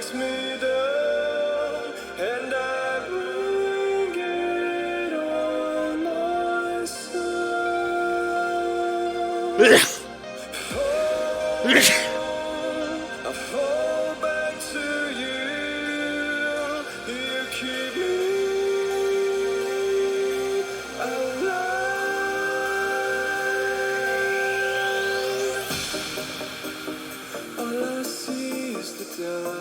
lets me down, and I bring it on myself. I fall back to you. You keep me alive. All I see is the dark.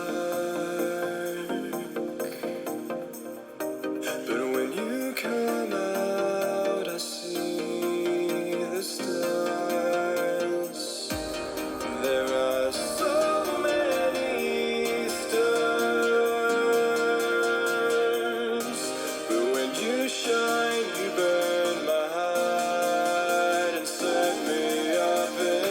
But when you come out, I see the stars. There are so many stars. But when you shine, you burn my heart and set me up in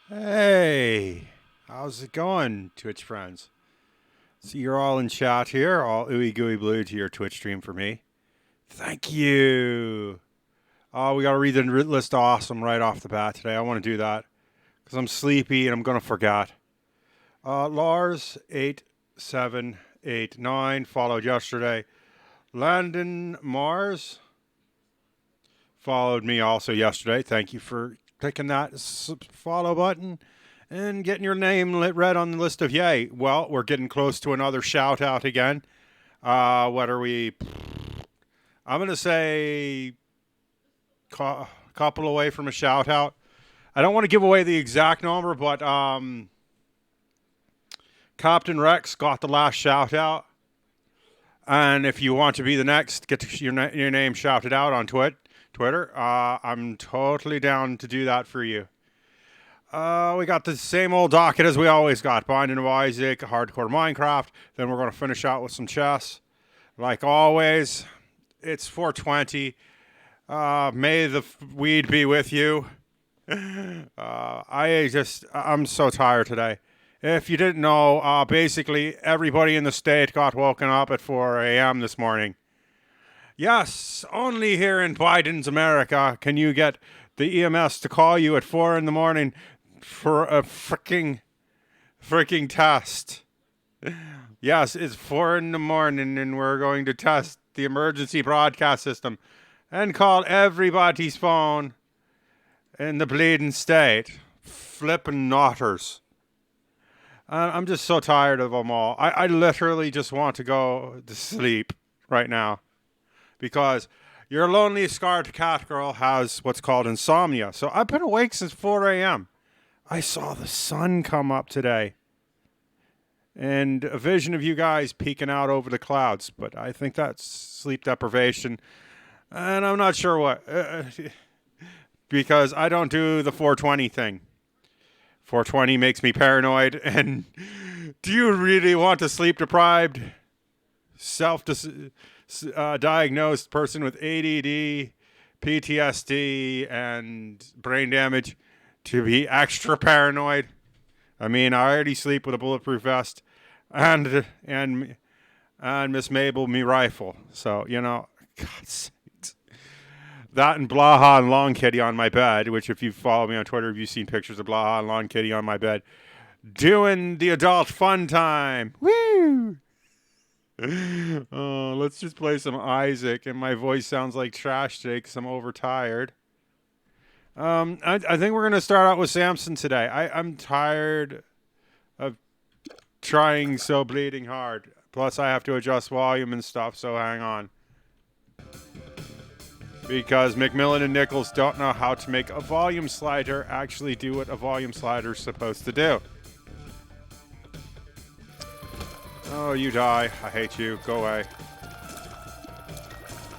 Hey, how's it going, Twitch friends? So you're all in chat here, all ooey gooey blue to your Twitch stream for me. Thank you. Oh, we got to read the list awesome right off the bat today. I want to do that because I'm sleepy and I'm going to forget. Lars8789 followed yesterday. Landon Mars followed me also yesterday. Thank you for clicking that follow button and getting your name read on the list of yay. Well, we're getting close to another shout out again. What are we? I'm going to say couple away from a shout out. I don't want to give away the exact number, but Captain Rex got the last shout out. And if you want to be the next, get your name shouted out on Twitter. I'm totally down to do that for you. We got the same old docket as we always got. Binding of Isaac, Hardcore Minecraft. Then we're going to finish out with some chess. Like always, it's 420. May the weed be with you. I'm so tired today. If you didn't know, basically everybody in the state got woken up at 4 a.m. this morning. Yes, only here in Biden's America can you get the EMS to call you at 4 in the morning for a freaking test. Yes, it's 4 in the morning and we're going to test the emergency broadcast system and call everybody's phone in the bleeding state. Flippin' knotters. I'm just so tired of them all. I literally just want to go to sleep right now. Because your lonely scarred cat girl has what's called insomnia. So I've been awake since 4 a.m. I saw the sun come up today. And a vision of you guys peeking out over the clouds. But I think that's sleep deprivation. And I'm not sure what. Because I don't do the 420 thing. 420 makes me paranoid. And do you really want a sleep deprived, diagnosed person with ADD, PTSD, and brain damage to be extra paranoid? I mean, I already sleep with a bulletproof vest and Miss Mabel me rifle. So, God's sakes. That and Blaha and Long Kitty on my bed, which if you follow me on Twitter, you've seen pictures of Blaha and Long Kitty on my bed doing the adult fun time. Woo! Let's just play some Isaac, and my voice sounds like trash today because I'm overtired. I think we're going to start out with Samson today. I'm tired of trying so bleeding hard. Plus, I have to adjust volume and stuff, so hang on. Because McMillan and Nichols don't know how to make a volume slider actually do what a volume slider is supposed to do. Oh, you die. I hate you. Go away.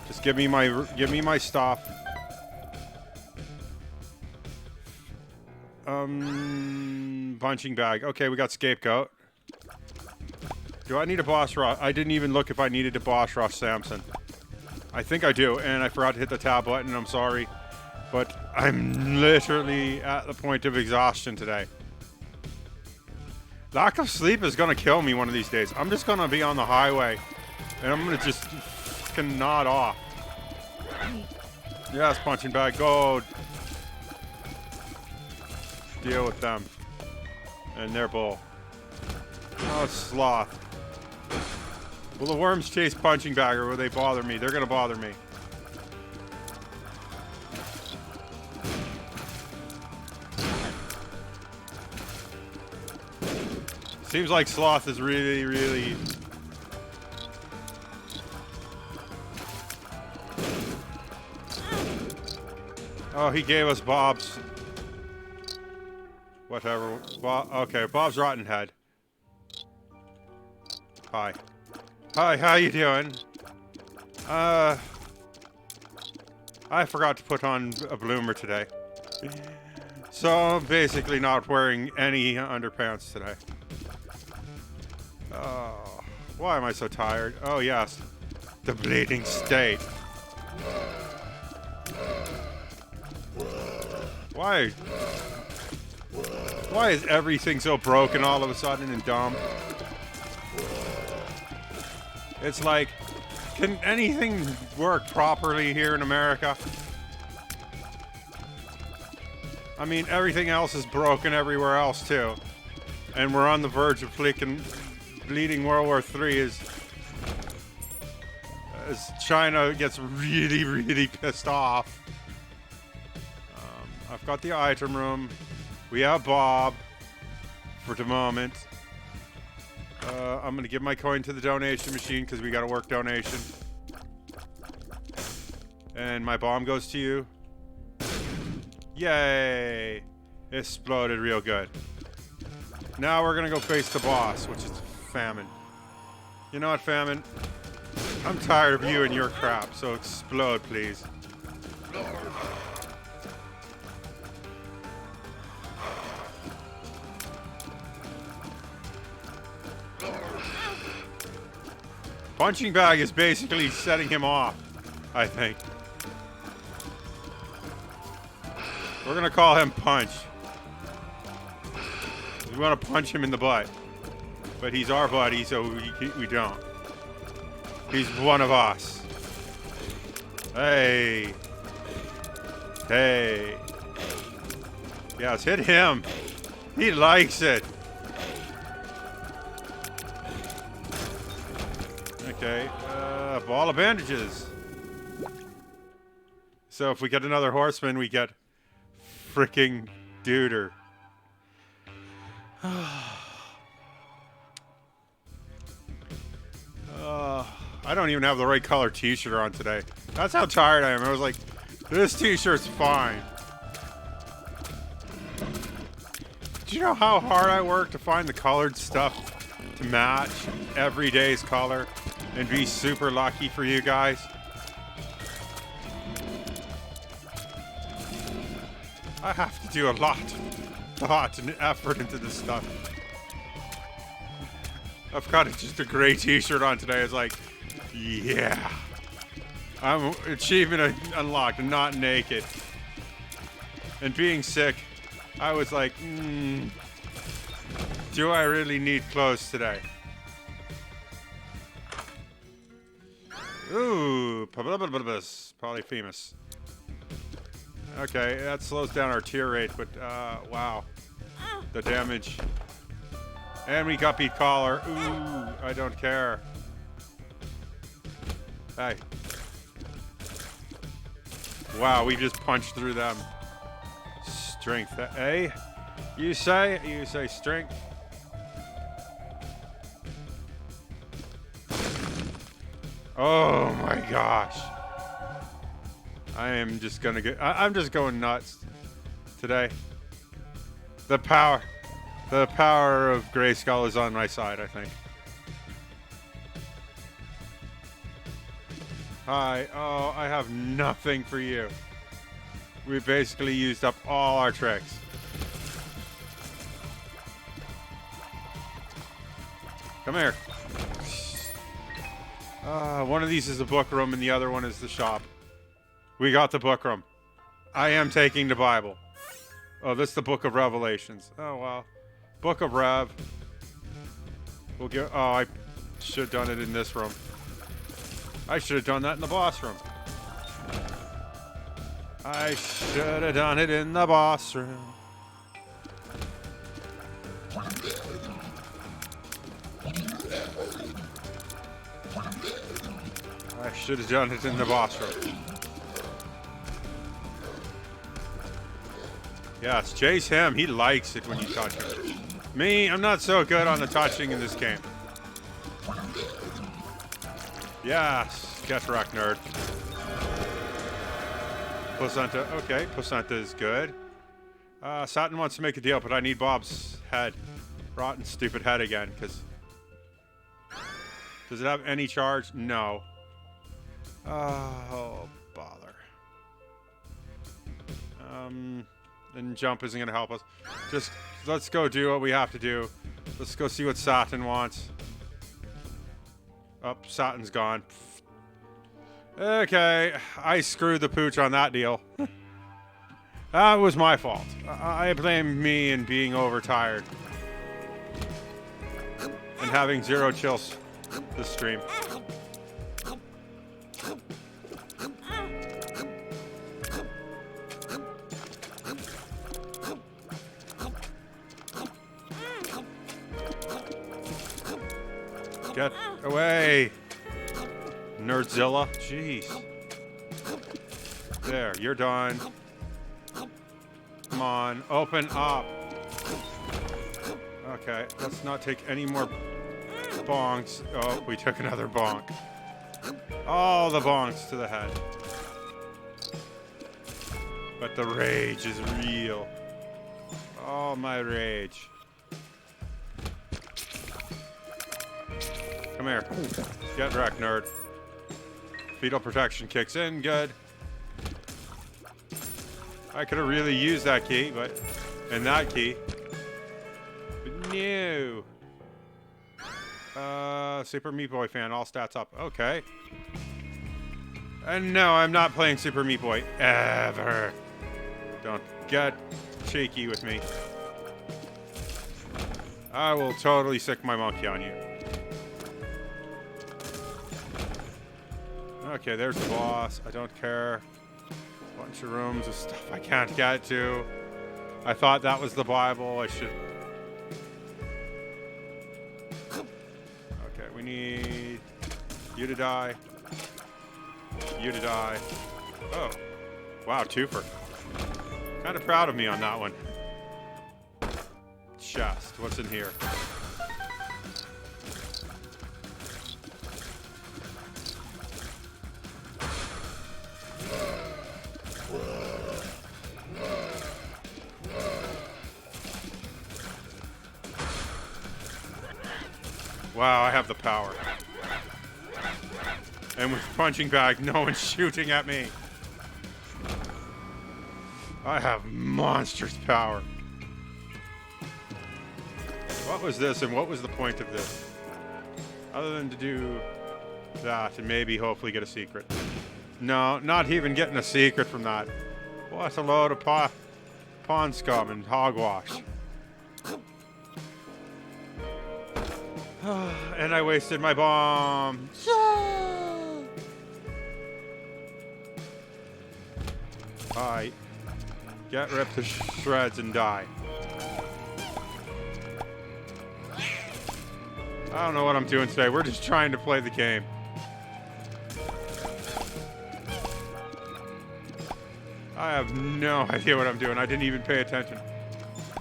Just give me my stuff. Punching bag. Okay, we got scapegoat. Do I need a boss rush? I didn't even look if I needed to boss rush Samson. I think I do, and I forgot to hit the tab button. I'm sorry, but I'm literally at the point of exhaustion today. Lack of sleep is going to kill me one of these days. I'm just going to be on the highway, and I'm going to just fucking nod off. Yes, punching bag, go. Deal with them. And their bull. Oh, sloth. Will the worms chase punching bag, or will they bother me? They're going to bother me. Seems like sloth is really... Oh, he gave us Bob's. Whatever. Okay, Bob's Rotten Head. Hi. Hi, how you doing? I forgot to put on a bloomer today. So I'm basically not wearing any underpants today. Oh, why am I so tired? Oh, yes. The bleeding state. Why is everything so broken all of a sudden and dumb? It's like, can anything work properly here in America? I mean, everything else is broken everywhere else, too. And we're on the verge of bleeding World War III as China gets really pissed off. I've got the item room. We have Bob for the moment. I'm going to give my coin to the donation machine because we got a work donation. And my bomb goes to you. Yay! Exploded real good. Now we're going to go face the boss, which is Famine. You know what, Famine? I'm tired of you and your crap, so explode, please. Punching bag is basically setting him off, I think. We're gonna call him Punch. We want to punch him in the butt. But he's our buddy, so we don't. He's one of us. Hey. Hey. Yes, hit him. He likes it. Okay, ball of bandages. So if we get another horseman, we get freaking Duder. I don't even have the right color t-shirt on today. That's how tired I am. I was like, this t-shirt's fine. Do you know how hard I work to find the colored stuff to match every day's color and be super lucky for you guys? I have to do a lot of thought and effort into this stuff. I've got just a gray t-shirt on today. It's like, yeah. I'm achievement unlocked. I'm not naked. And being sick, I was like, do I really need clothes today? Ooh, polyphemus. Okay, that slows down our tear rate, but wow. The damage. And we got beat collar. Ooh, I don't care. Hey. Wow, we just punched through them. Strength. Eh? You say strength. Oh my gosh. I am just gonna get. I'm just going nuts today. The power of Grayskull is on my side, I think. Hi. Oh, I have nothing for you. We basically used up all our tricks. Come here. One of these is the book room and the other one is the shop. We got the book room. I am taking the Bible. Oh, this is the Book of Revelations. Oh, wow. Book of Rev. We'll get. Oh, I should have done it in this room. I should have done that in the boss room. I should have done it in the boss room. I should have done it in the boss room. Yes, chase him. He likes it when you touch him. Me, I'm not so good on the touching in this game. Yes, get wrecked, nerd. Placenta, okay, placenta is good. Satin wants to make a deal, but I need Bob's head. Rotten stupid head again, because... Does it have any charge? No. Oh, bother. And jump isn't going to help us. Just, let's go do what we have to do. Let's go see what Satin wants. Oh, Satin's gone. Okay, I screwed the pooch on that deal. That was my fault. I blame me and being overtired. And having zero chills this stream. Get away! Nerdzilla. Jeez. There, you're done. Come on, open up. Okay, let's not take any more bonks. Oh, we took another bonk. All the bonks to the head. But the rage is real. Oh, my rage. Come here. Get wrecked, nerd. Fetal protection kicks in. Good. I could have really used that key, but... And that key. But no. Super Meat Boy fan, all stats up. Okay. And no, I'm not playing Super Meat Boy ever. Don't get cheeky with me. I will totally sick my monkey on you. Okay, there's the boss. I don't care. Bunch of rooms of stuff I can't get to. I thought that was the Bible. I should... Okay, we need you to die. You to die. Oh. Wow, twofer. Kind of proud of me on that one. Chest. What's in here? Wow, I have the power. And with punching bag, no one's shooting at me. I have monstrous power. What was this and what was the point of this? Other than to do that and maybe hopefully get a secret. No, not even getting a secret from that. What a load of pond scum and hogwash. And I wasted my bomb. Alright. Get ripped to shreds and die. I don't know what I'm doing today. We're just trying to play the game. I have no idea what I'm doing. I didn't even pay attention.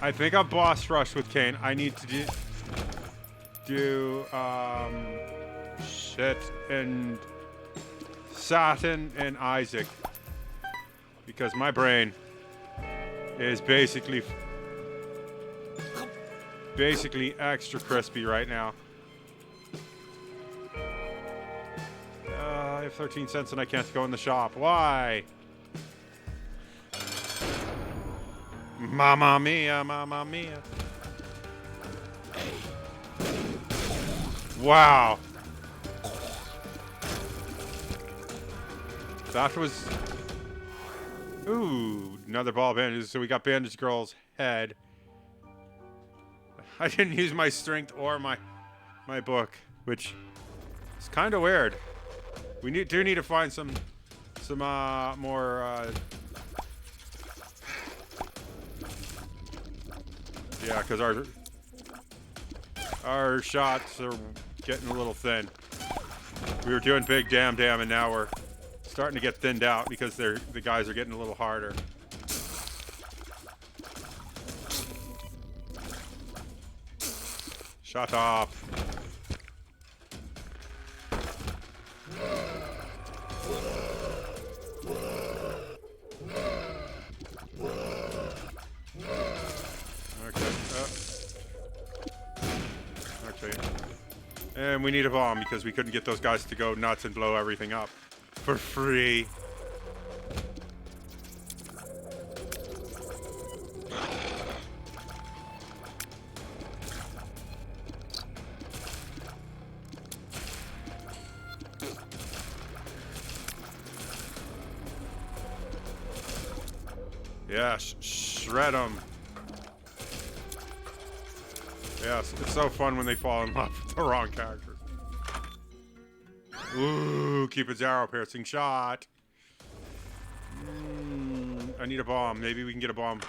I think I'm boss rush with Kane. I need to do shit and Saturn and Isaac because my brain is basically extra crispy right now. I have 13 cents and I can't go in the shop. Why? Mamma mia, mamma mia. Wow. That was... Ooh, another ball bandage. So we got Bandage Girl's head. I didn't use my strength or my book, which is kind of weird. We do need to find some more... Yeah, because our shots are getting a little thin. We were doing big damn, and now we're starting to get thinned out because the guys are getting a little harder. Shut up. And we need a bomb because we couldn't get those guys to go nuts and blow everything up for free. Yeah, shred them. Yes, it's so fun when they fall in love with the wrong characters. Ooh, keep its arrow piercing shot. I need a bomb. Maybe we can get a bomb.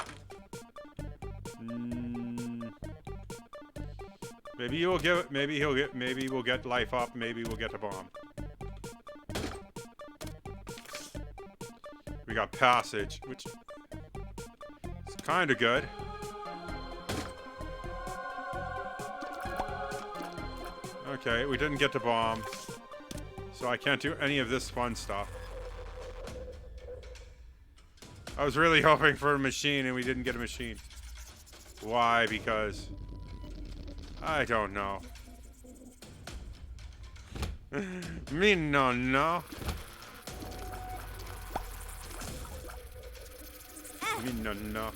Maybe you'll give it. Maybe he'll get. Maybe we'll get life up. Maybe we'll get a bomb. We got passage, which is kind of good. Okay, we didn't get the bomb, so I can't do any of this fun stuff. I was really hoping for a machine, and we didn't get a machine. Why? Because... I don't know. Me no. Me no.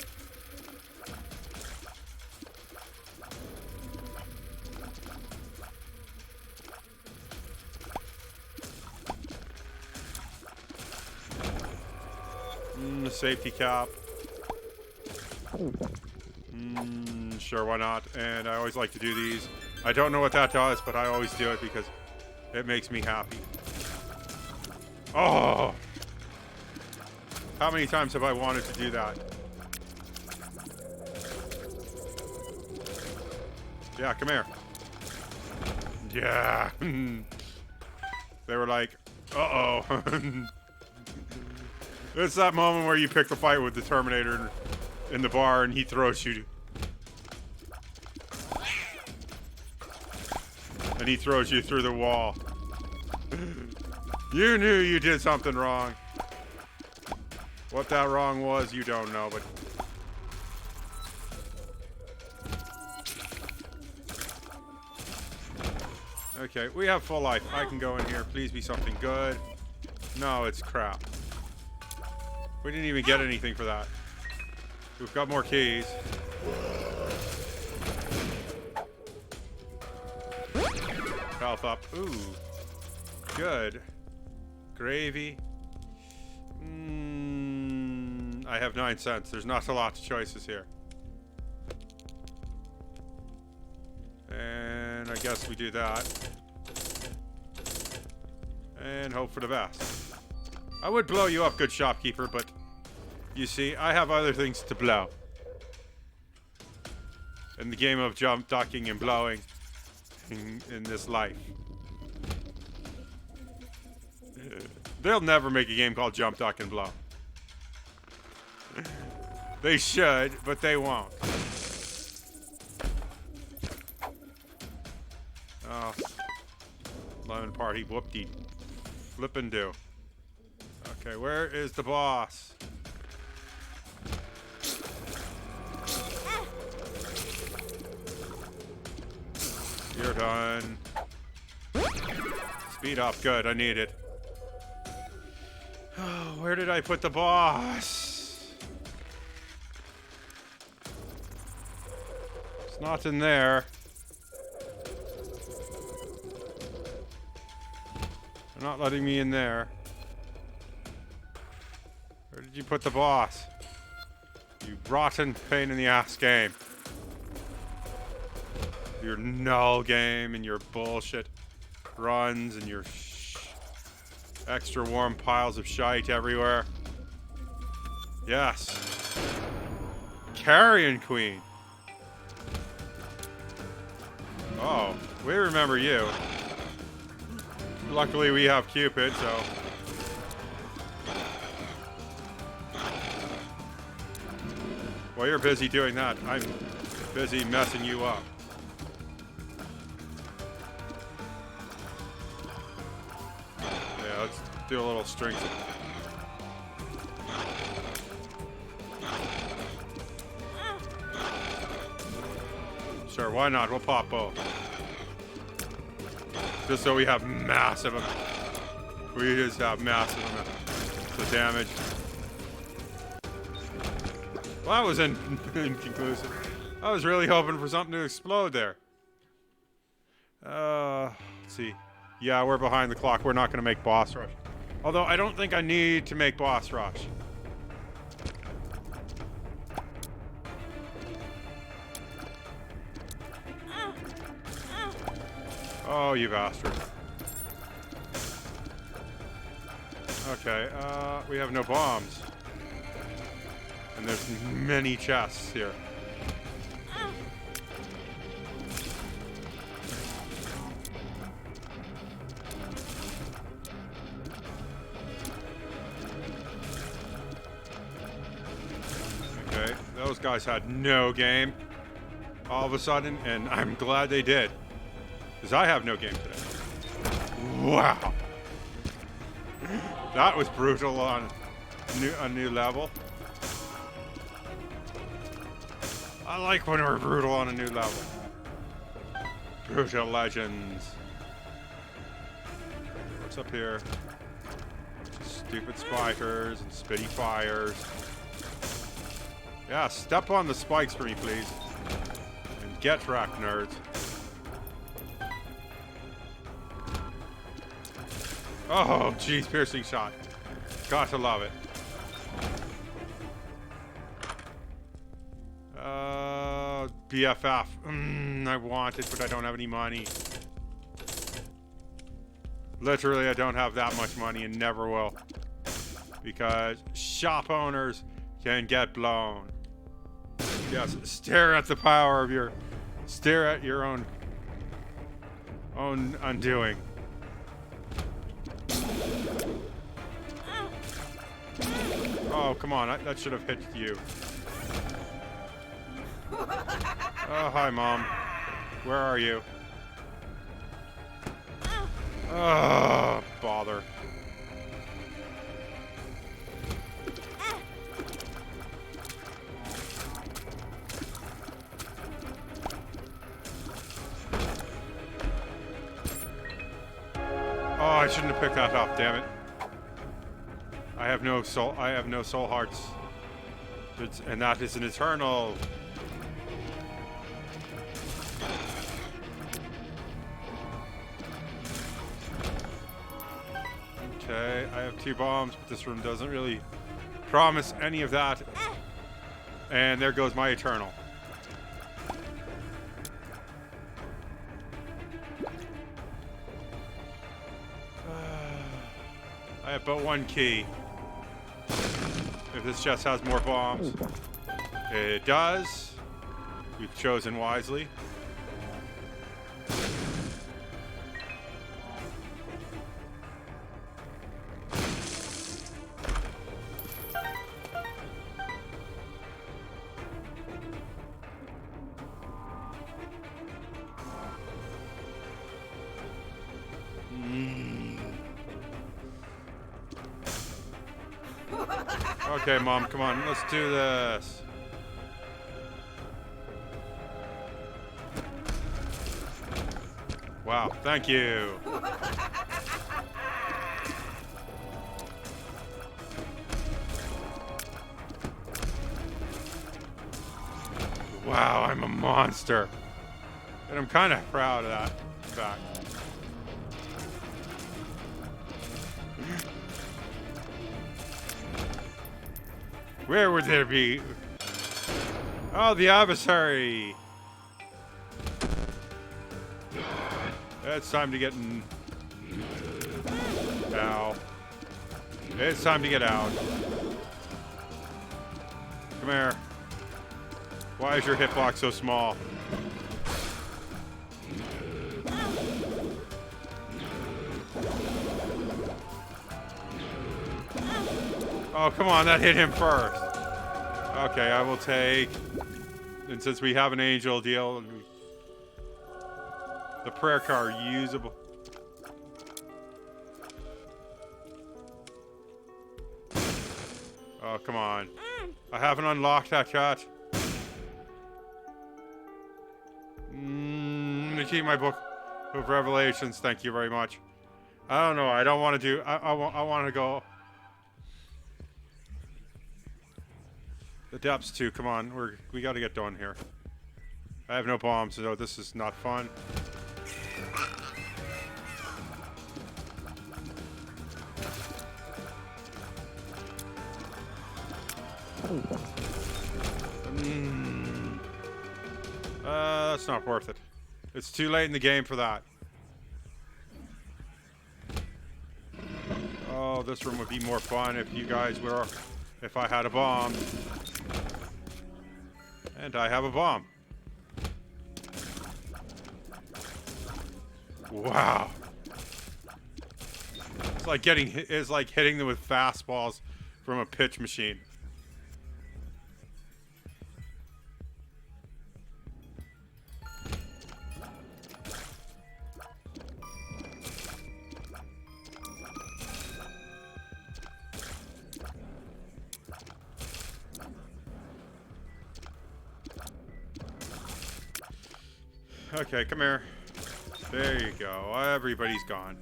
The safety cap. Sure, why not? And I always like to do these. I don't know what that does, but I always do it because it makes me happy. Oh! How many times have I wanted to do that? Yeah, come here. Yeah. They were like, uh-oh. It's that moment where you pick the fight with the Terminator in the bar and he throws you. And he throws you through the wall. You knew you did something wrong. What that wrong was, you don't know, but... Okay, we have full life. I can go in here. Please be something good. No, it's crap. We didn't even get anything for that. We've got more keys. Health up. Ooh. Good. Gravy. I have 9 cents. There's not a lot of choices here. And I guess we do that. And hope for the best. I would blow you up, good shopkeeper, but you see, I have other things to blow. In the game of jump, ducking, and blowing in this life. They'll never make a game called Jump, Duck, and Blow. They should, but they won't. Oh. Lemon party, whoop-dee. Flip and do. Okay, where is the boss? You're done. Speed up, good, I need it. Oh, where did I put the boss? It's not in there. They're not letting me in there. Where did you put the boss? You rotten pain in the ass game. Your null game and your bullshit runs and your extra warm piles of shite everywhere. Yes. Carrion Queen. Oh, we remember you. Luckily we have Cupid, so... While you're busy doing that, I'm busy messing you up. Yeah, let's do a little string. Sure, why not? We'll pop both. Just so we have massive amounts. We just have massive amounts of damage. Well, that was inconclusive. I was really hoping for something to explode there. Let's see. Yeah, we're behind the clock. We're not going to make boss rush. Although, I don't think I need to make boss rush. Oh, you bastard. Okay, we have no bombs. And there's many chests here. Okay, those guys had no game all of a sudden, and I'm glad they did. Because I have no game today. Wow. That was brutal on a new level. I like when we're brutal on a new level. Brutal Legends. What's up here? Stupid spikers and spitty fires. Yeah, step on the spikes for me, please. And get wrecked, nerds. Oh, geez, piercing shot. Got to love it. BFF. I want it, but I don't have any money. Literally, I don't have that much money and never will. Because shop owners can get blown. Yes, stare at the power of your... Stare at your own undoing. Oh, come on. That should have hit you. Oh, hi, Mom. Where are you? Oh, bother. Oh, I shouldn't have picked that up, damn it. I have no soul hearts. And that is an eternal. Okay, I have 2 bombs, but this room doesn't really promise any of that. And there goes my eternal. I have but 1 key. If this chest has more bombs. It does. We've chosen wisely. Okay, Mom, come on, let's do this. Wow, thank you. Wow, I'm a monster. And I'm kind of proud of that fact. Where would there be? Oh, the adversary. It's time to get in. Ow. It's time to get out. Come here. Why is your hitbox so small? Oh, come on, that hit him first. Okay, I will take... And since we have an angel deal... The prayer card usable. Oh, come on. I haven't unlocked that cat. Keep my book of Revelations. Thank you very much. I don't know. I don't want to do... I want to go... The depths too. Come on, we got to get done here. I have no bombs, so this is not fun. That's not worth it. It's too late in the game for that. Oh, this room would be more fun if you guys were... If I had a bomb. And I have a bomb. Wow. It's like hitting them with fastballs from a pitch machine. Okay, come here. There you go. Everybody's gone.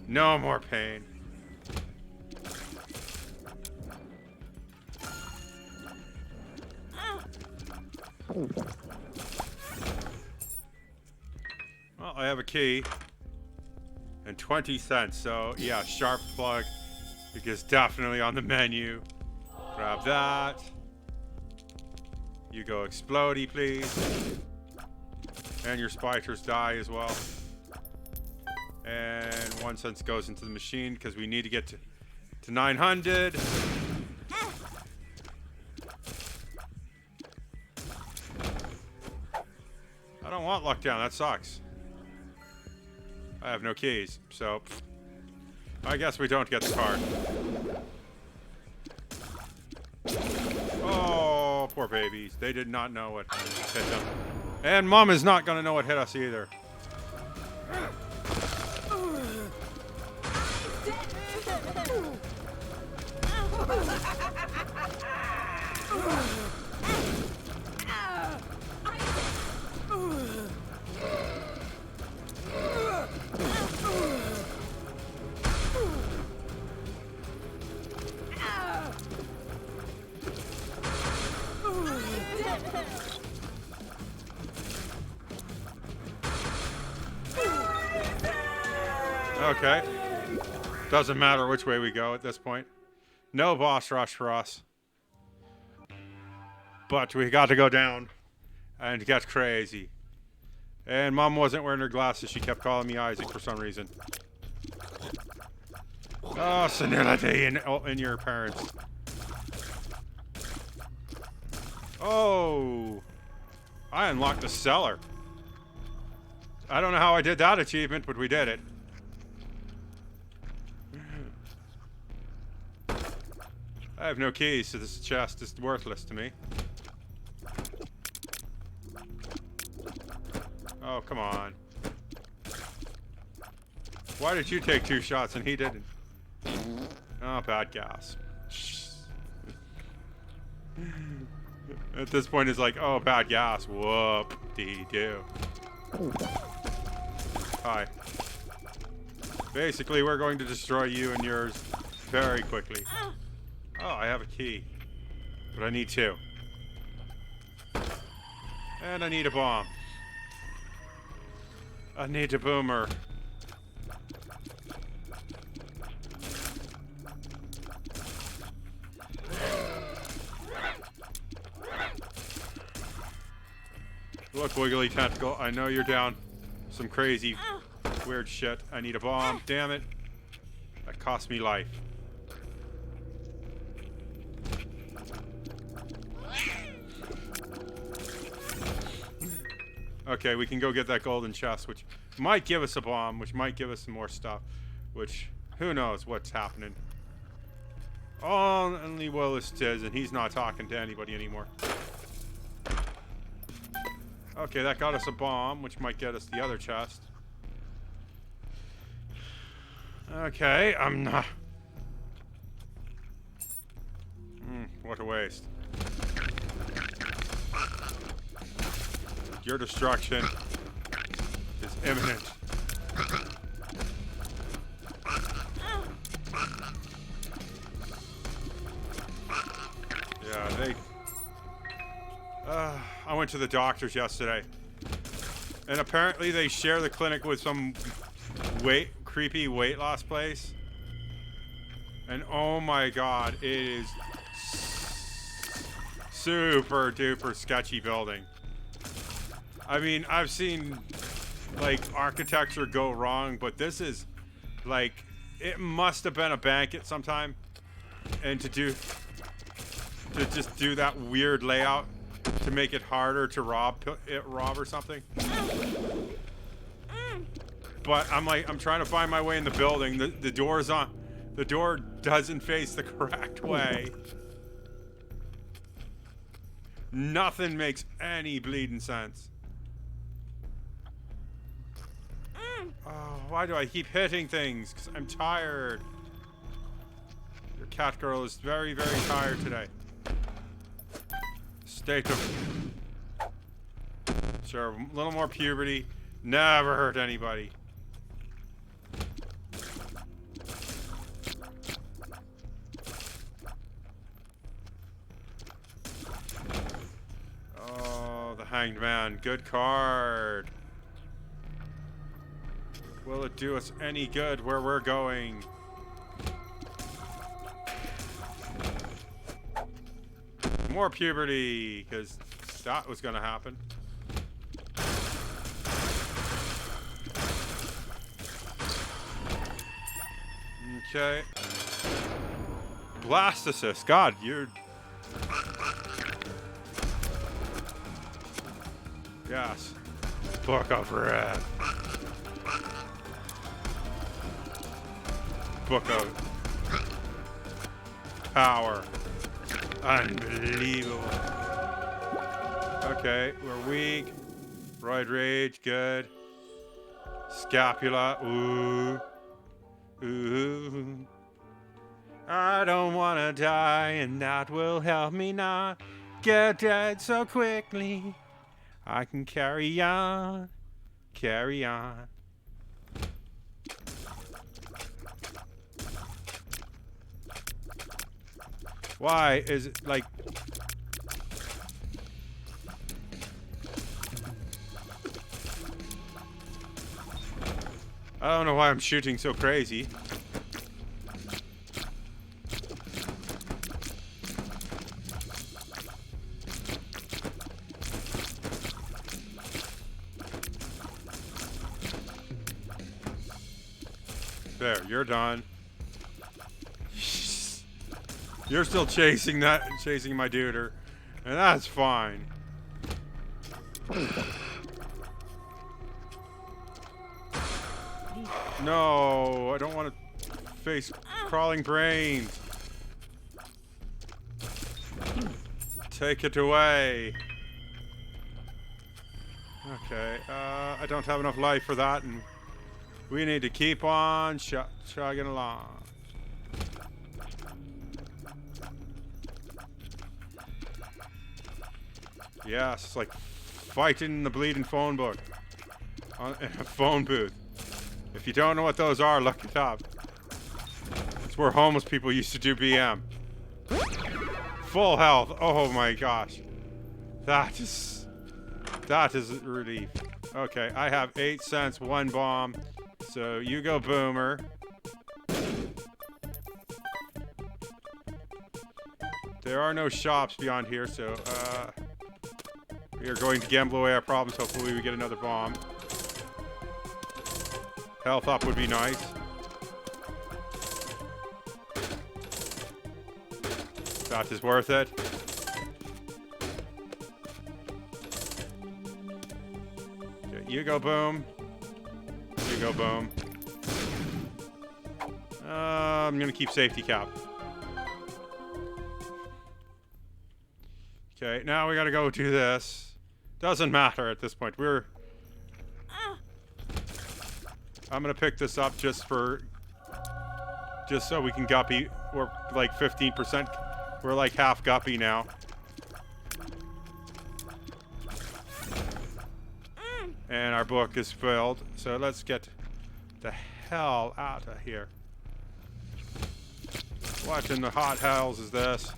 No more pain. Well, I have a key. And 20 cents. So, yeah, sharp plug. Because definitely on the menu. Grab that. You go explodey, please. And your spiders die as well. And 1 cent goes into the machine because we need to get to 900. I don't want lockdown. That sucks. I have no keys, so I guess we don't get the card. Oh, poor babies. They did not know what hit them. And Mom is not going to know what hit us either. Okay. Doesn't matter which way we go at this point. No boss rush for us. But we got to go down and get crazy. And Mom wasn't wearing her glasses. She kept calling me Isaac for some reason. Oh, senility in your parents. Oh. I unlocked the cellar. I don't know how I did that achievement, but we did it. I have no keys, so this chest is worthless to me. Oh, come on. Why did you take 2 shots and he didn't? Oh, bad gas. At this point, it's like, oh, bad gas. Whoop-dee-doo. Hi. Basically, we're going to destroy you and yours very quickly. Oh, I have a key. But I need 2. And I need a bomb. I need a boomer. Look, Wiggly Tentacle, I know you're down some crazy, weird shit. I need a bomb. Damn it. That cost me life. Okay, we can go get that golden chest, which might give us a bomb, which might give us some more stuff, which, who knows what's happening. Only Willis does, and he's not talking to anybody anymore. Okay, that got us a bomb, which might get us the other chest. Okay, I'm not... what a waste. Your destruction is imminent. Yeah, they... I went to the doctor's yesterday. And apparently they share the clinic with some creepy weight loss place. And oh my god, it is super duper sketchy building. I mean, I've seen, like, architecture go wrong, but this is, like, it must have been a bank at some time. And to just do that weird layout to make it harder to rob or something. But I'm trying to find my way in the building. The door's on. The door doesn't face the correct way. Nothing makes any bleeding sense. Oh, why do I keep hitting things? Because I'm tired. Your cat girl is very, very tired today. State of... Sure, a little more puberty. Never hurt anybody. Oh, the Hanged Man. Good card. Will it do us any good where we're going? More puberty, because that was gonna happen. Okay. Blast assist. God, you're... Yes. Book of Red. Book of Power. Unbelievable. Okay, we're weak. Roid Rage, good. Scapula, ooh. Ooh. I don't want to die, and that will help me not get dead so quickly. I can carry on, carry on. Why is it like... I don't know why I'm shooting so crazy. There, you're done. You're still chasing my duder, and that's fine. No, I don't want to face crawling brains. Take it away. Okay, I don't have enough life for that, and we need to keep on chugging along. Yes, it's like fighting in the bleeding phone book. In a phone booth. If you don't know what those are, look it up. It's where homeless people used to do BM. Full health. Oh my gosh. That is a relief. Okay, I have 8 cents, 1 bomb. So you go, Boomer. There are no shops beyond here, so we are going to gamble away our problems. Hopefully we get another bomb. Health up would be nice. That is worth it. Okay, you go, Boom. You go, Boom. I'm gonna keep safety cap. Okay, now we gotta go do this. Doesn't matter at this point. I'm gonna pick this up just so we can guppy. We're like 15%. We're like half guppy now. And our book is filled. So let's get the hell out of here. What in the hot hells is this?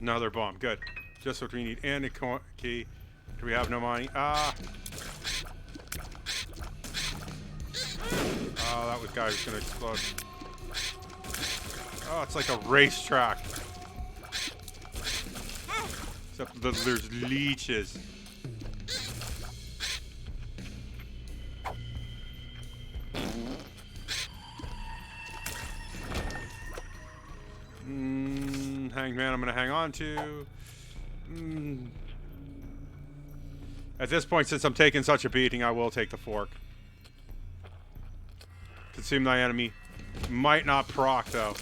Another bomb. Good. Just what we need. And a key. Do we have no money? Ah. Oh, that was guy who's gonna explode. Oh, it's like a racetrack. Except that there's leeches. Hangman, I'm gonna hang on to. At this point, since I'm taking such a beating, I will take the fork. Consume thy enemy. Might not proc, though.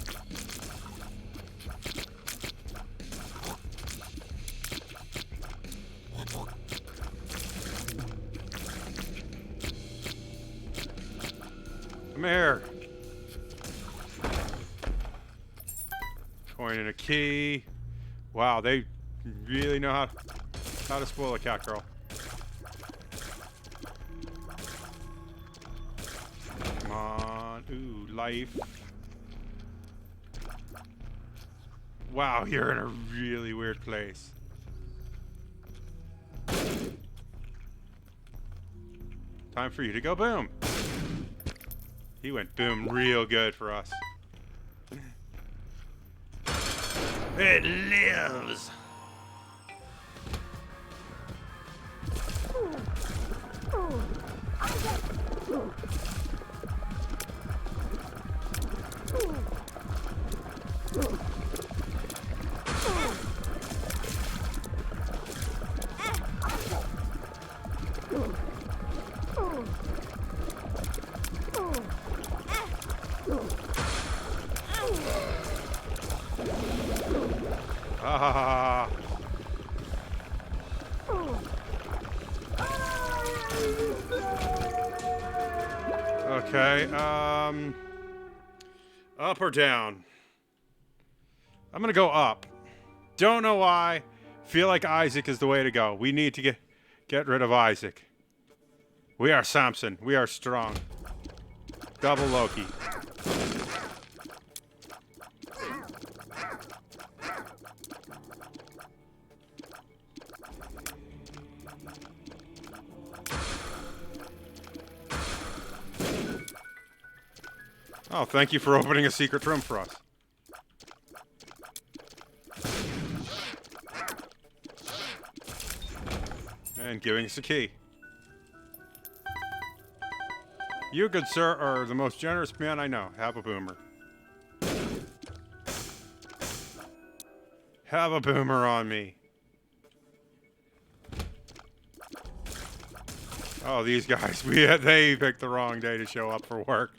Come here. Coin and a key. Wow, they really know how to spoil a cat girl. Come on. Ooh, life. Wow, you're in a really weird place. Time for you to go boom. He went boom real good for us. It lives. Ah. Okay, up or down? I'm gonna go up. Don't know why. Feel like Isaac is the way to go. We need to get rid of Isaac. We are Samson. We are strong. Double Loki. Oh, thank you for opening a secret room for us. And giving us a key. You, good sir, are the most generous man I know. Have a boomer. Have a boomer on me. Oh, these guys. They picked the wrong day to show up for work.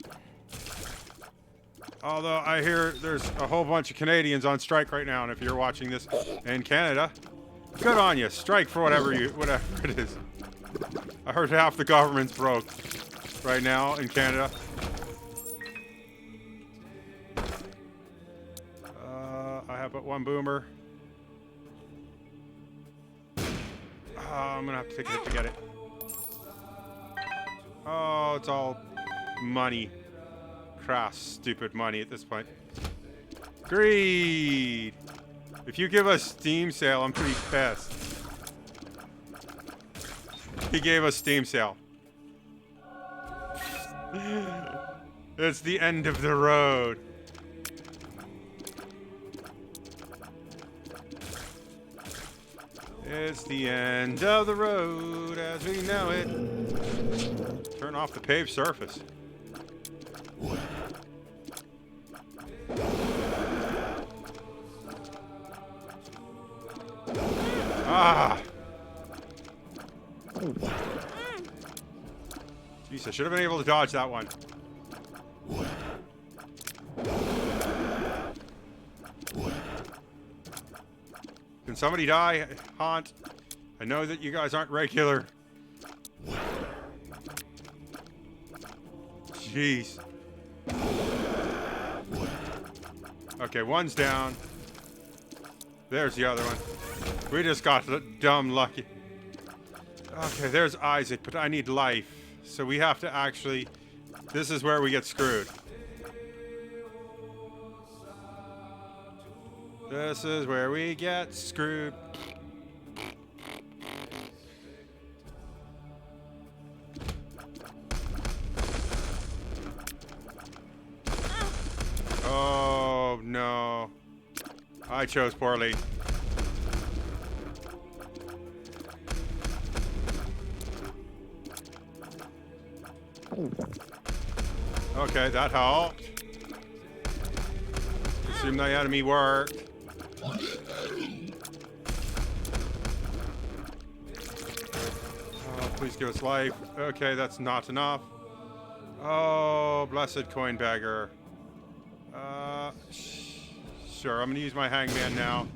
Although I hear there's a whole bunch of Canadians on strike right now, and if you're watching this in Canada, good on you. Strike for whatever it is. I heard half the government's broke right now in Canada. I have but one boomer. I'm gonna have to take a hit to get it. Oh, it's all money. Crass, stupid money at this point. Greed! If you give us Steam sale, I'm pretty pissed. He gave us Steam sale. It's the end of the road. It's the end of the road as we know it. Turn off the paved surface. Ah! Jeez, I should have been able to dodge that one. Can somebody die, Haunt? I know that you guys aren't regular. Jeez. Okay, one's down. There's the other one. We just got dumb lucky. Okay, there's Isaac, but I need life. So we have to actually... This is where we get screwed. This is where we get screwed. Oh, no. I chose poorly. Okay, that helped. Assume the enemy worked. Oh, please give us life. Okay, that's not enough. Oh, blessed coin bagger. Sure, I'm gonna use my hangman now.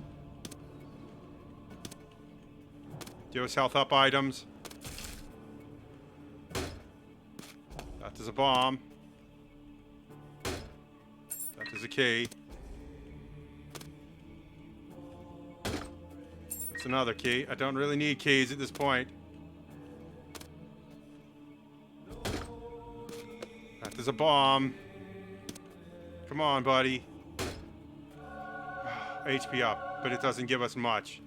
Give us health up items. That is a bomb. That is a key. That's another key. I don't really need keys at this point. That is a bomb. Come on, buddy. HP up, but it doesn't give us much.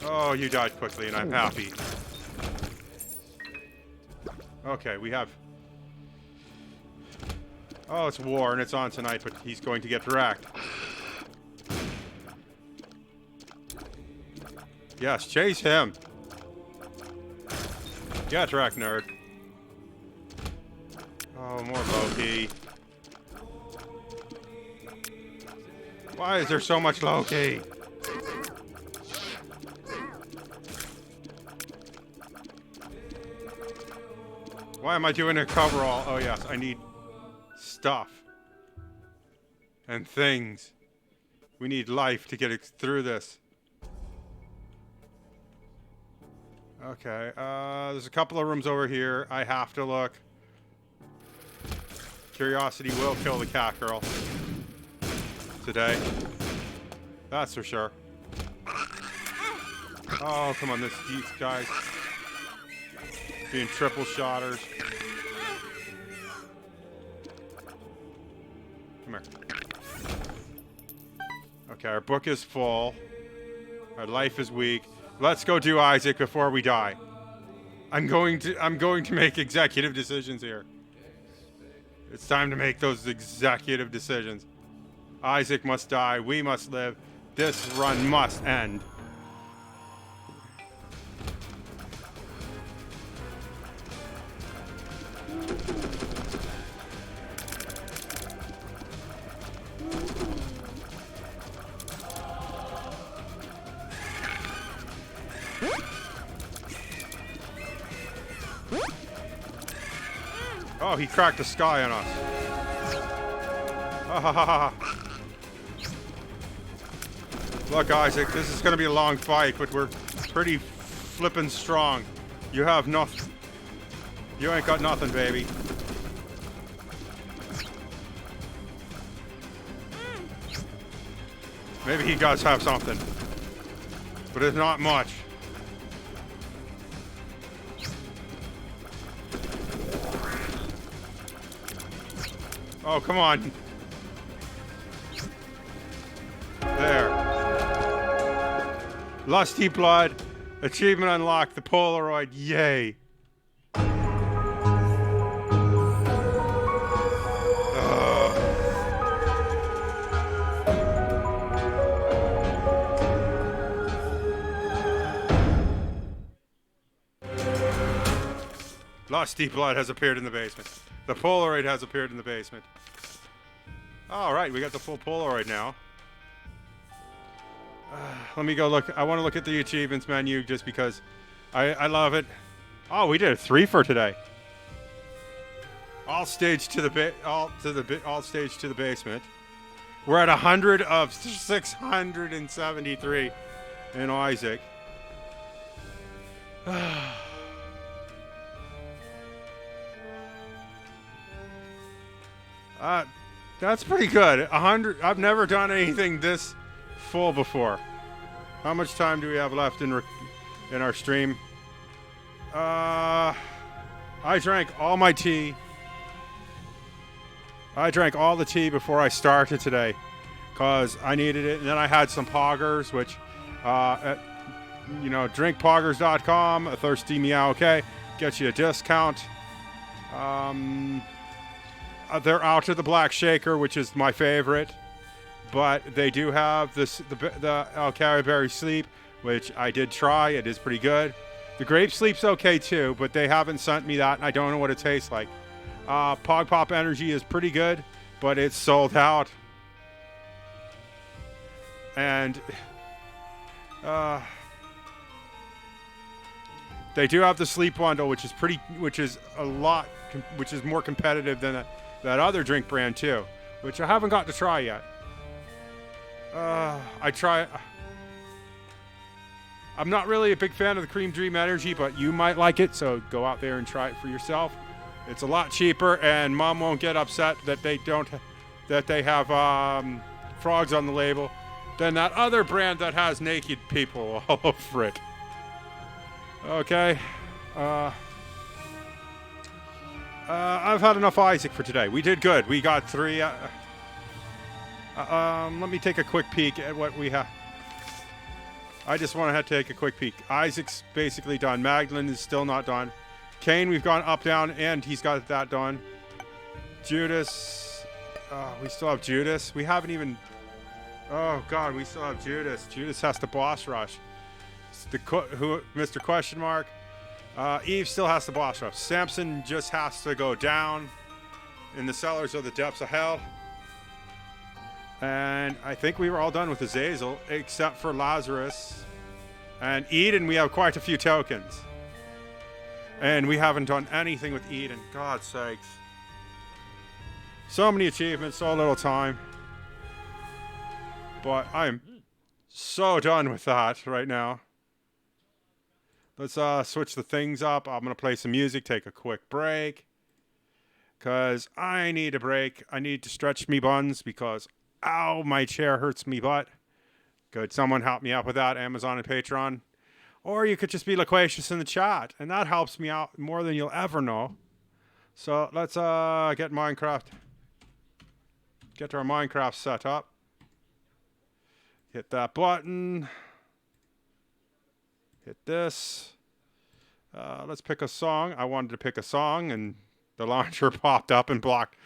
Oh, you died quickly, and I'm happy. Oh, it's war and it's on tonight, but he's going to get wrecked. Yes, chase him. Get wrecked, nerd. Oh, more Loki. Why is there so much Loki? Why am I doing a coverall? Oh yes, I need stuff and things. We need life to get through this. Okay, there's a couple of rooms over here. I have to look. Curiosity will kill the cat girl today. That's for sure. Oh, come on, these guys being triple shotters. Come here. Okay, our book is full. Our life is weak. Let's go do Isaac before we die. I'm going to make executive decisions here. It's time to make those executive decisions. Isaac must die. We must live. This run must end. Oh, he cracked the sky on us. Look, Isaac, this is going to be a long fight, but we're pretty flippin' strong. You have nothing. You ain't got nothing, baby. Maybe he does have something, but it's not much. Oh, come on. There. Lusty Blood. Achievement unlocked. The Polaroid. Yay. Lusty Blood has appeared in the basement. The Polaroid has appeared in the basement. All right, we got the full Polaroid now. Let me go look. I want to look at the achievements menu just because I love it. Oh, we did a 3 for today. All stage to the basement. We're at 100 of 673 in Isaac. That's pretty good. 100. I've never done anything this full before. How much time do we have left in our stream? I drank all my tea. I drank all the tea before I started today because I needed it. And then I had some poggers, which, drinkpoggers.com, a thirsty meow, okay, gets you a discount. They're out of the black shaker, which is my favorite, but they do have the Alcari Berry Sleep, which I did try. It is pretty good. The Grape Sleep's okay too, but they haven't sent me that, and I don't know what it tastes like. Pog Pop Energy is pretty good, but it's sold out. And they do have the Sleep Bundle, which is more competitive than that other drink brand too, which I haven't got to try yet. I'm not really a big fan of the Cream Dream Energy, but you might like it, so go out there and try it for yourself. It's a lot cheaper, and Mom won't get upset that they have frogs on the label than that other brand that has naked people all over it. Okay. I've had enough Isaac for today. We did good. We got 3. Let me take a quick peek at what we have. I just want to take a quick peek. Isaac's basically done. Magdalene is still not done. Kane, we've gone up, down, and he's got that done. Judas, We still have Judas. We haven't even. Oh God, we still have Judas. Judas has to boss rush. It's Mr. Question Mark. Eve still has to boss rush. Samson just has to go down in the cellars of the depths of hell. And I think we were all done with Azazel, except for Lazarus. And Eden, we have quite a few tokens. And we haven't done anything with Eden. God's sakes. So many achievements, so little time. But I'm so done with that right now. Let's switch the things up. I'm going to play some music, take a quick break. Because I need a break. I need to stretch me buns because, ow, my chair hurts me butt. Could someone help me out with that? Amazon and Patreon. Or you could just be loquacious in the chat. And that helps me out more than you'll ever know. So let's get our Minecraft set up. Hit that button. Hit this. Let's pick a song. I wanted to pick a song and the launcher popped up and blocked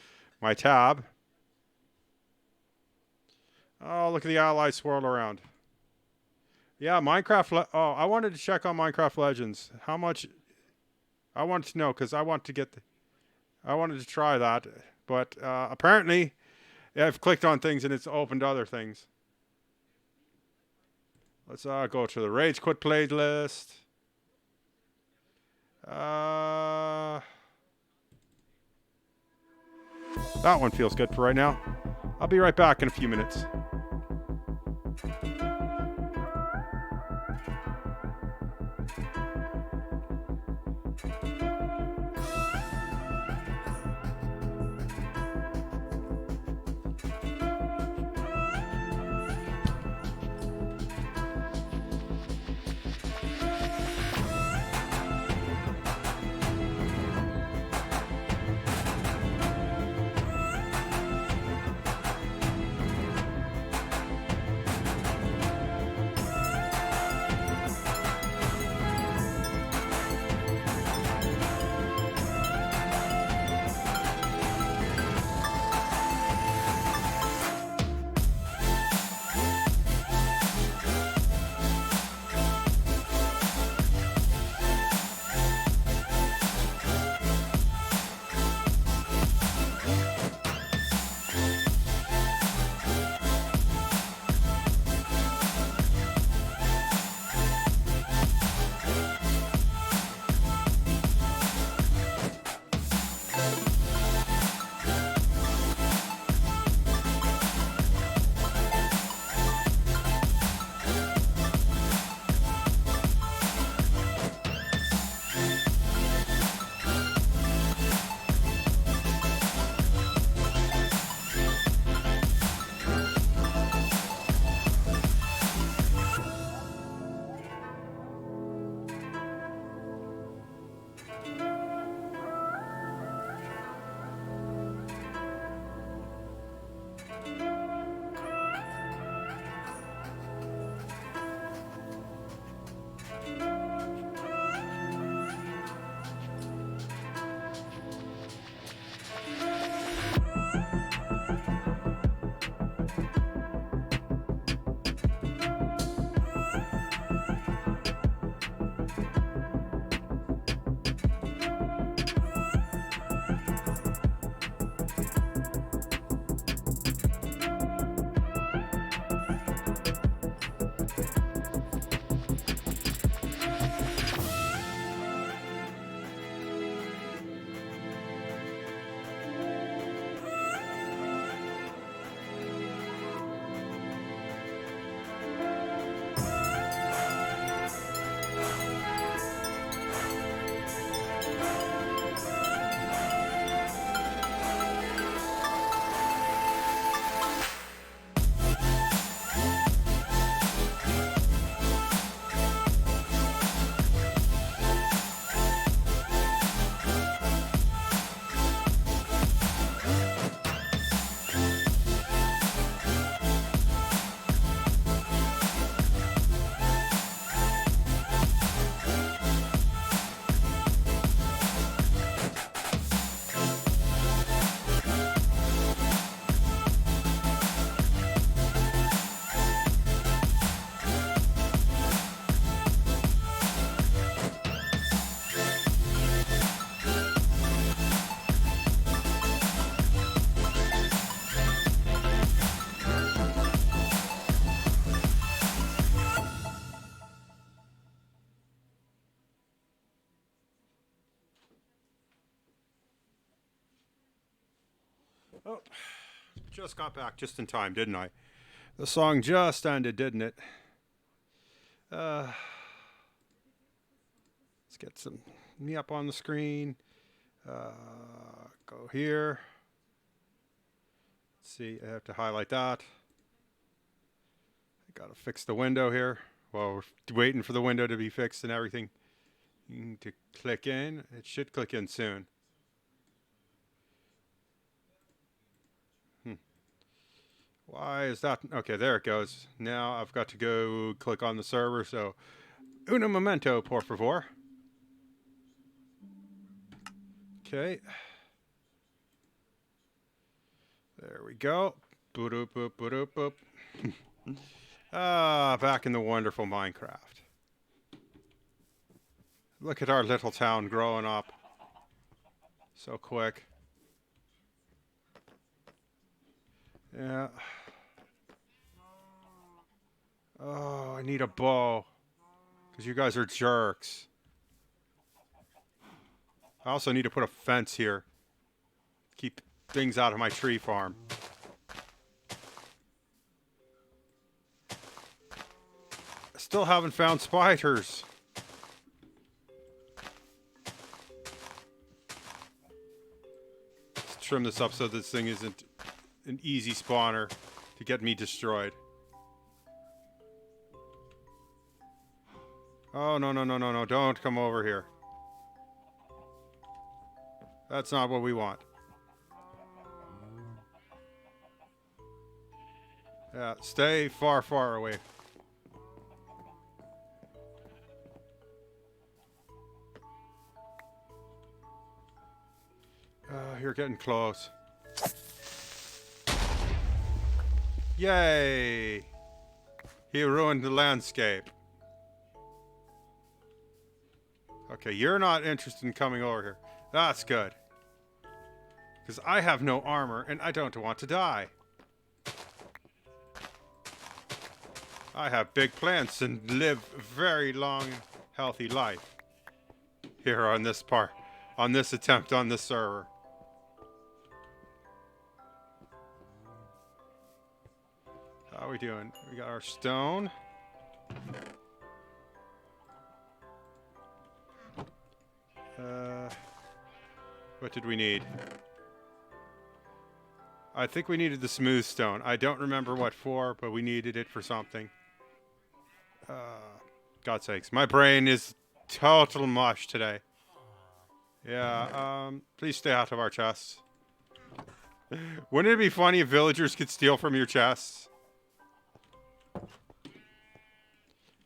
my tab. Oh, look at the allies swirl around. Yeah, Minecraft. I wanted to check on Minecraft Legends. How much? I wanted to know because I wanted to try that. But apparently, I've clicked on things and it's opened other things. Let's go to the Rage Quit playlist. That one feels good for right now. I'll be right back in a few minutes. Oh, just got back just in time, didn't I? The song just ended, didn't it? Let's get me up on the screen. Go here. Let's see, I have to highlight that. I gotta fix the window here. Well, we're waiting for the window to be fixed and everything. You need to click in. It should click in soon. Why is that? Okay, there it goes. Now I've got to go click on the server. So, uno momento, por favor. Okay. There we go. Boop, boop, boop, boop. Back in the wonderful Minecraft. Look at our little town growing up. So quick. Yeah. Oh, I need a bow. Because you guys are jerks. I also need to put a fence here. Keep things out of my tree farm. I still haven't found spiders. Let's trim this up so this thing isn't an easy spawner to get me destroyed. Oh, no, no, no, no, no. Don't come over here. That's not what we want. Yeah, stay far, far away. You're getting close. Yay! He ruined the landscape. Okay, you're not interested in coming over here. That's good. Because I have no armor and I don't want to die. I have big plans and live a very long, healthy life. Here on this on this attempt on this server. How are we doing? We got our stone. What did we need? I think we needed the smooth stone. I don't remember what for, but we needed it for something. God's sakes. My brain is total mush today. Yeah, please stay out of our chests. Wouldn't it be funny if villagers could steal from your chests?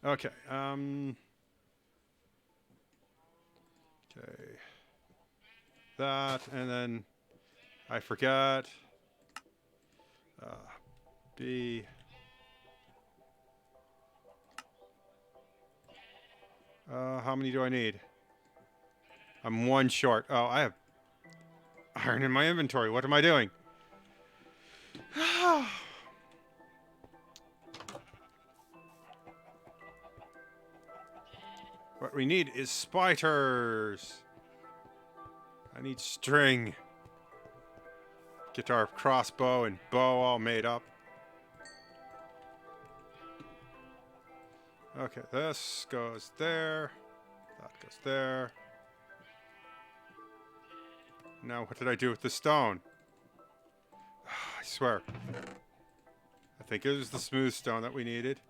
Okay, okay. That, and then I forgot. B. How many do I need? I'm one short. Oh, I have iron in my inventory. What am I doing? What we need is spiders. I need string. Get our crossbow and bow all made up. Okay, this goes there. That goes there. Now, what did I do with the stone? I swear. I think it was the smooth stone that we needed.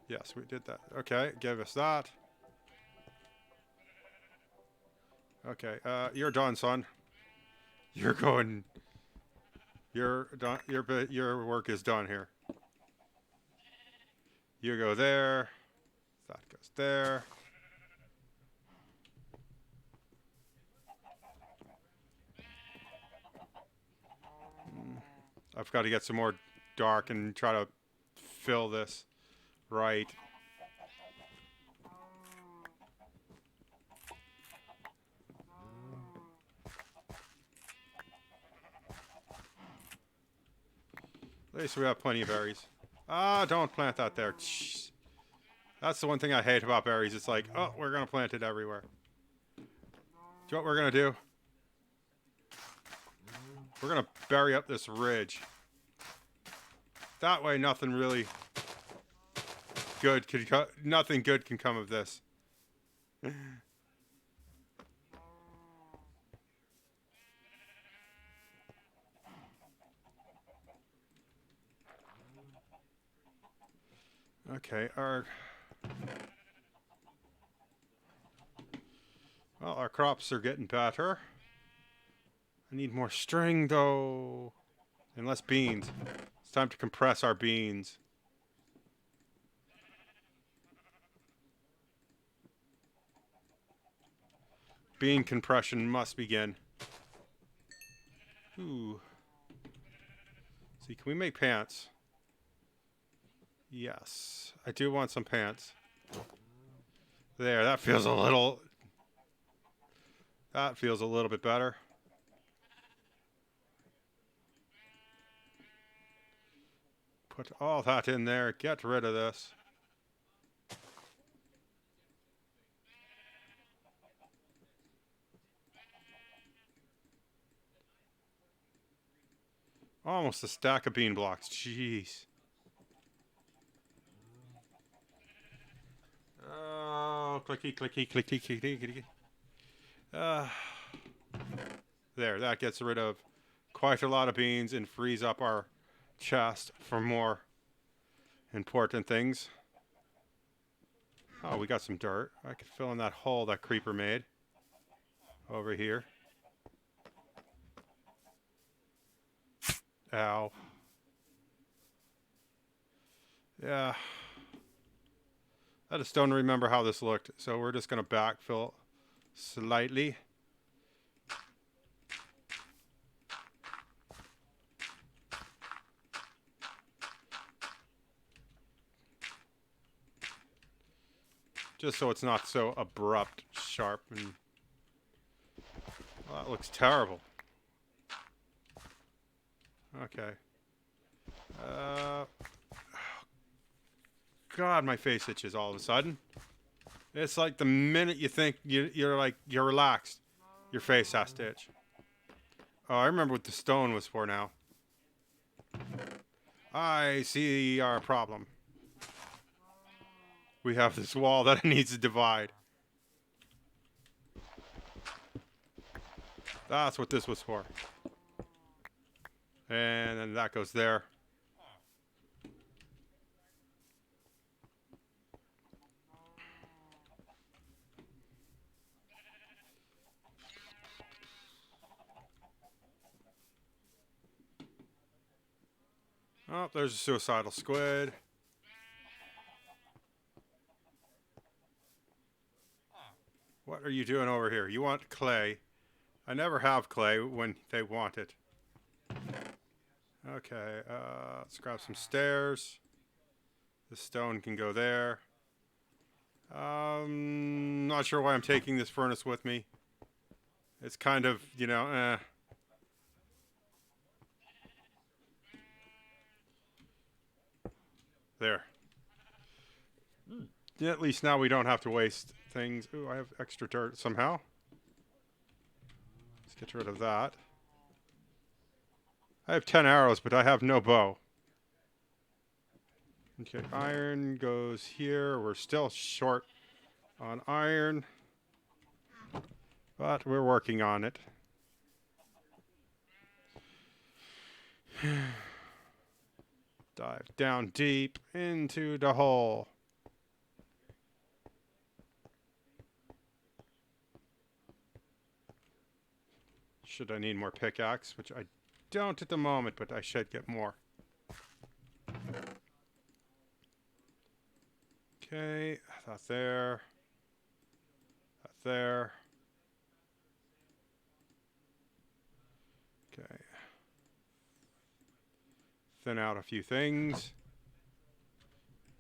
Yes, we did that. Okay, give us that. Okay, you're done, son. You're going. You're done. Your work is done here. You go there. That goes there. I've got to get some more dark and try to fill this right. At least we have plenty of berries. Ah, don't plant that there. Jeez. That's the one thing I hate about berries. It's like, oh, we're going to plant it everywhere. you know what we're going to do? We're going to bury up this ridge. That way nothing really good nothing good can come of this. Okay, our crops are getting better. I need more string though. And less beans. It's time to compress our beans. Bean compression must begin. Ooh. See, can we make pants? Yes. I do want some pants. There, that feels a little bit better. Put all that in there. Get rid of this. Almost a stack of bean blocks. Jeez. Oh, clicky, clicky, clicky, clicky, clicky. There, that gets rid of quite a lot of beans and frees up our chest for more important things. Oh, we got some dirt. I could fill in that hole that creeper made over here. Ow. Yeah. I just don't remember how this looked, so we're just going to backfill slightly. Just so it's not so abrupt, sharp, and... Well, that looks terrible. Okay. God, my face itches all of a sudden. It's like the minute you think you're relaxed, your face has to itch. Oh, I remember what the stone was for now. I see our problem. We have this wall that needs to divide. That's what this was for. And then that goes there. Oh, there's a suicidal squid. What are you doing over here? You want clay. I never have clay when they want it. Okay, let's grab some stairs. The stone can go there. Not sure why I'm taking this furnace with me. It's kind of, There. Yeah, at least now we don't have to waste things. Ooh, I have extra dirt somehow. Let's get rid of that. I have 10 arrows, but I have no bow. Okay, iron goes here. We're still short on iron, but we're working on it. Dive down deep into the hole. Should I need more pickaxe, which I don't at the moment, but I should get more. Okay, that there. That there. Okay. Thin out a few things.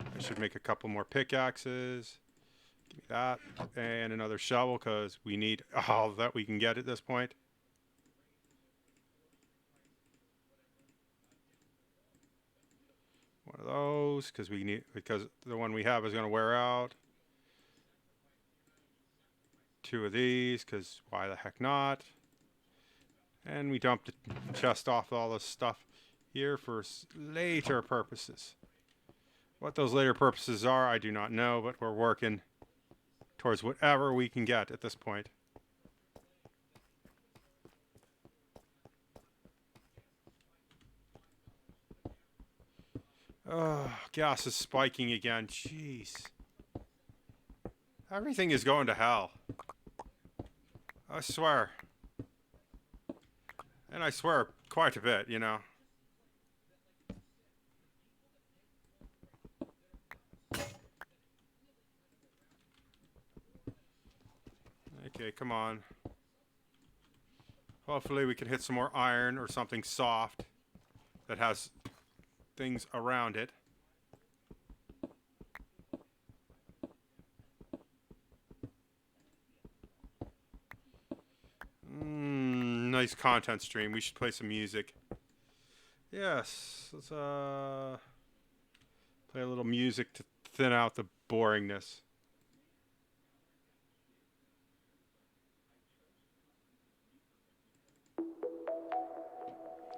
I should make a couple more pickaxes. Give me that. And another shovel, because we need all that we can get at this point. One of those, because the one we have is going to wear out. 2 of these, because why the heck not? And we dumped the chest off all this stuff here for later purposes. What those later purposes are, I do not know, but we're working towards whatever we can get at this point. Oh, gas is spiking again. Jeez. Everything is going to hell. I swear. And I swear quite a bit, you know. Okay, come on. Hopefully we can hit some more iron or something soft that has things around it. Nice content stream. We should play some music. Yes, let's play a little music to thin out the boringness.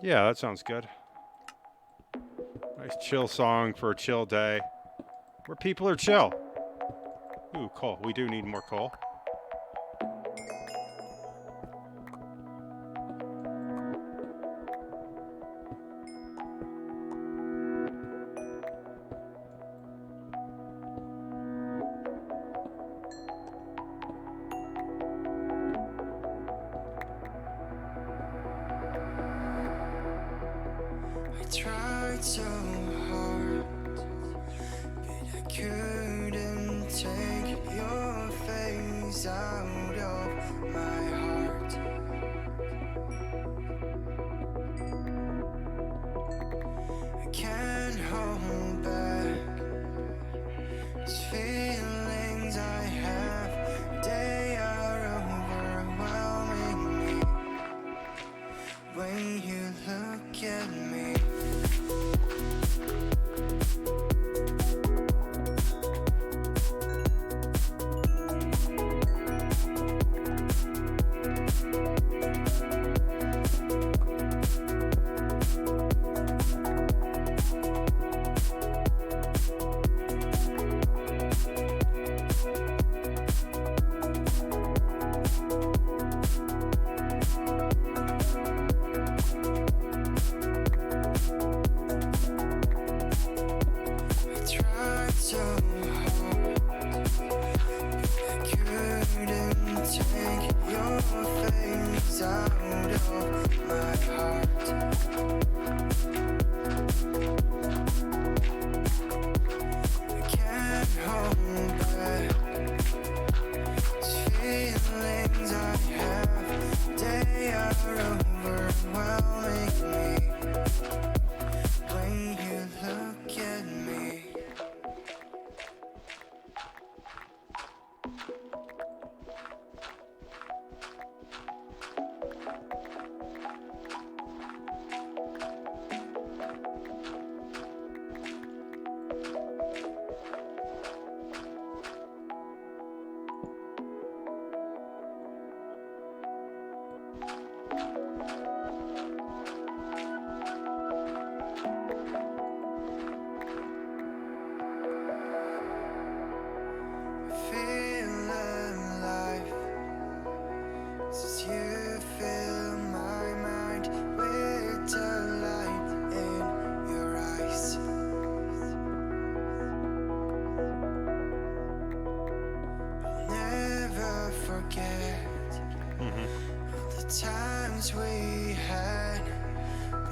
Yeah, that sounds good. Nice chill song for a chill day where people are chill. Ooh, coal. We do need more coal. Tried so hard, but I couldn't take your face out of my heart. I can't hold back these feelings I have. They are overwhelming me when you look at me. Times we had,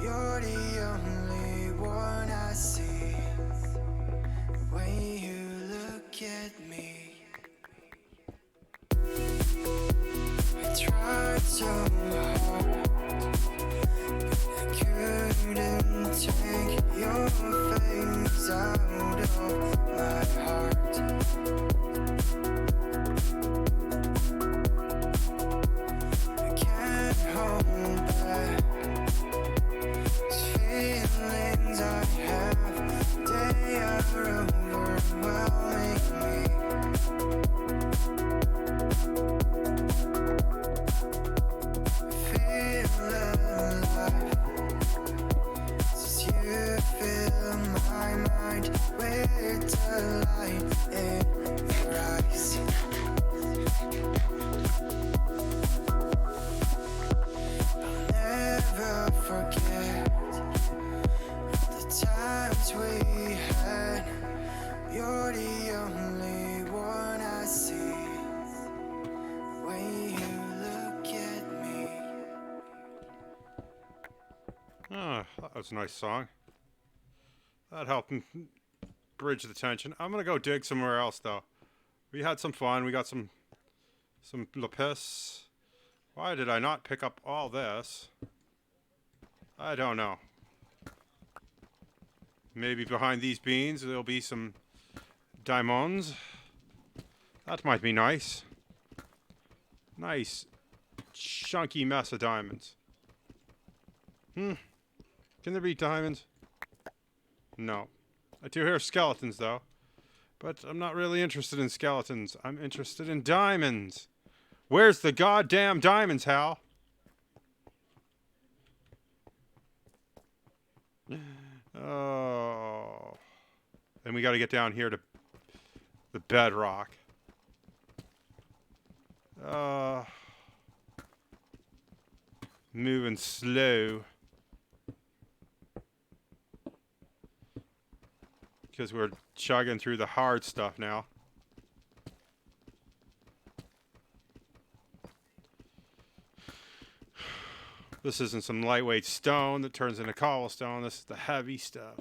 you're the only one I see when you look at me. I tried so hard, but I couldn't take your face out of my heart. Overwhelming me. Ah, that was a nice song. That helped bridge the tension. I'm gonna go dig somewhere else though. We had some fun. We got some lapis. Why did I not pick up all this? I don't know. Maybe behind these beans there'll be some diamonds. That might be nice. Nice chunky mess of diamonds. Can there be diamonds? No. I do hear skeletons though. But I'm not really interested in skeletons. I'm interested in diamonds. Where's the goddamn diamonds, Hal? Oh. Then we got to get down here to the bedrock. Moving slow. Because we're chugging through the hard stuff now. This isn't some lightweight stone that turns into cobblestone. This is the heavy stuff.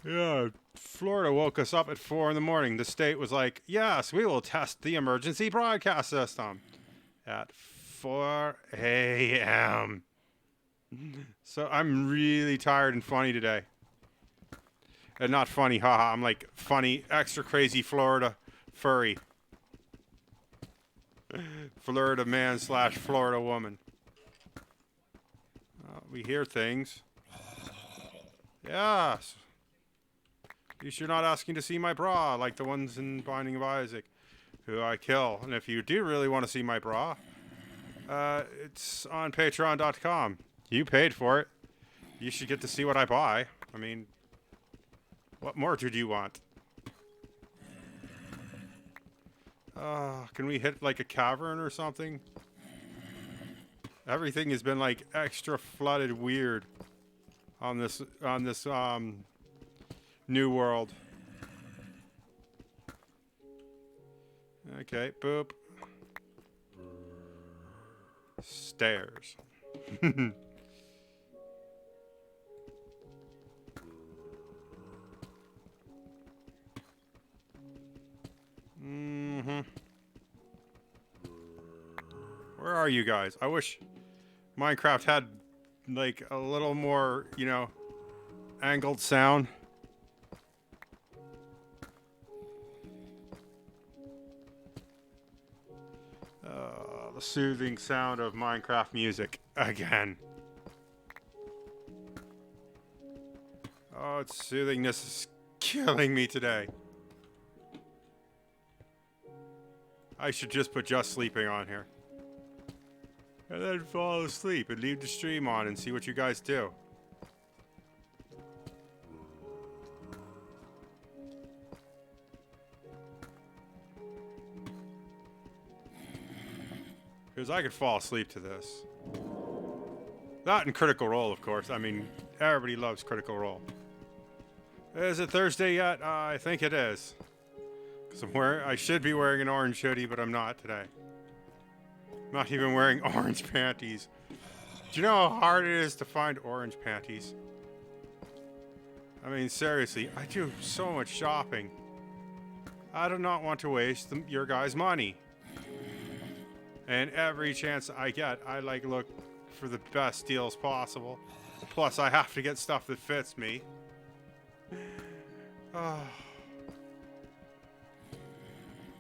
Yeah, Florida woke us up at 4 in the morning. The state was like, yes, we will test the emergency broadcast system at 4 a.m. So I'm really tired and funny today. And not funny, haha. I'm like funny, extra crazy Florida furry. Florida man / Florida woman. We hear things. Yes. At least you're not asking to see my bra like the ones in Binding of Isaac, who I kill. And if you do really want to see my bra, it's on patreon.com. You paid for it. You should get to see what I buy. I mean, what more did you want? Can we hit like a cavern or something? Everything has been like extra flooded weird on this new world. Okay, boop. Stairs. Where are you guys? I wish Minecraft had like a little more, you know, angled sound. The soothing sound of Minecraft music again. Oh, its soothingness is killing me today. I should just put Just Sleeping on here. And then fall asleep and leave the stream on and see what you guys do. Because I could fall asleep to this. That and Critical Role, of course. I mean, everybody loves Critical Role. Is it Thursday yet? I think it is. Because I should be wearing an orange hoodie, but I'm not today. I'm not even wearing orange panties. Do you know how hard it is to find orange panties? I mean, seriously, I do so much shopping. I do not want to waste your guys' money. And every chance I get, I like look for the best deals possible. Plus, I have to get stuff that fits me.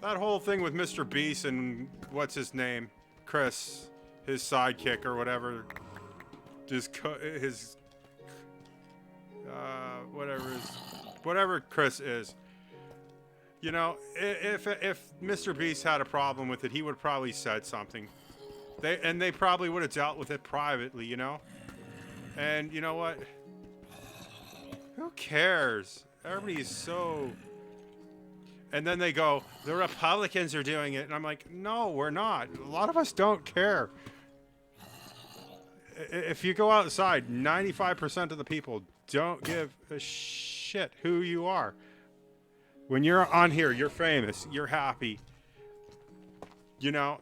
That whole thing with Mr. Beast and what's his name? Chris, his sidekick or whatever, whatever Chris is. You know, if Mr. Beast had a problem with it, he would probably said something. They probably would have dealt with it privately, you know? And you know what? Who cares? Everybody's so... And then they go, the Republicans are doing it. And I'm like, no, we're not. A lot of us don't care. If you go outside, 95% of the people don't give a shit who you are. When you're on here, you're famous, you're happy. You know,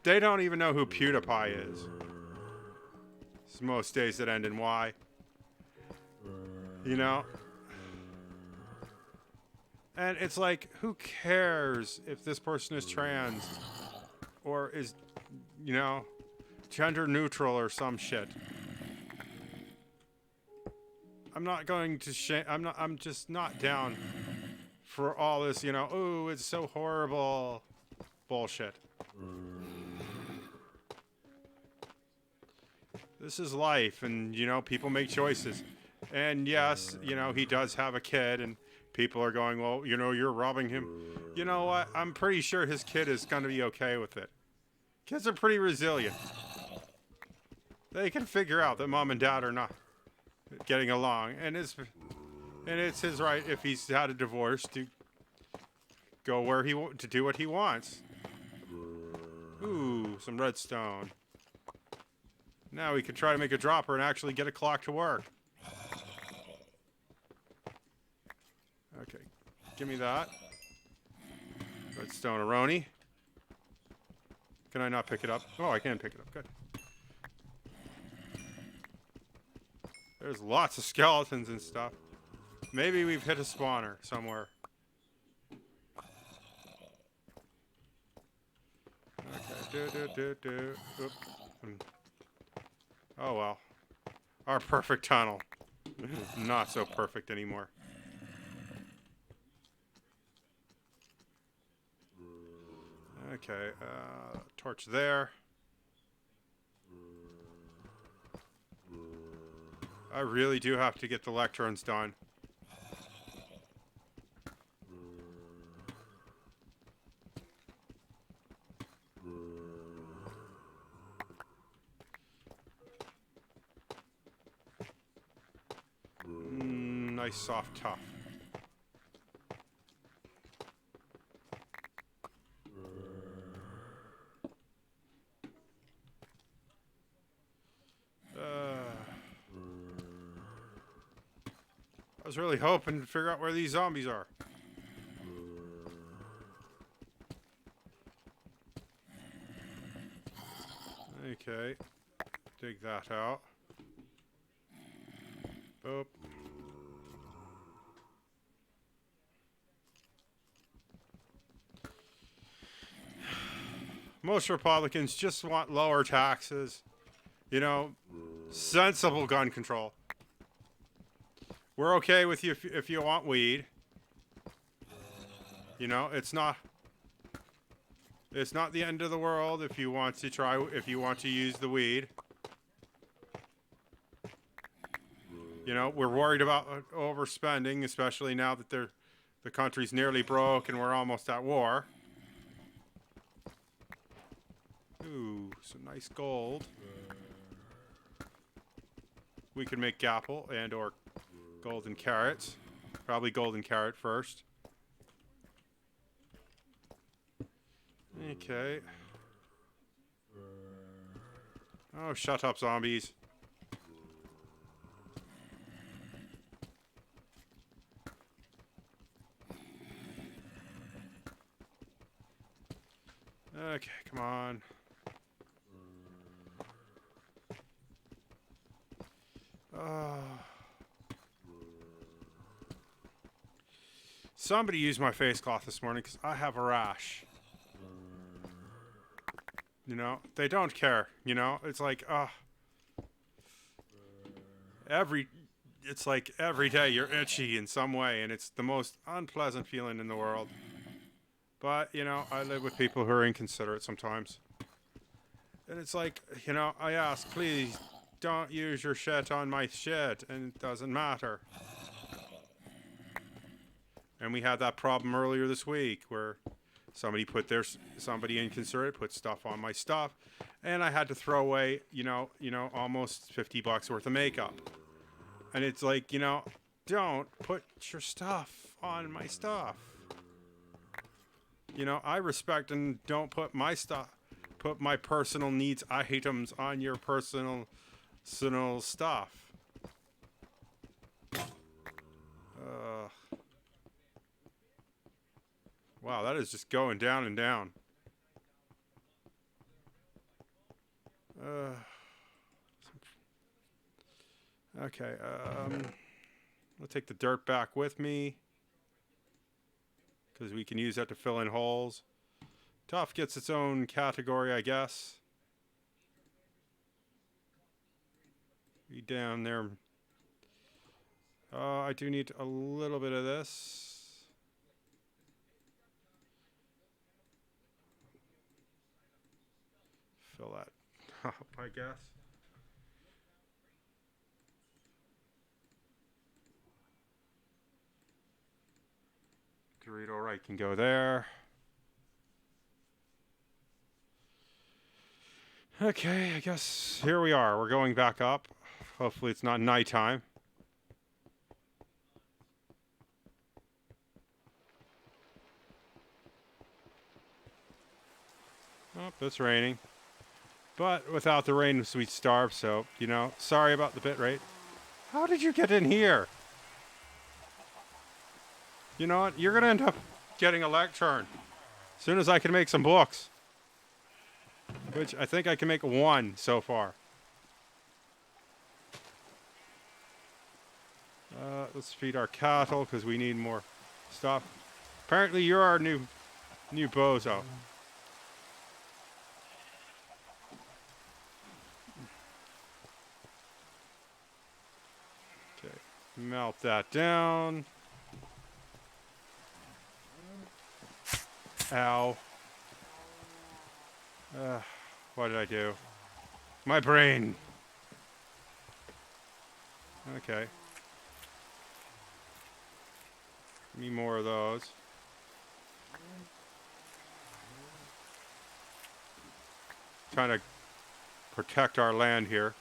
they don't even know who PewDiePie is. It's most days that end in Y. You know? And it's like, who cares if this person is trans or is, you know, gender neutral or some shit. I'm not going to I'm just not down for all this, you know, oh, it's so horrible bullshit. This is life, and, you know, people make choices. And yes, you know, he does have a kid, and people are going, well, you know, you're robbing him. You know what? I'm pretty sure his kid is going to be okay with it. Kids are pretty resilient. They can figure out that mom and dad are not getting along, and it's his right, if he's had a divorce, to go where to do what he wants. Ooh, some redstone. Now we can try to make a dropper and actually get a clock to work. Okay, give me that. Redstone-a-roni. Can I not pick it up? Oh, I can pick it up. Good. There's lots of skeletons and stuff. Maybe we've hit a spawner somewhere. Okay. Oop. Oh well. Our perfect tunnel. Not so perfect anymore. Okay, torch there. I really do have to get the lecterns done. Nice soft tough. I was really hoping to figure out where these zombies are. Okay. Dig that out. Boop. Most Republicans just want lower taxes. You know, sensible gun control. We're okay with you if you want weed. You know, it's not the end of the world if you want to use the weed. You know, we're worried about overspending, especially now that the country's nearly broke and we're almost at war. Ooh, some nice gold. We can make gapple and or golden carrots. Probably golden carrot first. Okay. Oh, shut up, zombies. Okay, come on. Somebody used my face cloth this morning because I have a rash. You know, they don't care. You know, it's like, it's like every day you're itchy in some way, and it's the most unpleasant feeling in the world. But, you know, I live with people who are inconsiderate sometimes. And it's like, you know, I ask, please don't use your shit on my shit, and it doesn't matter. And we had that problem earlier this week where somebody inconsiderate put stuff on my stuff, and I had to throw away, you know, almost $50 worth of makeup. And it's like, you know, don't put your stuff on my stuff. You know, I respect and don't put my personal needs items on your personal stuff. Wow, that is just going down and down. Okay, I'll take the dirt back with me, because we can use that to fill in holes. Tough gets its own category, I guess. Be down there. I do need a little bit of this. Fill that up, I guess. Dorito right can go there. Okay, I guess here we are. We're going back up. Hopefully it's not nighttime. Oh, it's raining. But without the rain, we'd starve, so, you know, sorry about the bit rate. How did you get in here? You know what? You're going to end up getting a lectern as soon as I can make some books. Which I think I can make one so far. Let's feed our cattle because we need more stuff. Apparently you're our new bozo. Okay, melt that down. Ow. What did I do? My brain. Okay. Give me more of those. Trying to protect our land here.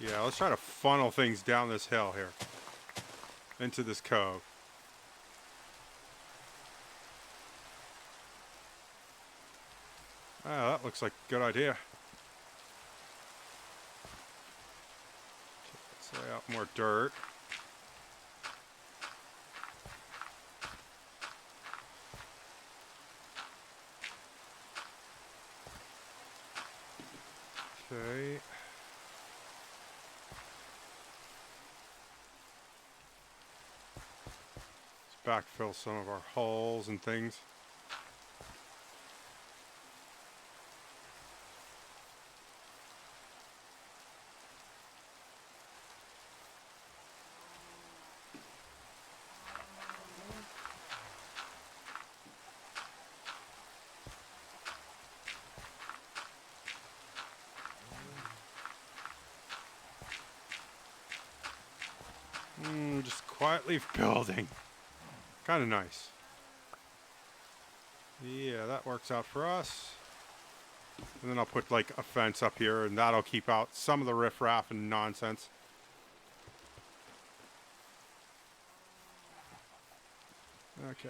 Yeah, let's try to funnel things down this hill here. Into this cove. Ah, that looks like a good idea. Let's lay out more dirt. Okay. Let's backfill some of our holes and things. Just quietly building. Kind of nice. Yeah, that works out for us. And then I'll put like a fence up here, and that'll keep out some of the riffraff and nonsense. Okay,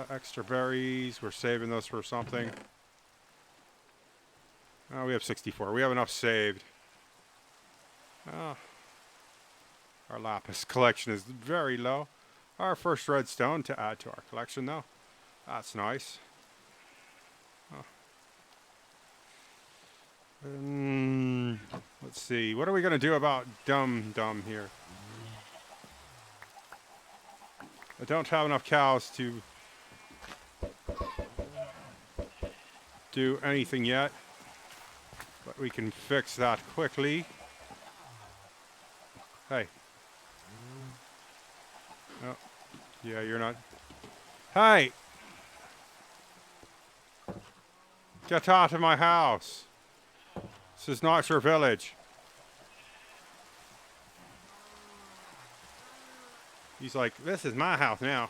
extra berries. We're saving those for something. Oh, we have 64. We have enough saved. Oh. Our lapis collection is very low. Our first redstone to add to our collection, though. That's nice. Oh. Let's see. What are we going to do about Dum here? I don't have enough cows to do anything yet. But we can fix that quickly. Hey. Oh, yeah, you're not. Hey! Get out of my house. This is not your village. He's like, this is my house now.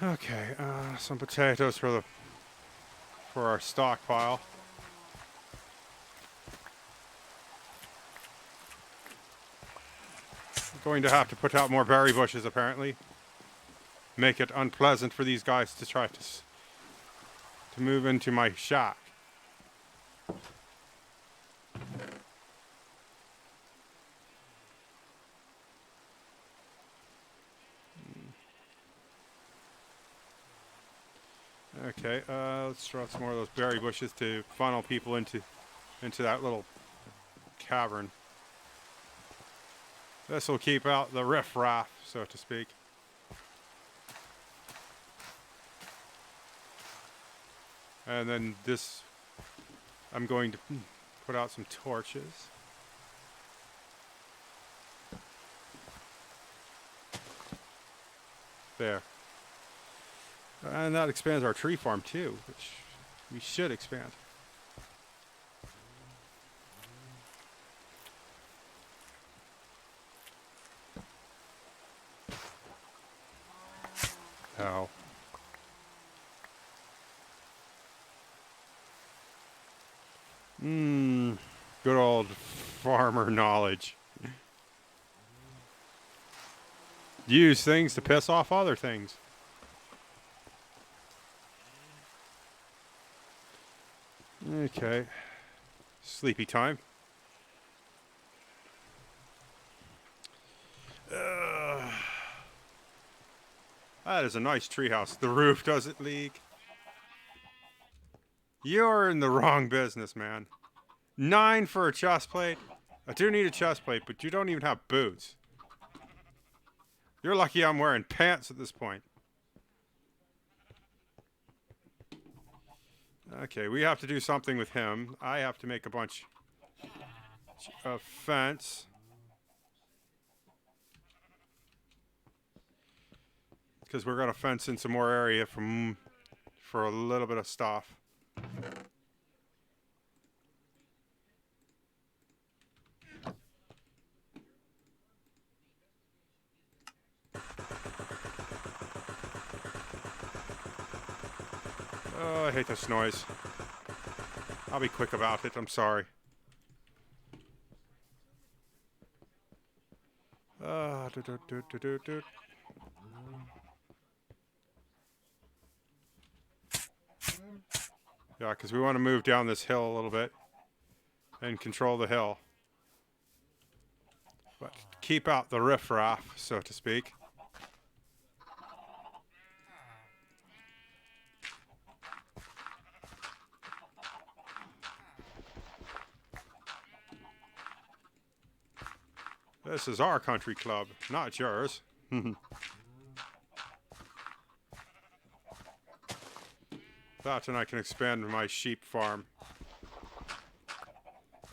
Okay, some potatoes for our stockpile. Going to have to put out more berry bushes apparently. Make it unpleasant for these guys to try to move into my shack. Okay, let's throw out some more of those berry bushes to funnel people into that little cavern. This will keep out the riffraff, so to speak. And then this, I'm going to put out some torches. There. And that expands our tree farm too, which we should expand. Ow. Good old farmer knowledge. Use things to piss off other things. Okay. Sleepy time. That is a nice treehouse. The roof doesn't leak. You're in the wrong business, man. 9 for a chest plate. I do need a chest plate, but you don't even have boots. You're lucky I'm wearing pants at this point. Okay, we have to do something with him. I have to make a bunch of fence. Because we're going to fence in some more area for a little bit of stuff. Oh, I hate this noise. I'll be quick about it. I'm sorry. Yeah, because we want to move down this hill a little bit and control the hill. But keep out the riffraff, so to speak. This is our country club, not yours. That, and I can expand my sheep farm.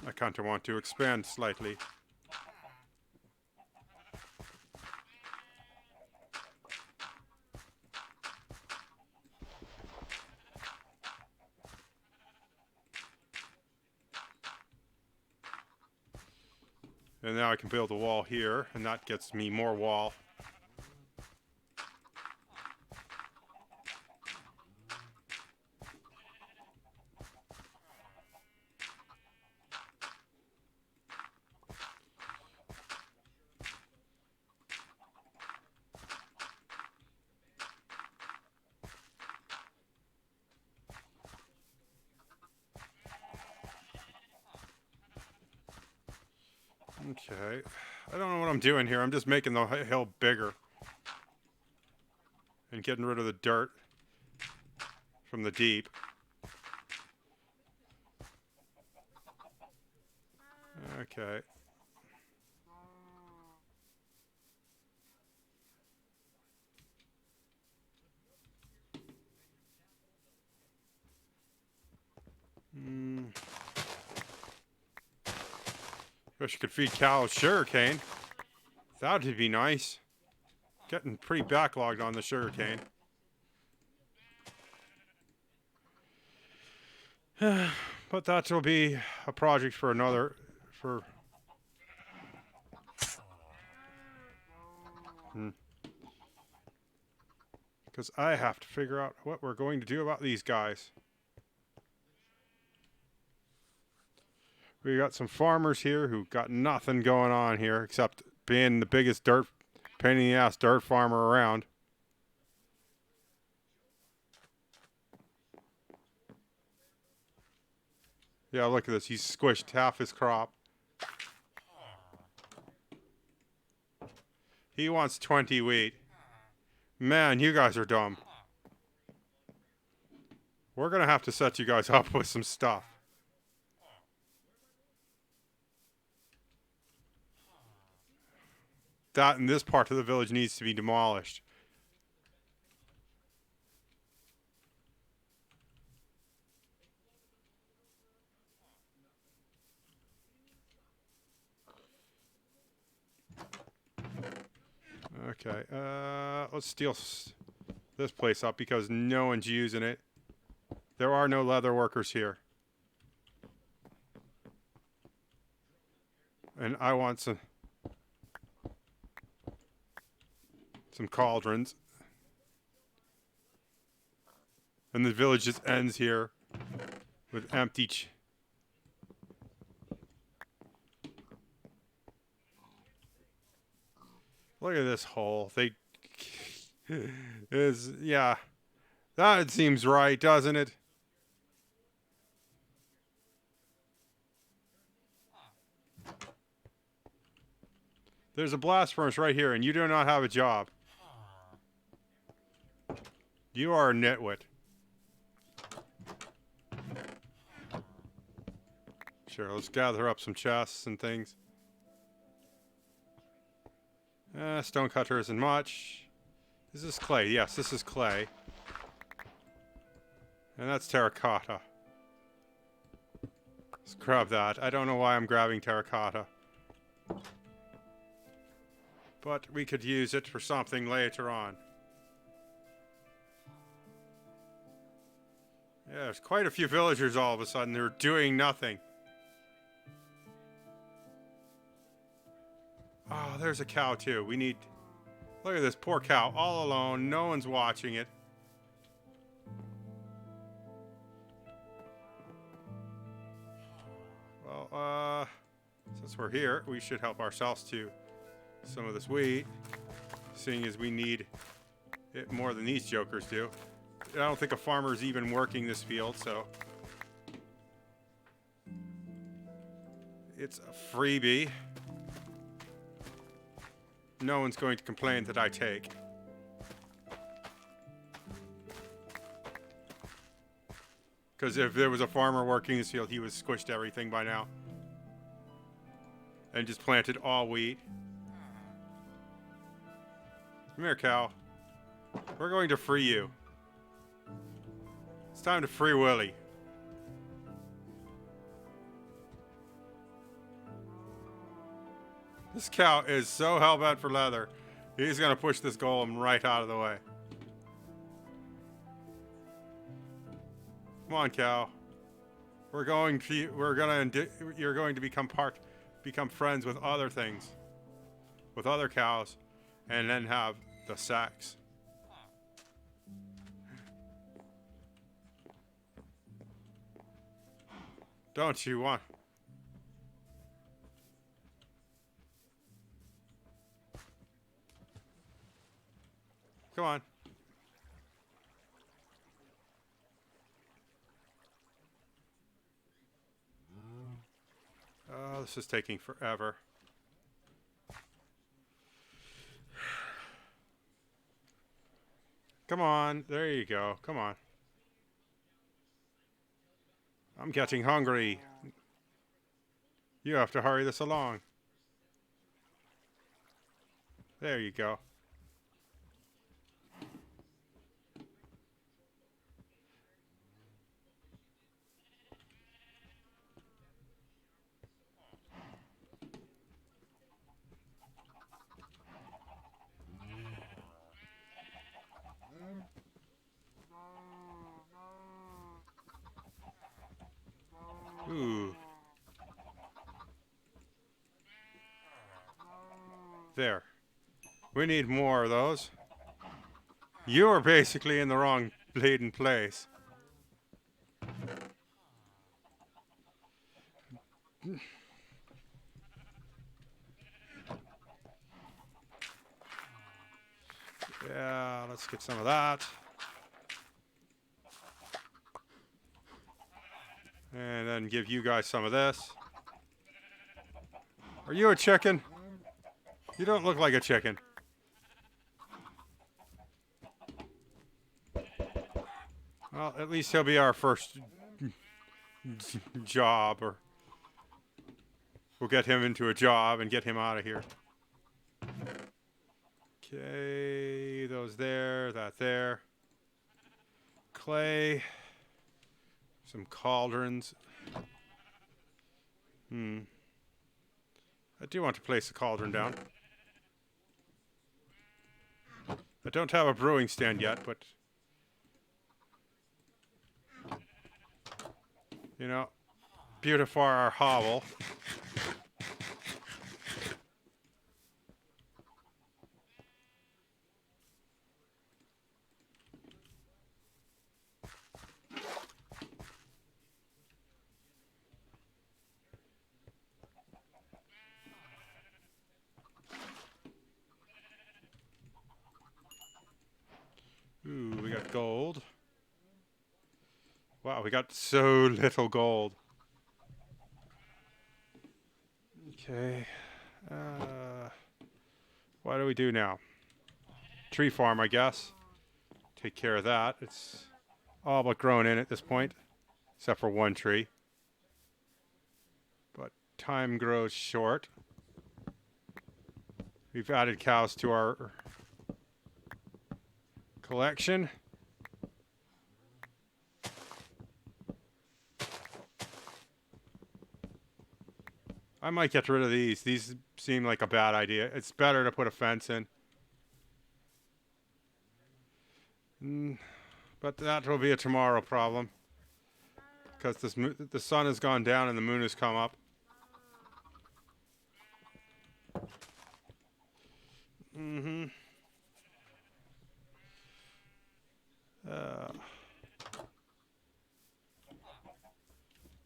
I kind of want to expand slightly. And now I can build a wall here, and that gets me more wall. Okay. I don't know what I'm doing here. I'm just making the hill bigger. And getting rid of the dirt from the deep. Okay. Wish you could feed cows sugarcane. That would be nice. Getting pretty backlogged on the sugarcane. But that will be a project for another. Because I have to figure out what we're going to do about these guys. We got some farmers here who got nothing going on here except being the biggest pain in the ass dirt farmer around. Yeah, look at this. He's squished half his crop. He wants 20 wheat. Man, you guys are dumb. We're going to have to set you guys up with some stuff. That in this part of the village needs to be demolished. Okay, let's steal this place up because no one's using it. There are no leather workers here. And I want some cauldrons. And the village just ends here with empty Look at this hole. Yeah. That seems right, doesn't it? There's a blast furnace right here, and you do not have a job. You are a nitwit. Sure, let's gather up some chests and things. Stonecutter isn't much. Is this clay? Yes, this is clay. And that's terracotta. Let's grab that. I don't know why I'm grabbing terracotta. But we could use it for something later on. Yeah, there's quite a few villagers all of a sudden. They're doing nothing. Oh, there's a cow too. We need... Look at this poor cow, all alone. No one's watching it. Well, since we're here, we should help ourselves to some of this wheat, seeing as we need it more than these jokers do. I don't think a farmer's even working this field, so it's a freebie. No one's going to complain that I take. Because if there was a farmer working this field, he would have squished everything by now. And just planted all wheat. Come here, cow. We're going to free you. It's time to free Willie. This cow is so hell-bent for leather. He's going to push this golem right out of the way. Come on, cow. You're going to become friends with other things, with other cows, and then have the sex. Don't you want? Come on. Oh, this is taking forever. Come on. There you go. Come on. I'm getting hungry. You have to hurry this along. There you go. Ooh. There. We need more of those. You're basically in the wrong bleeding place. Yeah, let's get some of that. And then give you guys some of this. Are you a chicken? You don't look like a chicken. Well, at least he'll be our first job, or we'll get him into a job and get him out of here. Okay, those there, that there. Clay. Some cauldrons. I do want to place a cauldron down. I don't have a brewing stand yet, but you know, beautify our hovel. Ooh, we got gold. Wow, we got so little gold. Okay. What do we do now? Tree farm, I guess. Take care of that. It's all but grown in at this point, except for one tree. But time grows short. We've added cows to our collection. I might get rid of these. These seem like a bad idea. It's better to put a fence in. But that will be a tomorrow problem. Because the sun has gone down and the moon has come up.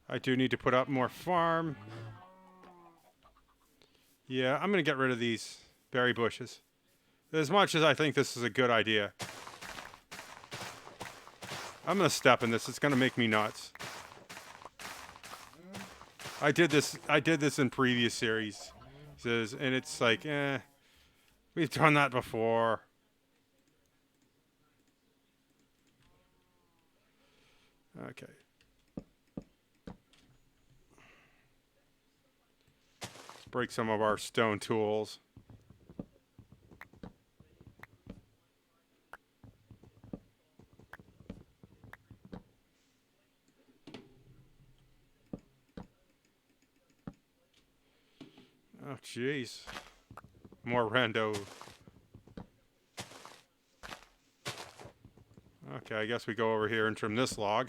I do need to put up more farm. Yeah, I'm going to get rid of these berry bushes. As much as I think this is a good idea. I'm going to step in this. It's going to make me nuts. I did this in previous series. And it's like, we've done that before. Okay. Let's break some of our stone tools. Oh, jeez. More rando. Okay, I guess we go over here and trim this log.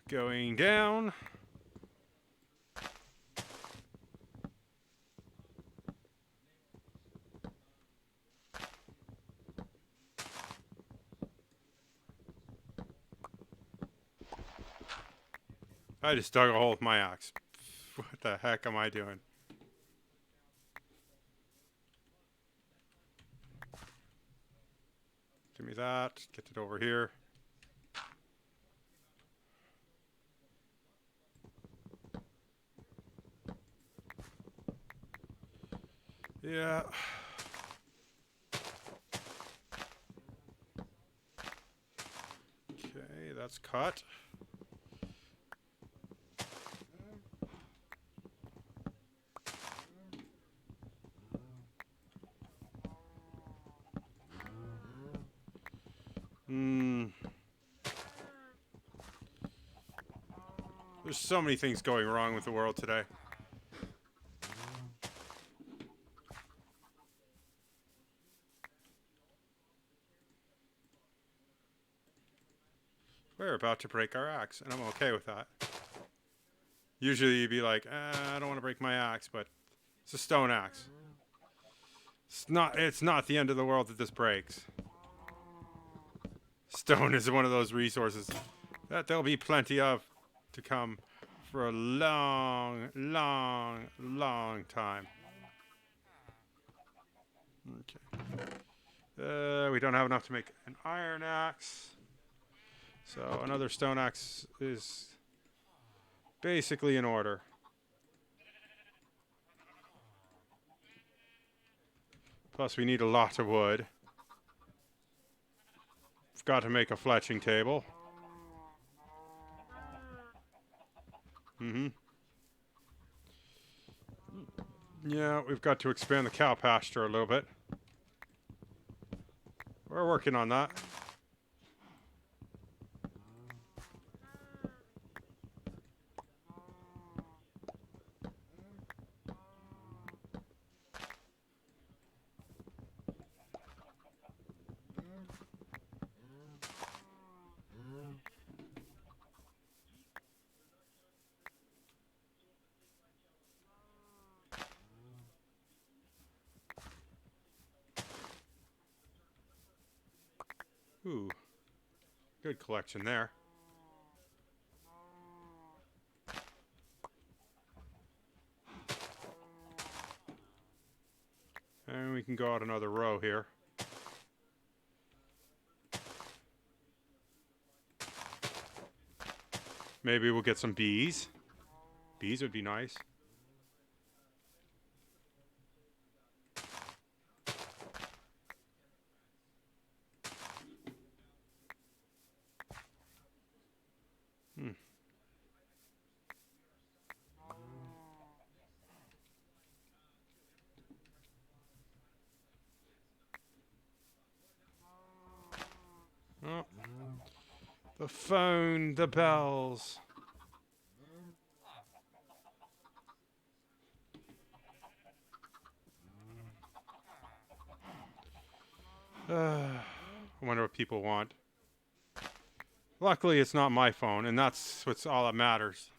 Going down. I just dug a hole with my axe. What the heck am I doing? Give me that. Get it over here. Yeah. Okay, That's cut. There's so many things going wrong with the world today. We're about to break our axe, and I'm okay with that. Usually you'd be like, I don't want to break my axe, but it's a stone axe. It's not the end of the world that this breaks. Stone is one of those resources that there'll be plenty of to come for a long, long, long time. Okay. We don't have enough to make an iron axe. So another stone axe is basically in order. Plus we need a lot of wood. We've got to make a fletching table. Yeah, we've got to expand the cow pasture a little bit. We're working on that. Ooh, good collection there. And we can go out another row here. Maybe we'll get some bees. Bees would be nice. Oh, the phone, the bells. I wonder what people want. Luckily, it's not my phone, and that's what's all that matters.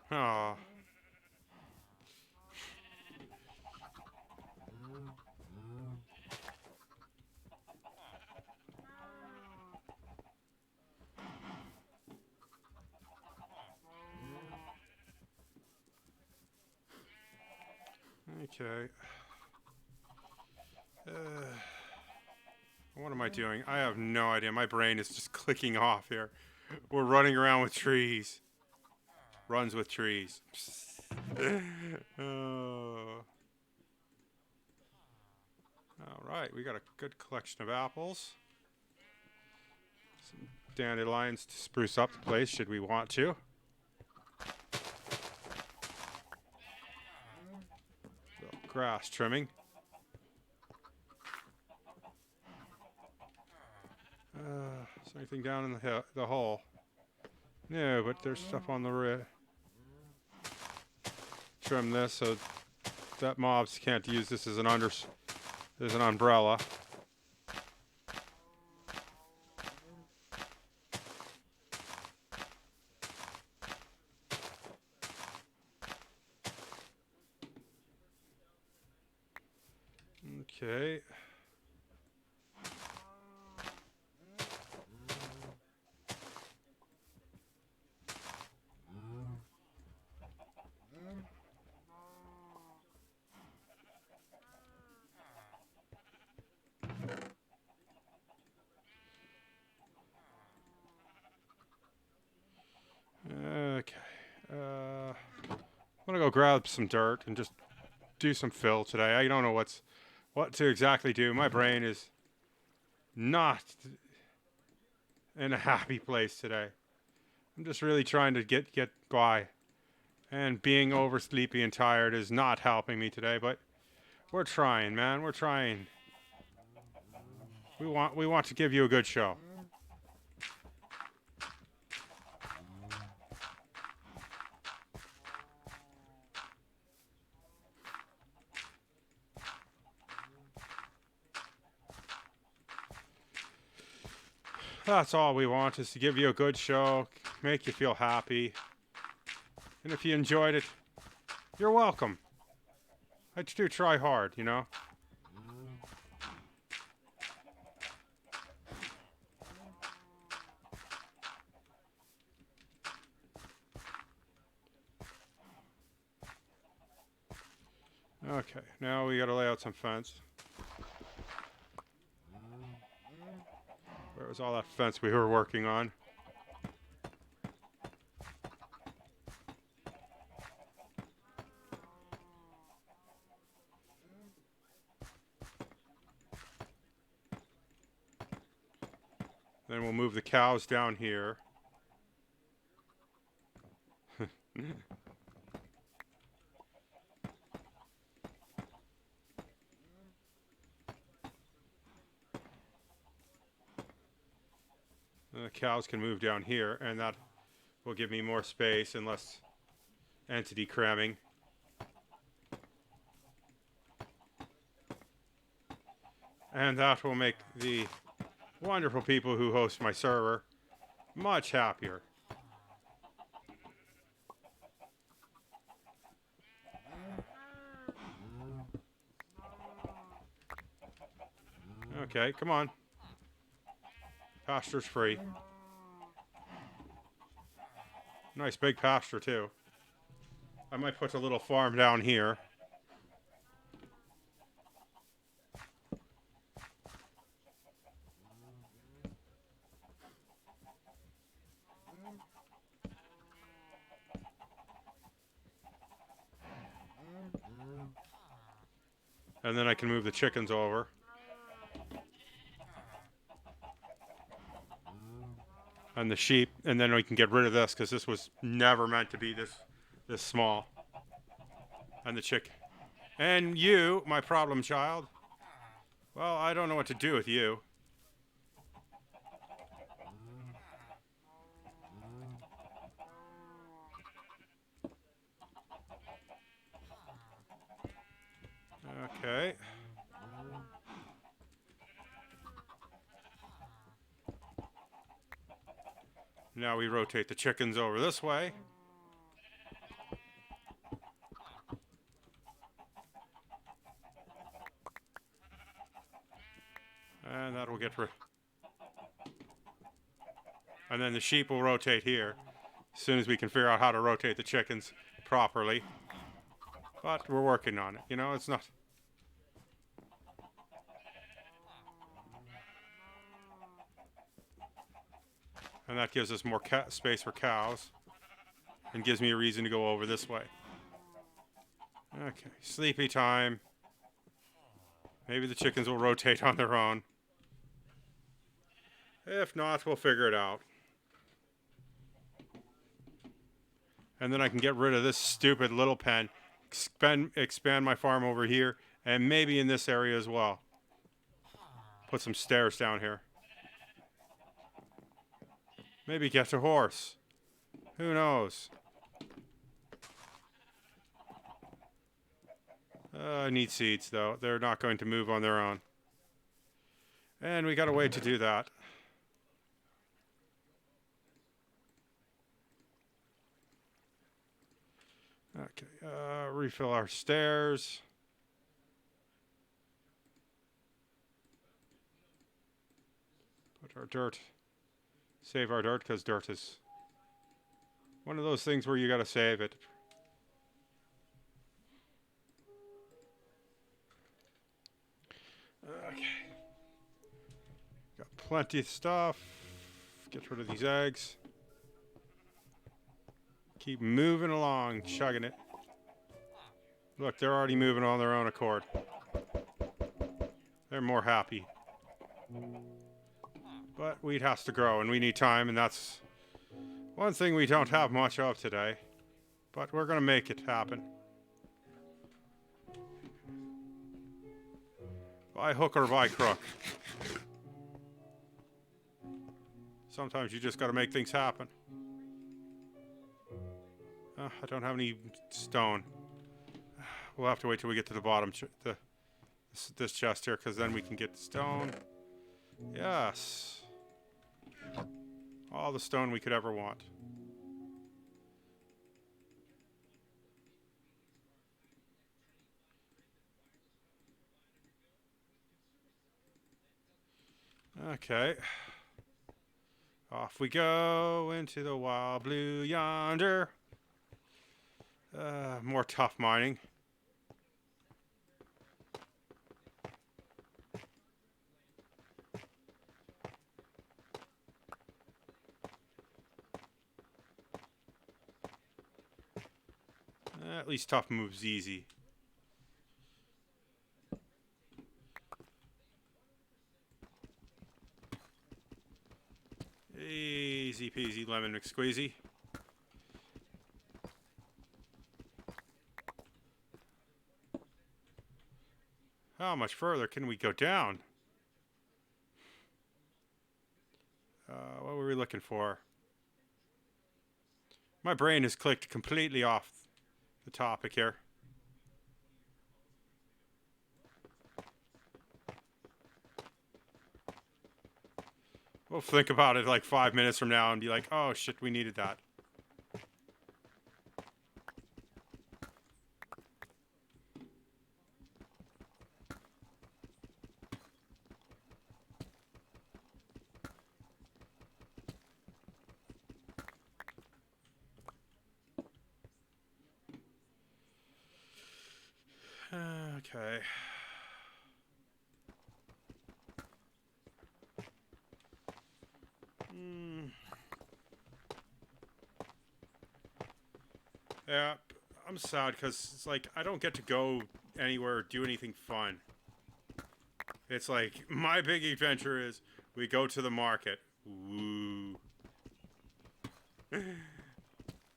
Oh. Okay. What am I doing? I have no idea. My brain is just clicking off here. We're running around with trees. Runs with trees. Oh. All right, we got a good collection of apples. Some dandelions to spruce up the place should we want to. Little grass trimming. Is there anything down in the hole? No, but there's stuff on the rim. Trim this so that mobs can't use this as an umbrella. Okay. I'm gonna go grab some dirt and just do some fill today. I don't know what to exactly do. My brain is not in a happy place today. I'm just really trying to get by. And being oversleepy and tired is not helping me today, but we're trying, man. We're trying. We want to give you a good show. That's all we want, is to give you a good show, make you feel happy. And if you enjoyed it, you're welcome. I do try hard, you know. Okay, now we gotta lay out some fence. Where was all that fence we were working on? Then we'll move the cows down here. And the cows can move down here, and that will give me more space and less entity cramming. And that will make the wonderful people who host my server much happier. Okay, come on. Pasture's free. Nice big pasture too. I might put a little farm down here. And then I can move the chickens over. And the sheep, and then we can get rid of this because this was never meant to be this small. And the chick. And you, my problem child. Well, I don't know what to do with you. Okay. Now we rotate the chickens over this way. And that'll get rid. And then the sheep will rotate here as soon as we can figure out how to rotate the chickens properly. But we're working on it. You know, it's not. And that gives us more space for cows. And gives me a reason to go over this way. Okay, sleepy time. Maybe the chickens will rotate on their own. If not, we'll figure it out. And then I can get rid of this stupid little pen, expand my farm over here, and maybe in this area as well. Put some stairs down here. Maybe get a horse. Who knows? I need seeds, though. They're not going to move on their own. And we got a way to do that. Okay, refill our stairs. Put our dirt. Save our dirt, because dirt is one of those things where you gotta save it. Okay. Got plenty of stuff. Get rid of these eggs. Keep moving along, chugging it. Look, they're already moving on their own accord. They're more happy. But wheat has to grow, and we need time, and that's one thing we don't have much of today. But we're going to make it happen. By hook or by crook. Sometimes you just got to make things happen. I don't have any stone. We'll have to wait till we get to the bottom, this chest here, because then we can get stone. Yes. All the stone we could ever want. Okay. Off we go into the wild blue yonder. More tough mining. At least tough moves easy. Easy peasy lemon McSqueezy. How much further can we go down? What were we looking for? My brain has clicked completely off the topic here. We'll think about it like 5 minutes from now and be like, oh shit, we needed that. Okay. Yeah, I'm sad because it's like I don't get to go anywhere or do anything fun. It's like my big adventure is we go to the market. Woo.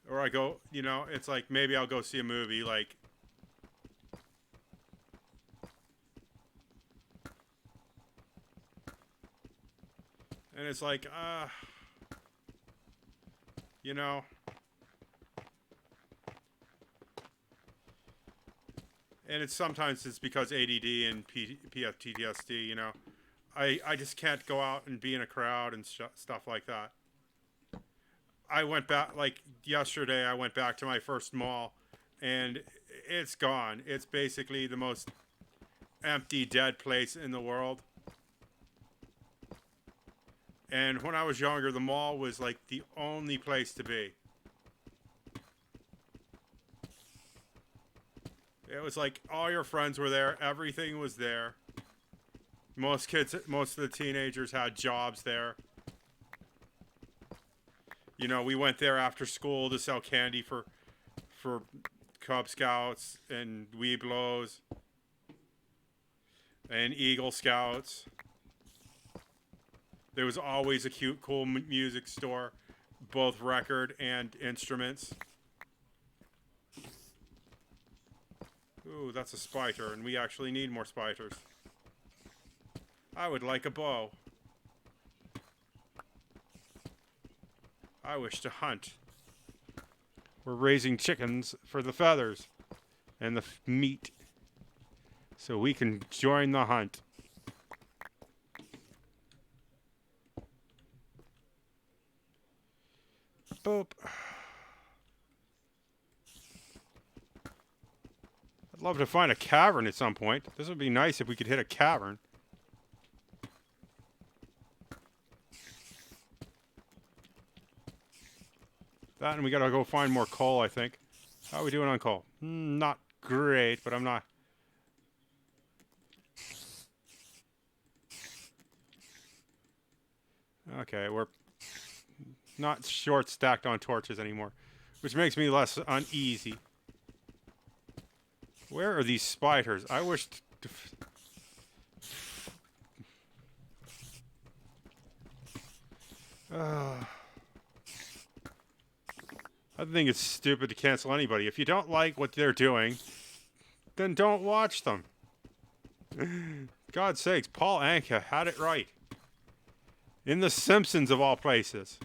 Or I go, you know, it's like maybe I'll go see a movie like and it's like you know, and it's sometimes it's because ADD and PTSD, you know. I just can't go out and be in a crowd and stuff like that. I went back, like yesterday, I went back to my first mall and it's gone. It's basically the most empty, dead place in the world. And when I was younger, the mall was like the only place to be. It was like all your friends were there. Everything was there. Most of the teenagers had jobs there. You know, we went there after school to sell candy for Cub Scouts and Weeblos and Eagle Scouts. There was always a cute, cool music store, both record and instruments. Ooh, that's a spider, and we actually need more spiders. I would like a bow. I wish to hunt. We're raising chickens for the feathers and the meat, so we can join the hunt. Boop. I'd love to find a cavern at some point. This would be nice if we could hit a cavern. That and we gotta go find more coal, I think. How are we doing on coal? Not great, but I'm not... Okay, we're not short stacked on torches anymore, which makes me less uneasy. Where are these spiders? I wish... I think it's stupid to cancel anybody. If you don't like what they're doing, then don't watch them. God's sakes, Paul Anka had it right. In The Simpsons, of all places.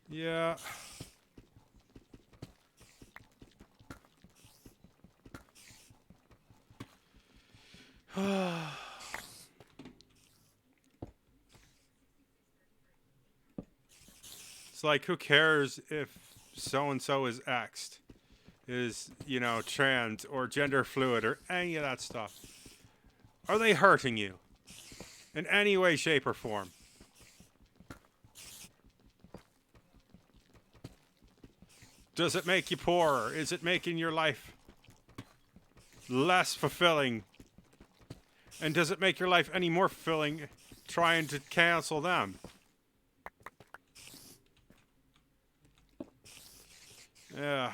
Yeah. It's like, who cares if so-and-so is X'd, is, you know, trans or gender fluid or any of that stuff? Are they hurting you in any way, shape, or form? Does it make you poorer? Is it making your life less fulfilling? And does it make your life any more fulfilling trying to cancel them? Yeah.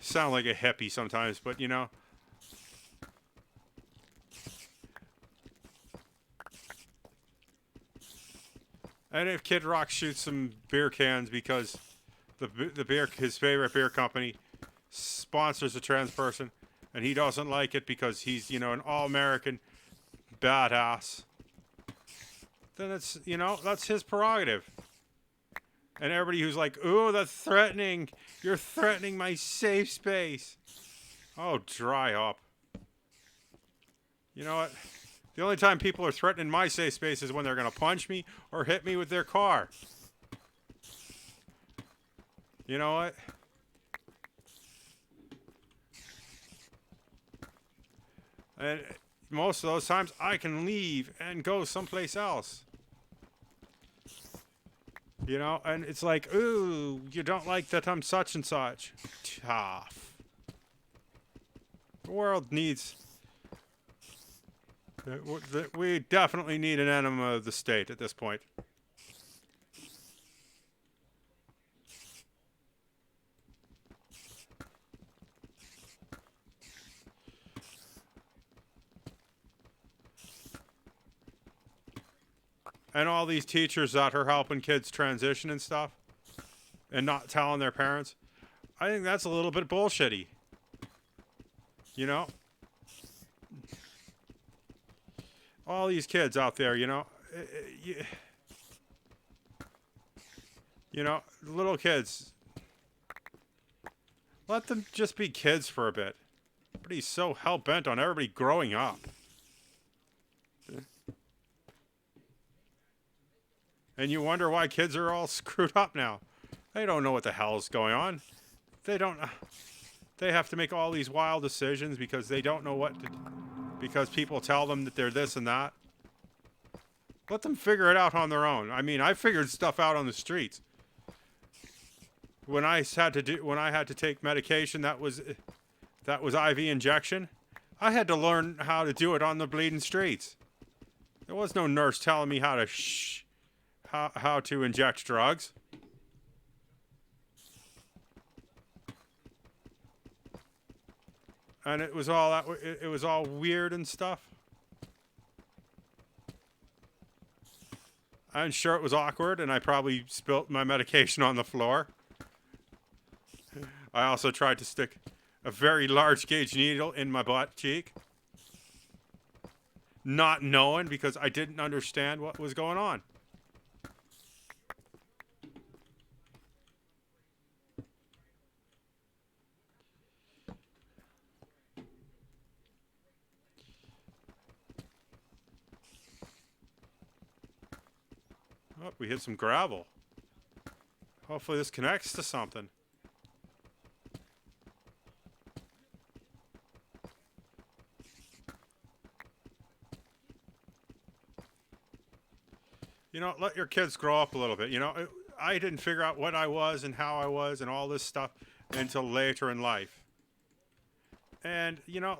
Sound like a hippie sometimes, but you know. And if Kid Rock shoots some beer cans because the beer, his favorite beer company, sponsors a trans person, and he doesn't like it because he's, you know, an all-American badass, then it's, you know, that's his prerogative. And everybody who's like, ooh, that's threatening. You're threatening my safe space. Oh, dry up. You know what? The only time people are threatening my safe space is when they're going to punch me or hit me with their car. You know what? And most of those times, I can leave and go someplace else. You know, and it's like, ooh, you don't like that I'm such and such. Tough. The world needs... We definitely need an enema of the state at this point. And all these teachers that are helping kids transition and stuff and not telling their parents, I think that's a little bit bullshitty. You know? All these kids out there, you know, little kids, let them just be kids for a bit. But he's so hell-bent on everybody growing up. And you wonder why kids are all screwed up now. They don't know what the hell is going on. They have to make all these wild decisions because they don't know what to do. Because people tell them that they're this and that. Let them figure it out on their own. I mean, I figured stuff out on the streets. When I had to take medication that was IV injection, I had to learn how to do it on the bleeding streets. There was no nurse telling me how to inject drugs. And it was all weird and stuff. I'm sure it was awkward, and I probably spilt my medication on the floor. I also tried to stick a very large gauge needle in my butt cheek, not knowing because I didn't understand what was going on. Oh, we hit some gravel. Hopefully this connects to something. You know, let your kids grow up a little bit. You know, I didn't figure out what I was and how I was and all this stuff until later in life. And, you know,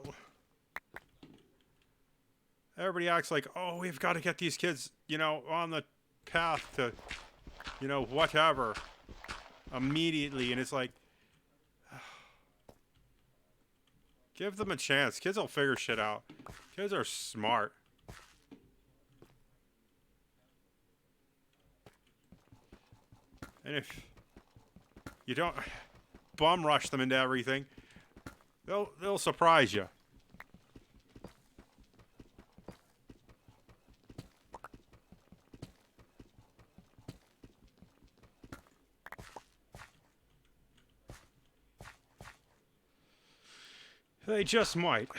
everybody acts like, oh, we've got to get these kids, you know, on the path to, you know, whatever immediately. And it's like, give them a chance. Kids will figure shit out. Kids are smart. And if you don't bum rush them into everything, they'll surprise you. They just might.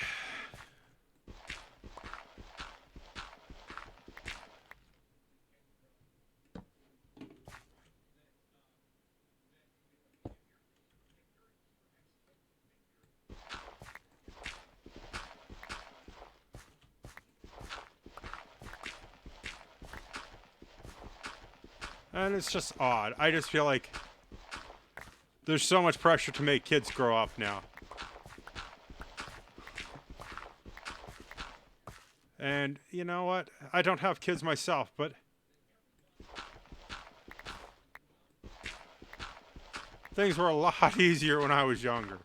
And it's just odd. I just feel like there's so much pressure to make kids grow up now. And you know what? I don't have kids myself, but things were a lot easier when I was younger.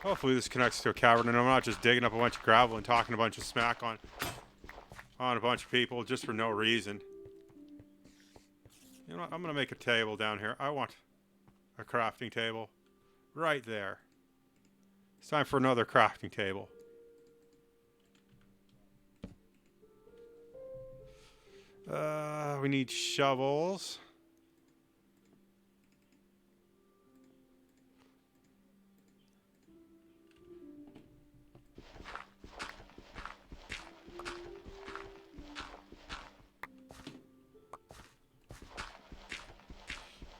Hopefully this connects to a cavern and I'm not just digging up a bunch of gravel and talking a bunch of smack on a bunch of people just for no reason. You know what? I'm going to make a table down here. I want a crafting table right there. It's time for another crafting table. We need shovels.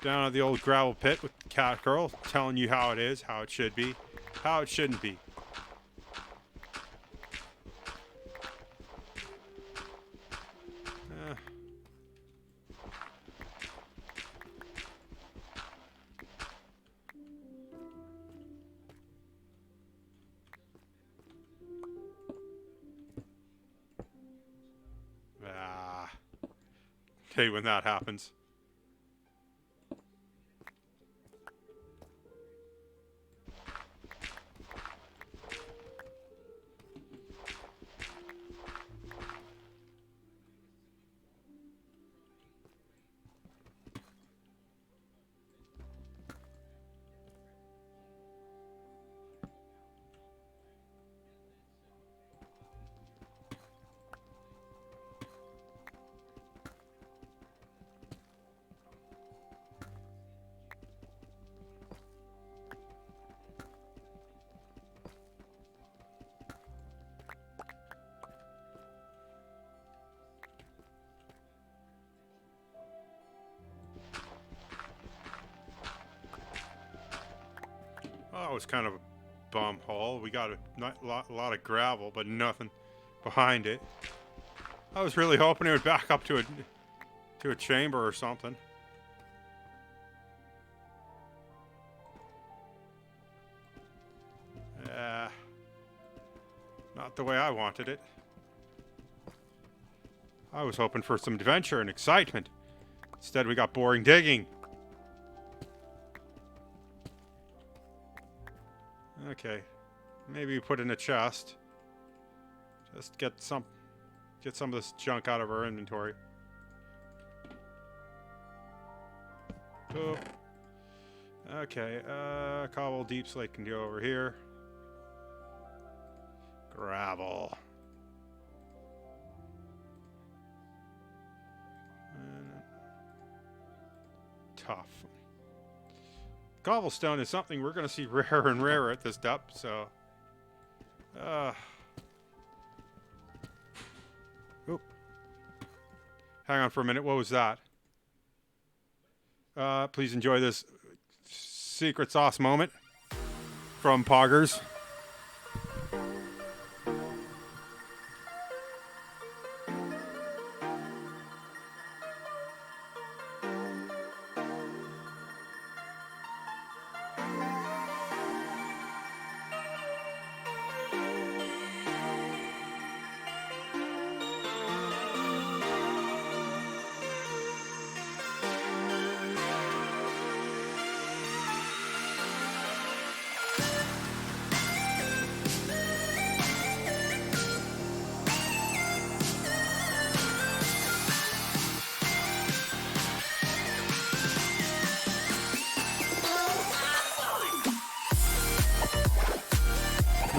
Down at the old gravel pit with the cat girl telling you how it is, how it should be, how it shouldn't be. Hate when that happens. Oh, it was kind of a bum hole. We got a lot of gravel, but nothing behind it. I was really hoping it would back up to a chamber or something. Not the way I wanted it. I was hoping for some adventure and excitement. Instead, we got boring digging. Okay, maybe we put in a chest. Just get some of this junk out of our inventory. Oh. Okay, cobble deep slate can go over here. Gravel. Tough. Cobblestone is something we're going to see rarer and rarer at this depth, so... Oop. Hang on for a minute, what was that? Please enjoy this secret sauce moment from Poggers.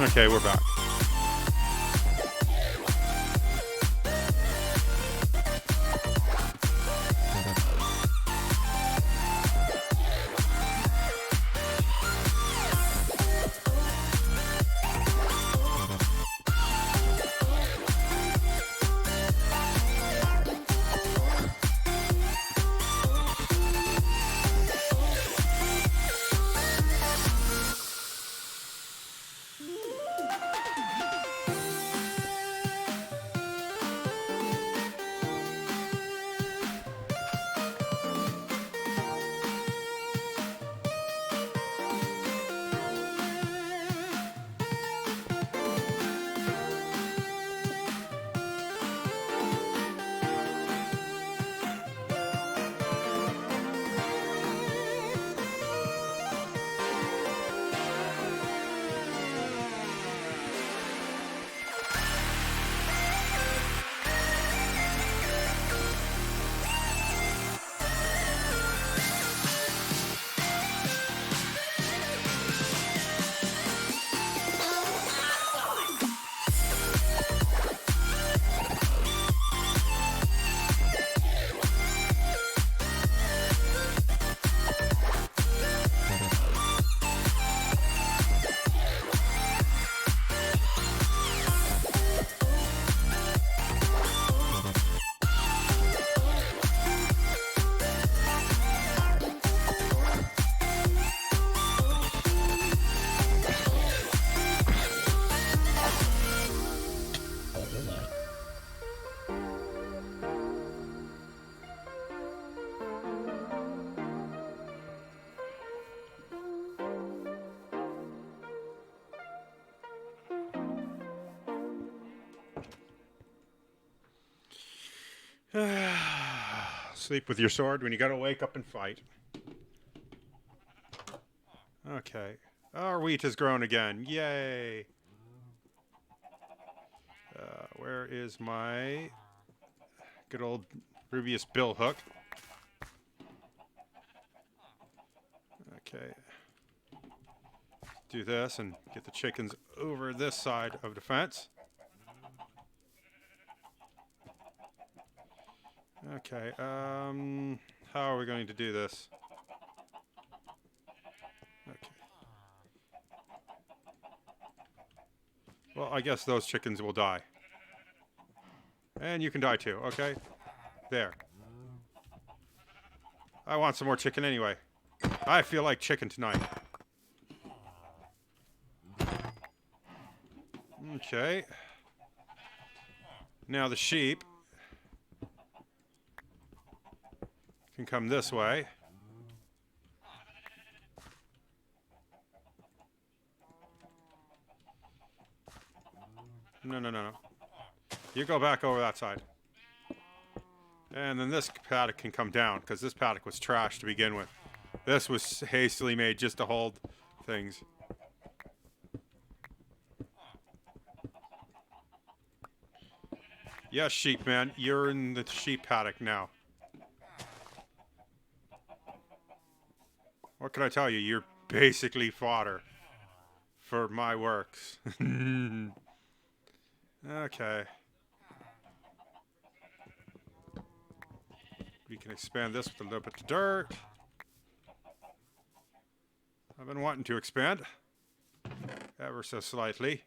Okay, we're back. Sleep with your sword when you gotta wake up and fight. Okay. Our wheat has grown again. Yay! Where is my good old Rubius bill hook? Okay. Do this and get the chickens over this side of the fence. Okay, how are we going to do this? Okay. Well, I guess those chickens will die. And you can die too, okay? There. I want some more chicken anyway. I feel like chicken tonight. Okay. Now the sheep can come this way. No. You go back over that side. And then this paddock can come down, because this paddock was trash to begin with. This was hastily made just to hold things. Yes, sheep man, you're in the sheep paddock now. What can I tell you? You're basically fodder for my works. Okay. We can expand this with a little bit of dirt. I've been wanting to expand ever so slightly.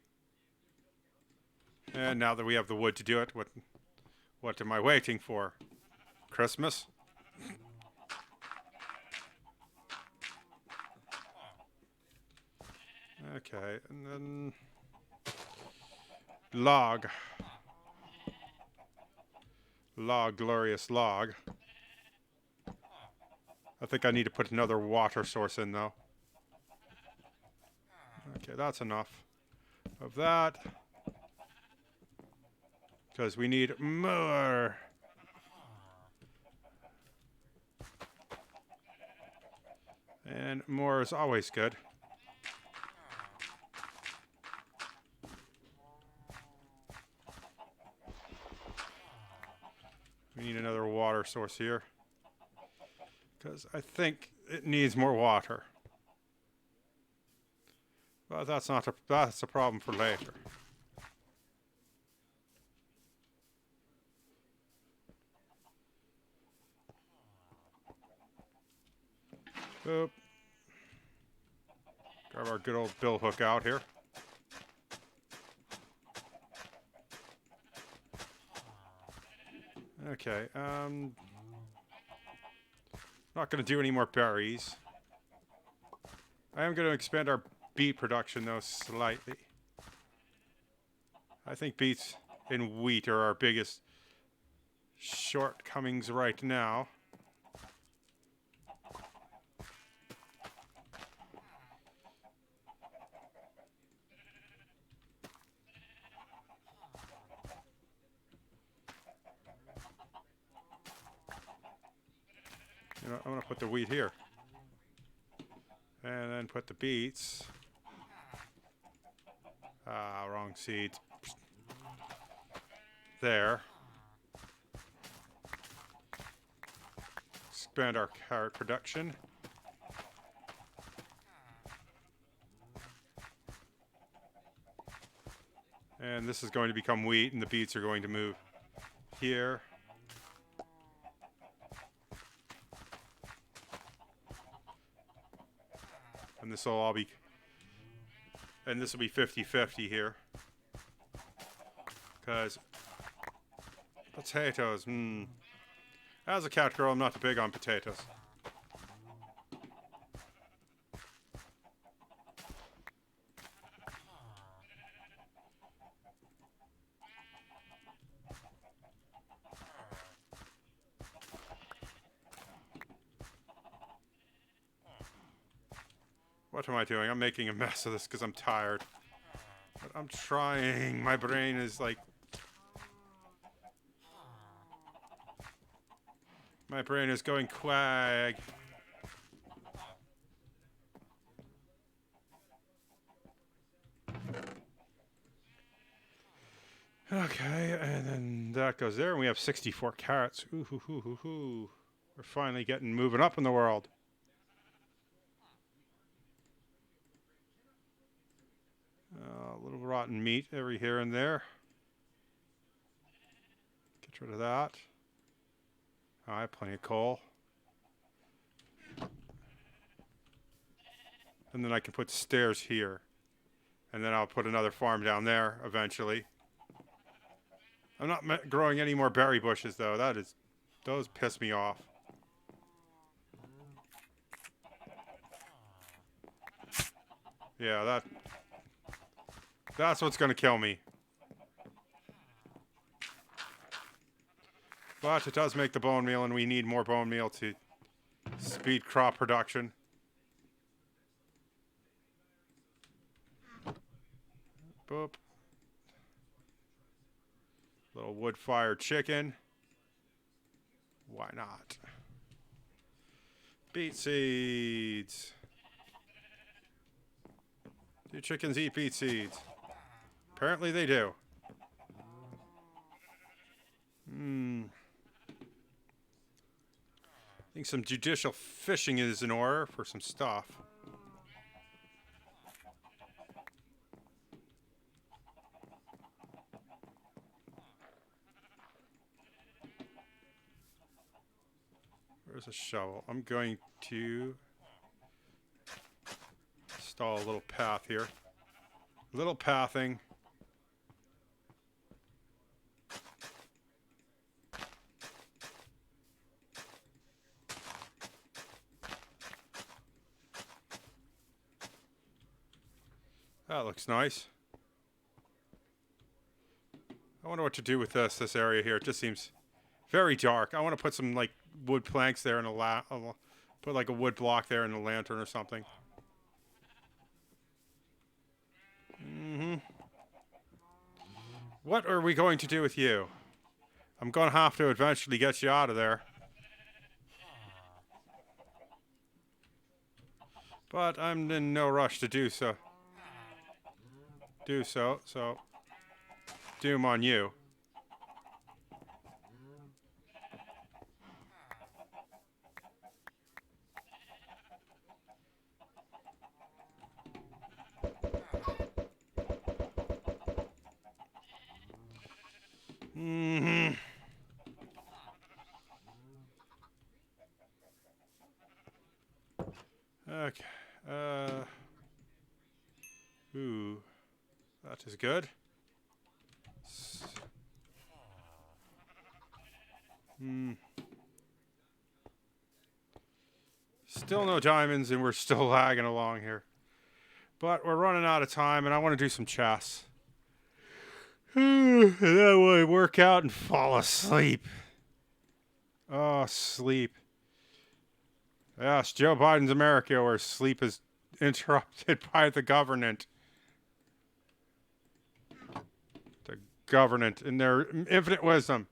And now that we have the wood to do it, what am I waiting for? Christmas? Okay, and then log. Log, glorious log. I think I need to put another water source in though. Okay, that's enough of that. Because we need more. And more is always good. We need another water source here. Because I think it needs more water. But that's a problem for later. Boop. Grab our good old bill hook out here. Okay, not going to do any more berries. I am going to expand our beet production, though, slightly. I think beets and wheat are our biggest shortcomings right now. You know, I'm going to put the wheat here. And then put the beets. Ah, wrong seeds. There. Expand our carrot production. And this is going to become wheat, and the beets are going to move here. And this will all be, and this will be 50-50 here. Because potatoes, as a cat girl, I'm not big on potatoes. What am I doing? I'm making a mess of this because I'm tired. But I'm trying. My brain is like... My brain is going quag. Okay, and then that goes there, and we have 64 carrots. Ooh, hoo, hoo, hoo, hoo. We're finally getting moving up in the world. A little rotten meat every here and there. Get rid of that. I have plenty of coal. And then I can put stairs here. And then I'll put another farm down there eventually. I'm not growing any more berry bushes though. Those piss me off. Yeah, that's what's going to kill me. But it does make the bone meal, and we need more bone meal to speed crop production. Boop. Little wood-fired chicken. Why not? Beet seeds. Do chickens eat beet seeds? Apparently they do. I think some judicial fishing is in order for some stuff. Where's a shovel? I'm going to install a little path here. Little pathing. That looks nice. I wonder what to do with this area here. It just seems very dark. I want to put some like wood planks there and put like a wood block there and a lantern or something. What are we going to do with you? I'm going to have to eventually get you out of there. But I'm in no rush to do so. So doom on you. Okay. Ooh. That is good. Still no diamonds, and we're still lagging along here. But we're running out of time, and I want to do some chess. And then I want to work out and fall asleep. Oh, sleep. Yes, Joe Biden's America, where sleep is interrupted by the government. The government in their infinite wisdom.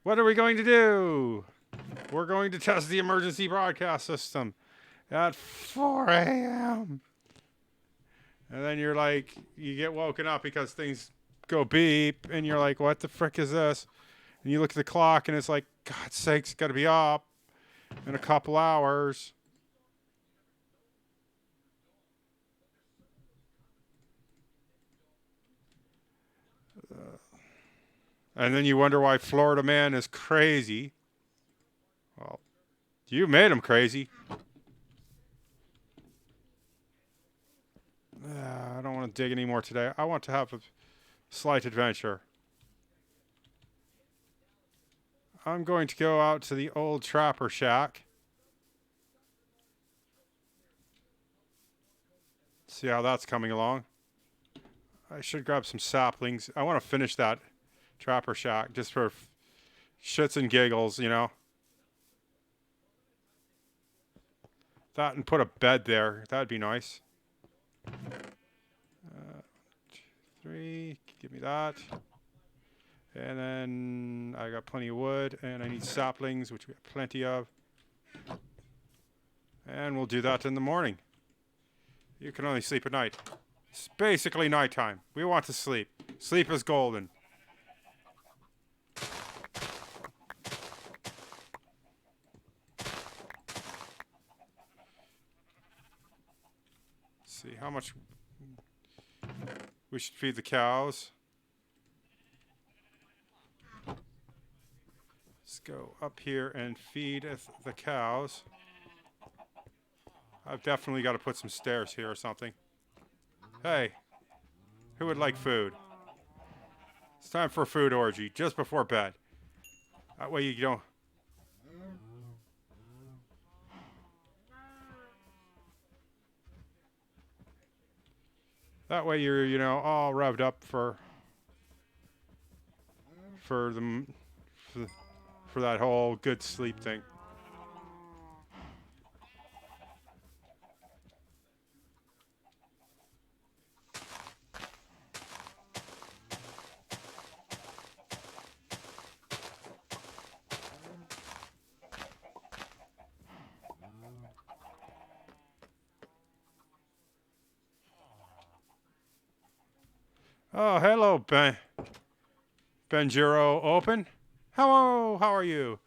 What are we going to do? We're going to test the emergency broadcast system at 4 a.m. And then you're like, you get woken up because things go beep, and you're like, what the frick is this? And you look at the clock, and it's like, God's sakes, got to be up in a couple hours. And then you wonder why Florida man is crazy. Well, you made him crazy. I don't want to dig anymore today. I want to have a slight adventure. I'm going to go out to the old trapper shack. See how that's coming along. I should grab some saplings. I want to finish that trapper shack just for shits and giggles, you know. That and put a bed there. That'd be nice. 3, give me that. And then I got plenty of wood, and I need saplings, which we have plenty of. And we'll do that in the morning. You can only sleep at night. It's basically nighttime. We want to sleep. Sleep is golden. See how much we should feed the cows. Let's go up here and feed the cows. I've definitely got to put some stairs here or something. Hey, who would like food? It's time for a food orgy just before bed. That way you don't. That way you're, you know, all revved up for that whole good sleep thing. Oh, hello, Benjiro Open. Hello, how are you?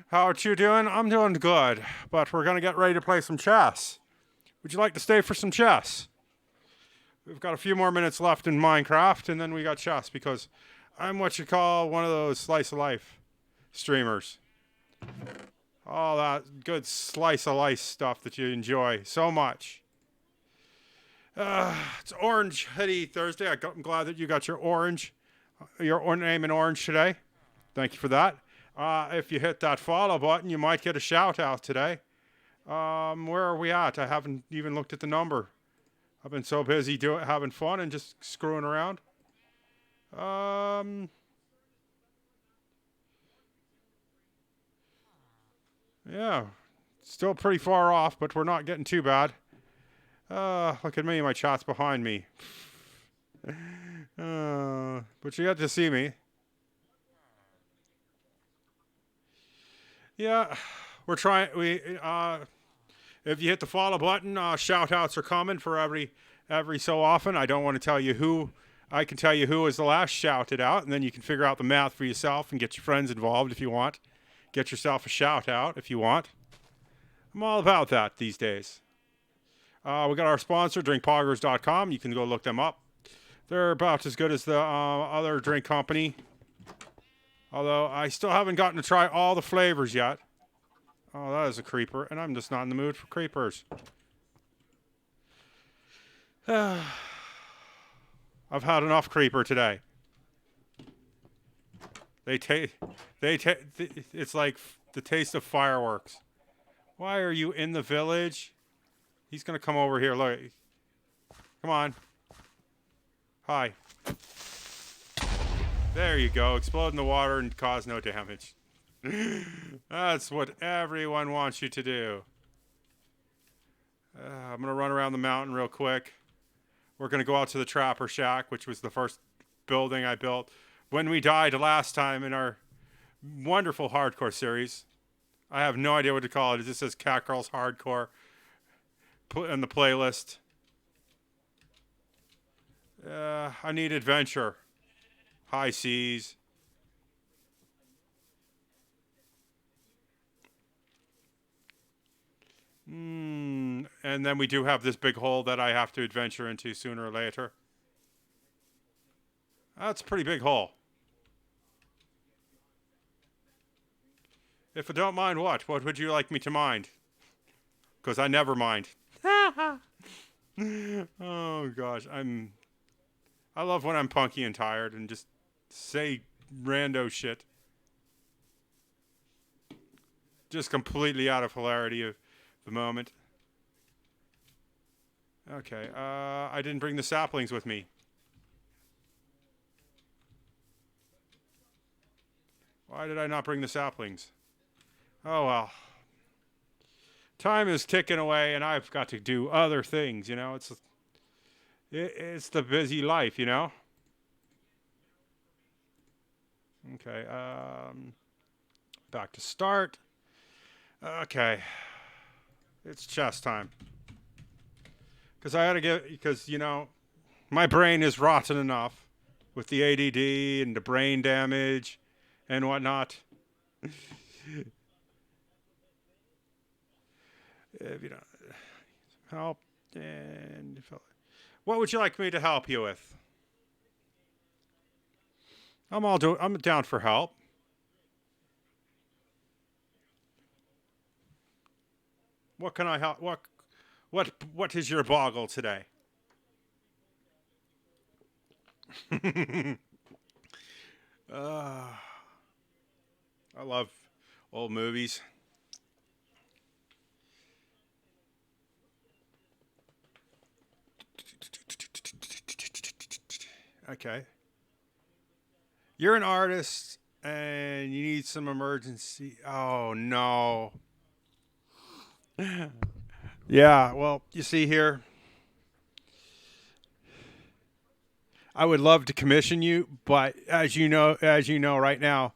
How are you doing? I'm doing good, but we're going to get ready to play some chess. Would you like to stay for some chess? We've got a few more minutes left in Minecraft, and then we got chess, because I'm what you call one of those slice of life streamers. All that good slice of life stuff that you enjoy so much. It's Orange Hoodie Thursday. I'm glad that you got your name in orange today. Thank you for that. If you hit that follow button, you might get a shout out today. Where are we at? I haven't even looked at the number. I've been so busy having fun and just screwing around. Yeah, still pretty far off, but we're not getting too bad. Look at me, my chat's behind me. But you got to see me. Yeah, we're trying. If you hit the follow button, shout outs are coming for every so often. I don't want to tell you who. I can tell you who was the last shouted out, and then you can figure out the math for yourself and get your friends involved if you want. Get yourself a shout out if you want. I'm all about that these days. We got our sponsor, drinkpoggers.com. You can go look them up. They're about as good as the other drink company. Although I still haven't gotten to try all the flavors yet. Oh, that is a creeper, and I'm just not in the mood for creepers. I've had enough creeper today. They take, it's like the taste of fireworks. Why are you in the village? He's gonna come over here. Look, come on. Hi. There you go. Explode in the water and cause no damage. That's what everyone wants you to do. I'm gonna run around the mountain real quick. We're gonna go out to the Trapper Shack, which was the first building I built when we died last time in our wonderful hardcore series. I have no idea what to call it. It just says Cat Girls Hardcore in the playlist. I need adventure. High seas. And then we do have this big hole that I have to adventure into sooner or later. That's a pretty big hole. If I don't mind what would you like me to mind? Because I never mind. Oh gosh, I love when I'm punky and tired and just say rando shit. Just completely out of hilarity of the moment. Okay, I didn't bring the saplings with me. Why did I not bring the saplings? Oh well. Time is ticking away and I've got to do other things, you know? It's the busy life, you know? Okay, back to start. Okay. It's chess time. Because, you know, my brain is rotten enough with the ADD and the brain damage and whatnot. If you don't help, and what would you like me to help you with? I'm down for help. What can I help? What is your boggle today? I love old movies. Okay. You're an artist and you need some emergency. Oh, no. Yeah, well, you see here, I would love to commission you, but as you know right now,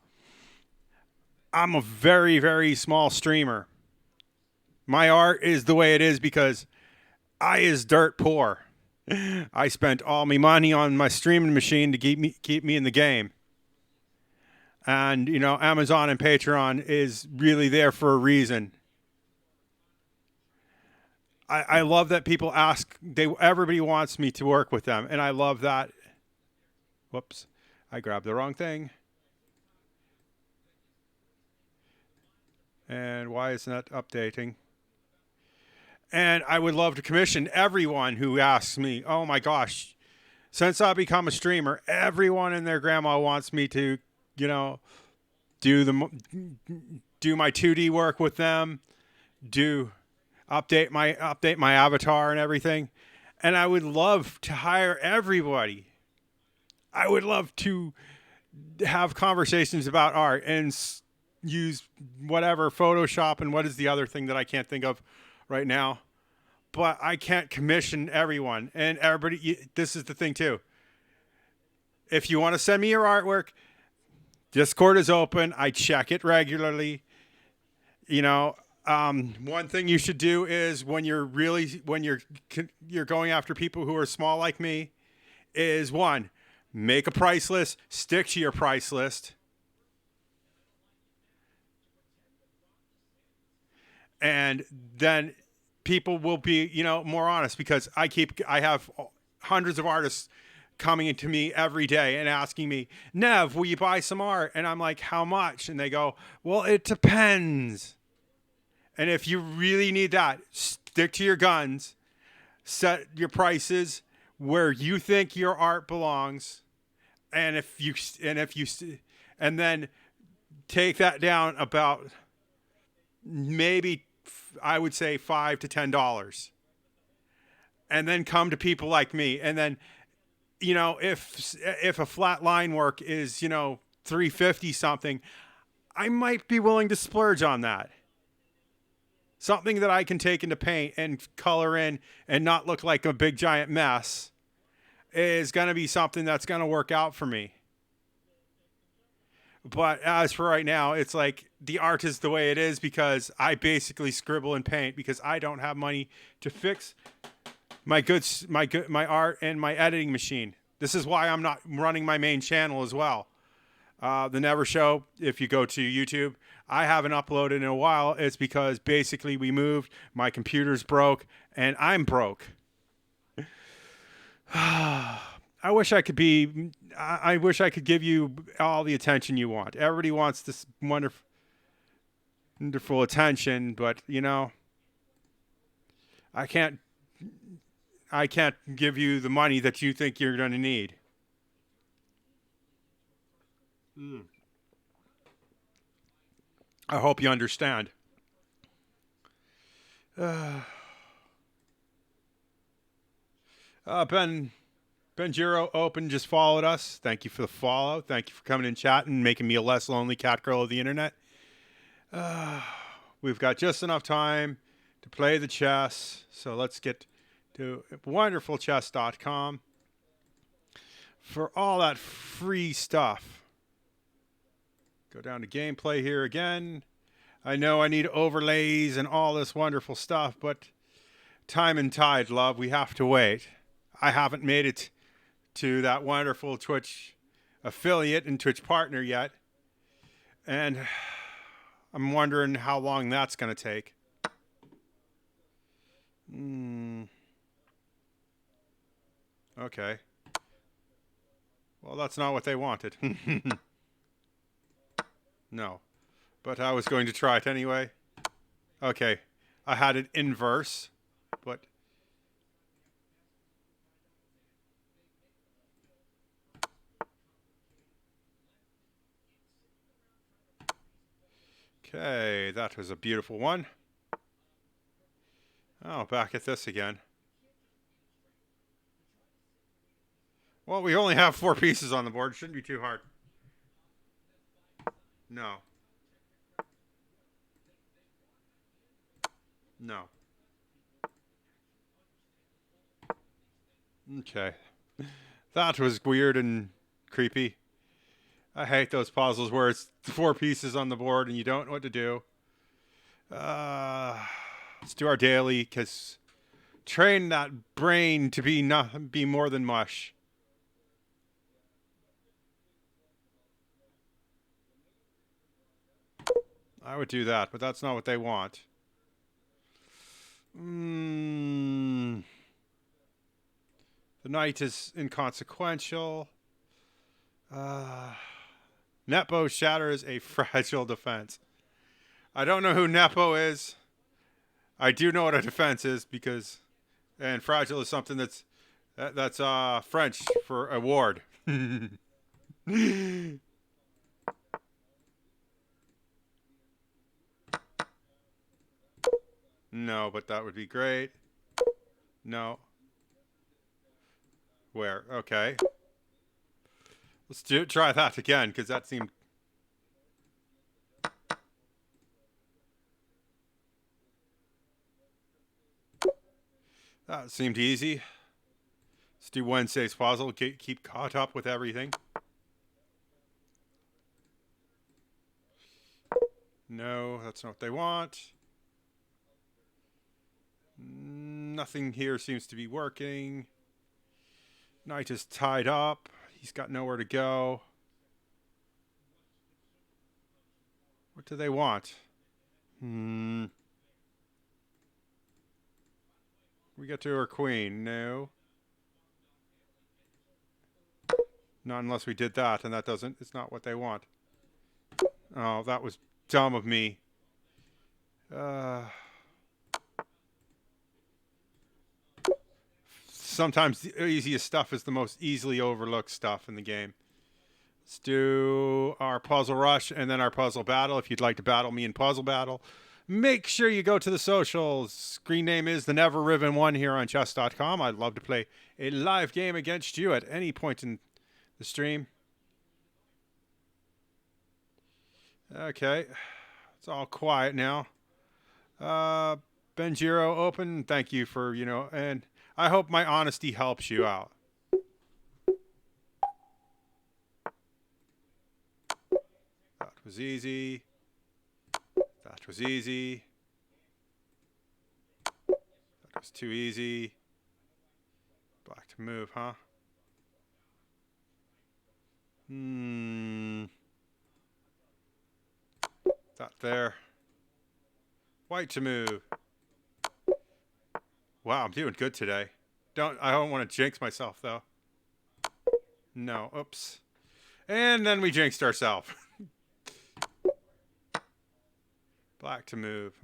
I'm a very, very small streamer. My art is the way it is because I is dirt poor. I spent all my money on my streaming machine to keep me in the game. And, you know, Amazon and Patreon is really there for a reason. I love that people ask, everybody wants me to work with them. And I love that. Whoops, I grabbed the wrong thing. And why isn't that updating? And I would love to commission everyone who asks me, oh my gosh, since I become a streamer, everyone and their grandma wants me to, you know, do my 2D work with them, update my avatar and everything. And I would love to hire everybody. I would love to have conversations about art and use whatever Photoshop and what is the other thing that I can't think of right now. But I can't commission everyone. And everybody, this is the thing too. If you want to send me your artwork, Discord is open. I check it regularly. You know, one thing you should do is when you're going after people who are small like me, is one, make a price list, stick to your price list. And then people will be, you know, more honest because I have hundreds of artists coming into me every day and asking me, Nev, will you buy some art? And I'm like, how much? And they go, well, it depends. And if you really need that, stick to your guns. Set your prices where you think your art belongs, and and then take that down about maybe I would say $5 to $10, and then come to people like me, and then if a flat line work is $350 something, I might be willing to splurge on that. Something that I can take into paint and color in and not look like a big giant mess is going to be something that's going to work out for me. But as for right now, it's like the art is the way it is because I basically scribble and paint because I don't have money to fix my art and my editing machine. This is why I'm not running my main channel as well. The Never Show, if you go to YouTube, I haven't uploaded in a while. It's because basically we moved, my computer's broke, and I'm broke. I wish I could give you all the attention you want. Everybody wants this wonderful attention, but I can't give you the money that you think you're going to need. I hope you understand. Ben Giro Open just followed us. Thank you for the follow. Thank you for coming in chat and making me a less lonely cat girl of the internet. We've got just enough time to play the chess. So let's get to wonderfulchess.com for all that free stuff. Go down to gameplay here again. I know I need overlays and all this wonderful stuff, but time and tide, love, we have to wait. I haven't made it to that wonderful Twitch affiliate and Twitch partner yet. And I'm wondering how long that's going to take. Okay. Well, that's not what they wanted. No. But I was going to try it anyway. Okay. I had it inverse, but... Okay, that was a beautiful one. Oh, back at this again. Well, we only have 4 pieces on the board. Shouldn't be too hard. No. No. Okay. That was weird and creepy. I hate those puzzles where it's 4 pieces on the board and you don't know what to do. Let's do our daily, because train that brain to be more than mush. I would do that, but that's not what they want. The knight is inconsequential. Nepo shatters a fragile defense. I don't know who Nepo is. I do know what a defense is and fragile is something that's French for a ward. No, but that would be great. No. Where? Okay. Let's try that again, because that seemed... That seemed easy. Let's do Wednesday's puzzle. Keep caught up with everything. No, that's not what they want. Nothing here seems to be working. Knight is tied up. He's got nowhere to go. What do they want? We get to our queen. No. Not unless we did that, and it's not what they want. Oh, that was dumb of me. Sometimes the easiest stuff is the most easily overlooked stuff in the game. Let's do our puzzle rush and then our puzzle battle. If you'd like to battle me in puzzle battle, make sure you go to the socials. Screen name is the Never Riven One here on chess.com. I'd love to play a live game against you at any point in the stream. Okay, it's all quiet now. Benjiro open. Thank you for, and I hope my honesty helps you out. That was easy. That was easy. That was too easy. Black to move, huh? That there. White to move. Wow, I'm doing good today. I don't want to jinx myself though. No, oops. And then we jinxed ourselves. Black to move.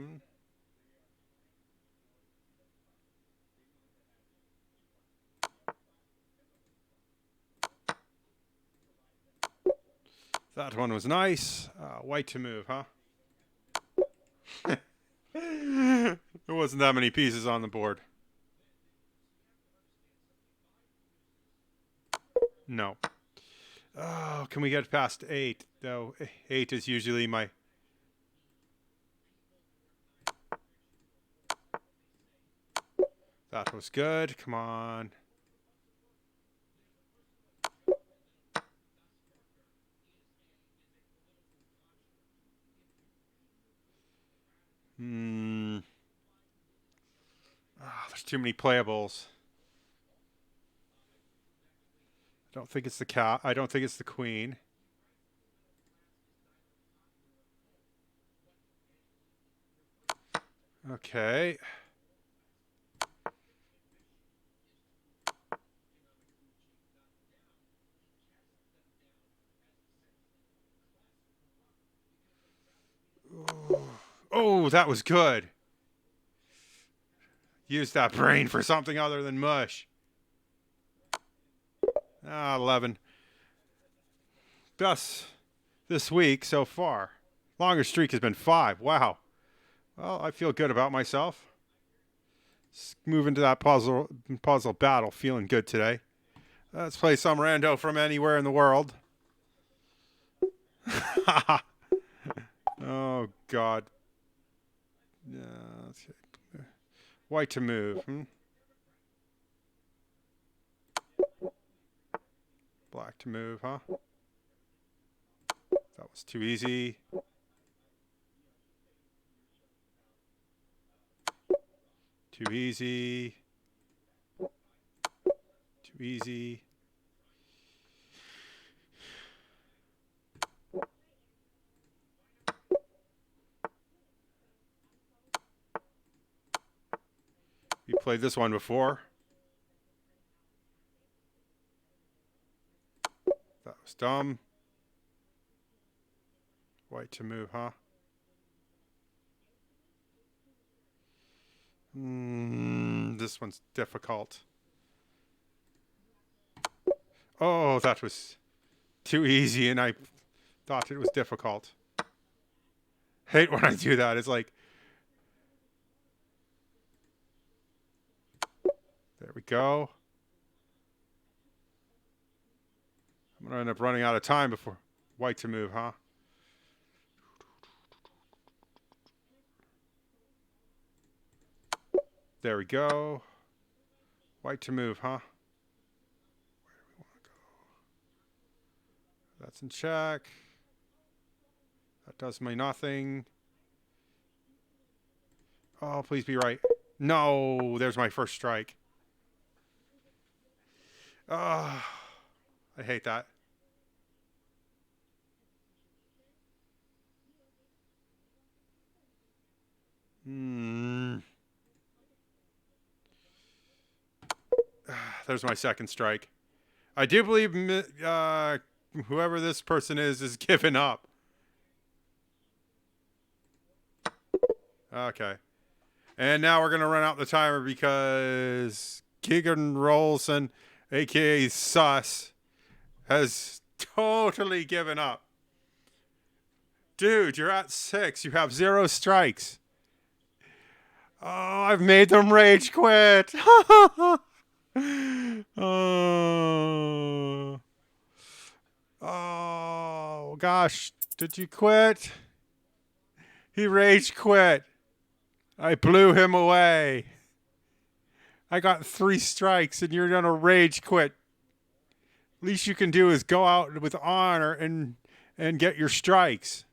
That one was nice. White to move, huh? There wasn't that many pieces on the board. No. Oh, can we get past 8? Though 8 is usually my... That was good. Come on. There's too many playables. I don't think it's the cat. I don't think it's the queen. Okay. Oh, that was good. Use that brain for something other than mush. 11. Thus, this week so far. Longest streak has been 5. Wow. Well, I feel good about myself. Let's move into that puzzle battle. Feeling good today. Let's play some rando from anywhere in the world. Oh, God. White to move. Black to move, huh? That was too easy. Too easy. Too easy. We played this one before. That was dumb. White to move, huh? This one's difficult. Oh, that was too easy, and I thought it was difficult. Hate when I do that. It's like... There we go. I'm going to end up running out of time before white to move, huh? There we go. White to move, huh? Where do we want to go? That's in check. That does me nothing. Oh, please be right. No, there's my first strike. I hate that. There's my second strike. I do believe whoever this person is given up. Okay. And now we're going to run out the timer because Keegan Rolson, a.k.a. Sus, has totally given up. Dude, you're at 6. You have 0 strikes. Oh, I've made them rage quit. Oh. Oh, gosh. Did you quit? He rage quit. I blew him away. I got 3 strikes and you're going to rage quit. Least you can do is go out with honor and get your strikes.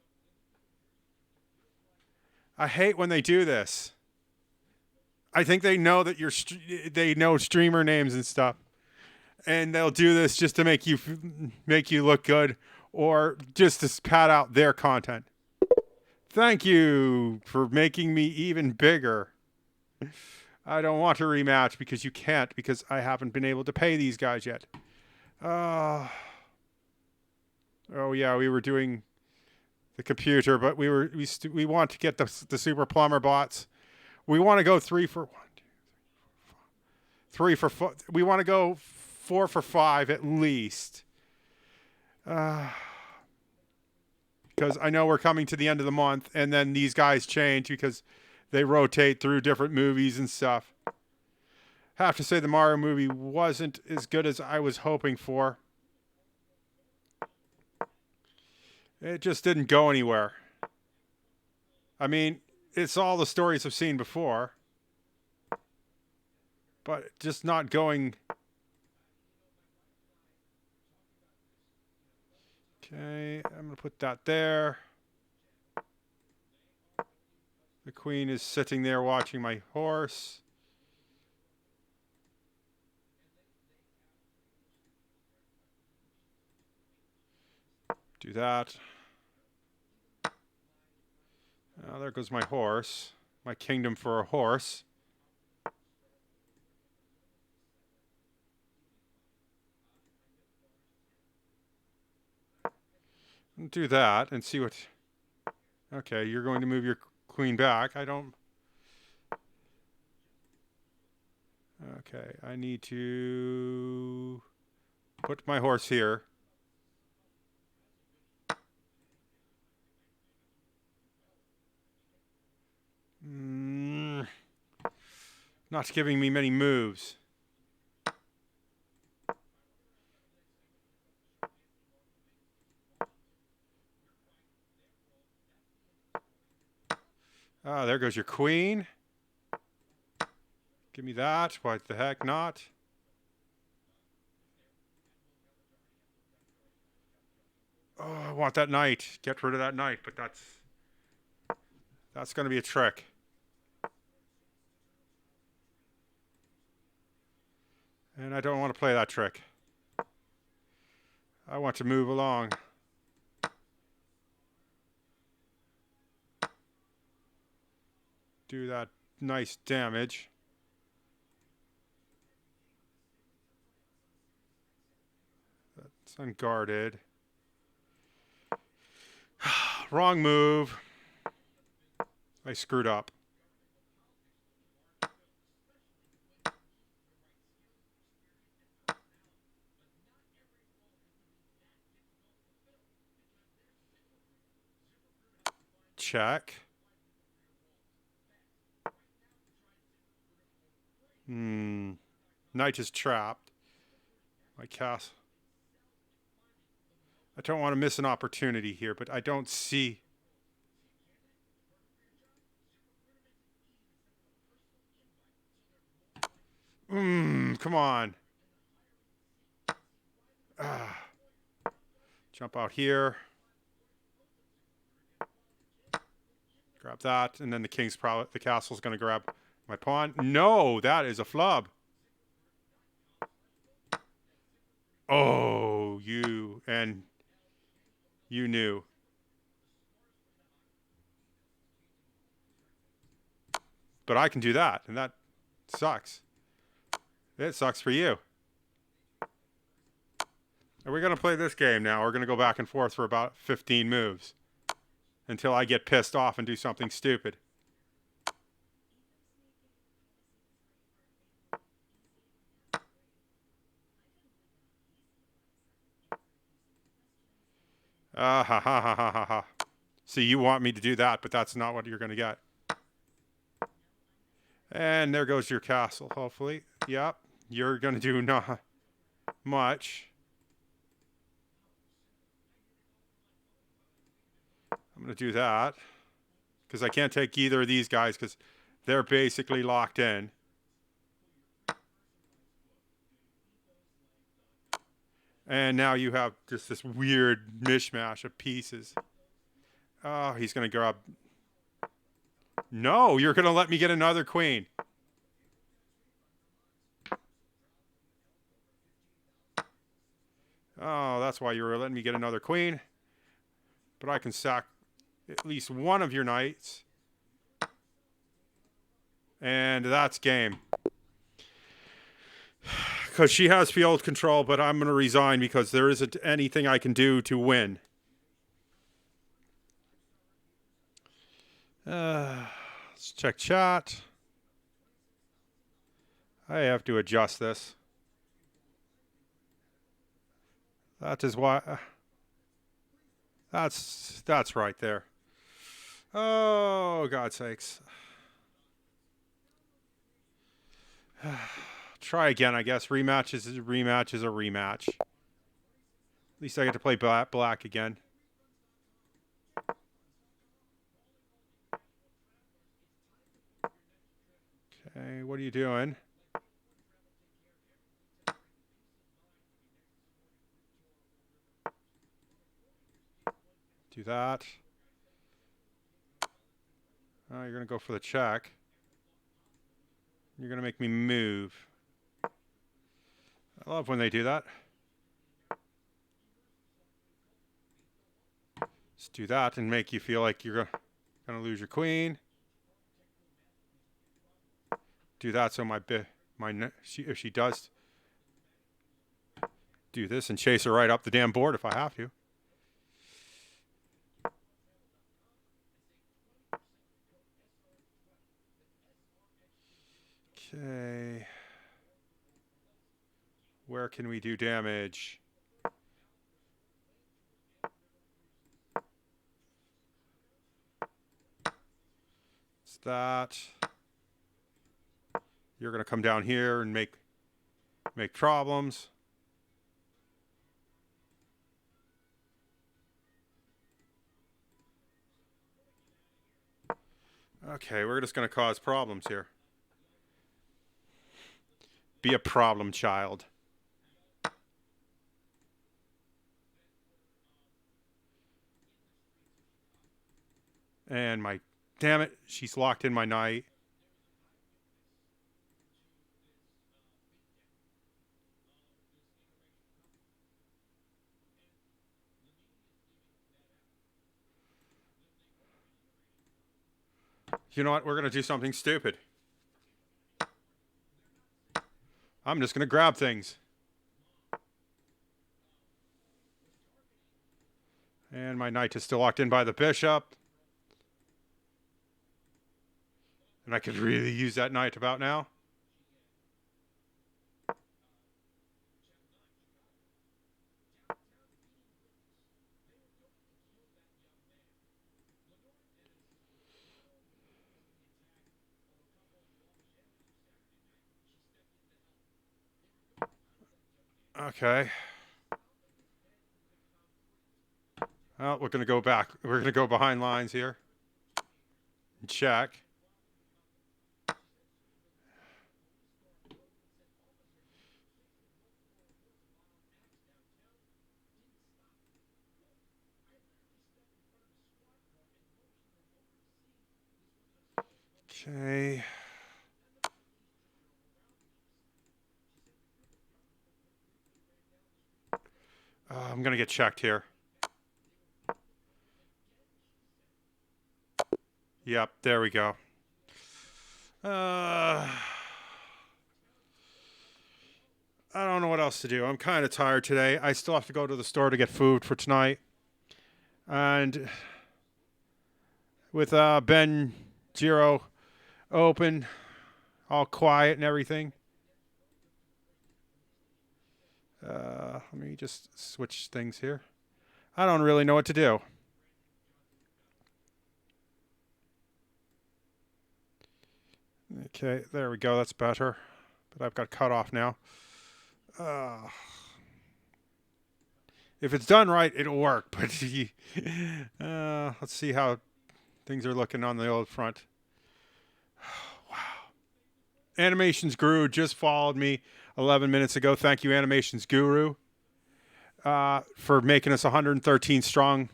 I hate when they do this. I think they know that they know streamer names and stuff, and they'll do this just to make you look good, or just to pad out their content. Thank you for making me even bigger. I don't want to rematch because you can't, because I haven't been able to pay these guys yet. Oh yeah, we were doing the computer, but we want to get the super plumber bots. We want to go 3 for 1, 2, 3 for 4. We want to go 4 for 5 at least. Because I know we're coming to the end of the month, and then these guys change because they rotate through different movies and stuff. Have to say the Mario movie wasn't as good as I was hoping for. It just didn't go anywhere. I mean, it's all the stories I've seen before, but just not going. Okay, I'm going to put that there. The queen is sitting there watching my horse. Do that. Oh, there goes my horse. My kingdom for a horse. Do that and see what. Okay, you're going to move your queen back. I don't. Okay, I need to put my horse here. Not giving me many moves. Ah, there goes your queen. Give me that. Why the heck not? Oh, I want that knight. Get rid of that knight, but that's going to be a trick. And I don't want to play that trick. I want to move along. Do that nice damage. That's unguarded. Wrong move. I screwed up. Check. Knight is trapped. My castle. I don't want to miss an opportunity here, but I don't see. Come on. Jump out here. Grab that, and then the castle's going to grab my pawn. No, that is a flub. Oh, you knew. But I can do that, and that sucks. It sucks for you. Are we going to play this game now? We're going to go back and forth for about 15 moves until I get pissed off and do something stupid. Ah, ha, ha, ha, ha, ha, ha. See, you want me to do that, but that's not what you're going to get. And there goes your castle, hopefully. Yep, you're going to do not much. I'm going to do that. Because I can't take either of these guys because they're basically locked in. And now you have just this weird mishmash of pieces. Oh, he's going to grab... No, you're going to let me get another queen. Oh, that's why you were letting me get another queen. But I can sack at least one of your knights. And that's game. Because she has field control, but I'm going to resign because there isn't anything I can do to win. Let's check chat. I have to adjust this. That is why... That's right there. Oh, God's sakes. Try again, I guess. Rematch is a rematch. At least I get to play black again. Okay, what are you doing? Do that. Oh, you're going to go for the check. You're going to make me move. I love when they do that. Let's do that and make you feel like you're going to lose your queen. Do that so if she does do this and chase her right up the damn board if I have to. Okay. Where can we do damage? It's that. You're going to come down here and make problems. Okay, we're just going to cause problems here. Be a problem child. And damn it, she's locked in my knight. You know what? We're going to do something stupid. I'm just going to grab things. And my knight is still locked in by the bishop. And I could really use that knight about now. Okay. Well, we're going to go back. We're going to go behind lines here. And check. Okay. I'm going to get checked here. Yep, there we go. I don't know what else to do. I'm kind of tired today. I still have to go to the store to get food for tonight. And with Ben Giro open, all quiet and everything. Let me just switch things here. I don't really know what to do. Okay, there we go. That's better. But I've got cut off now. If it's done right, it'll work. But let's see how things are looking on the old front. Wow. Animations Guru just followed me 11 minutes ago. Thank you, Animations Guru, for making us 113 strong.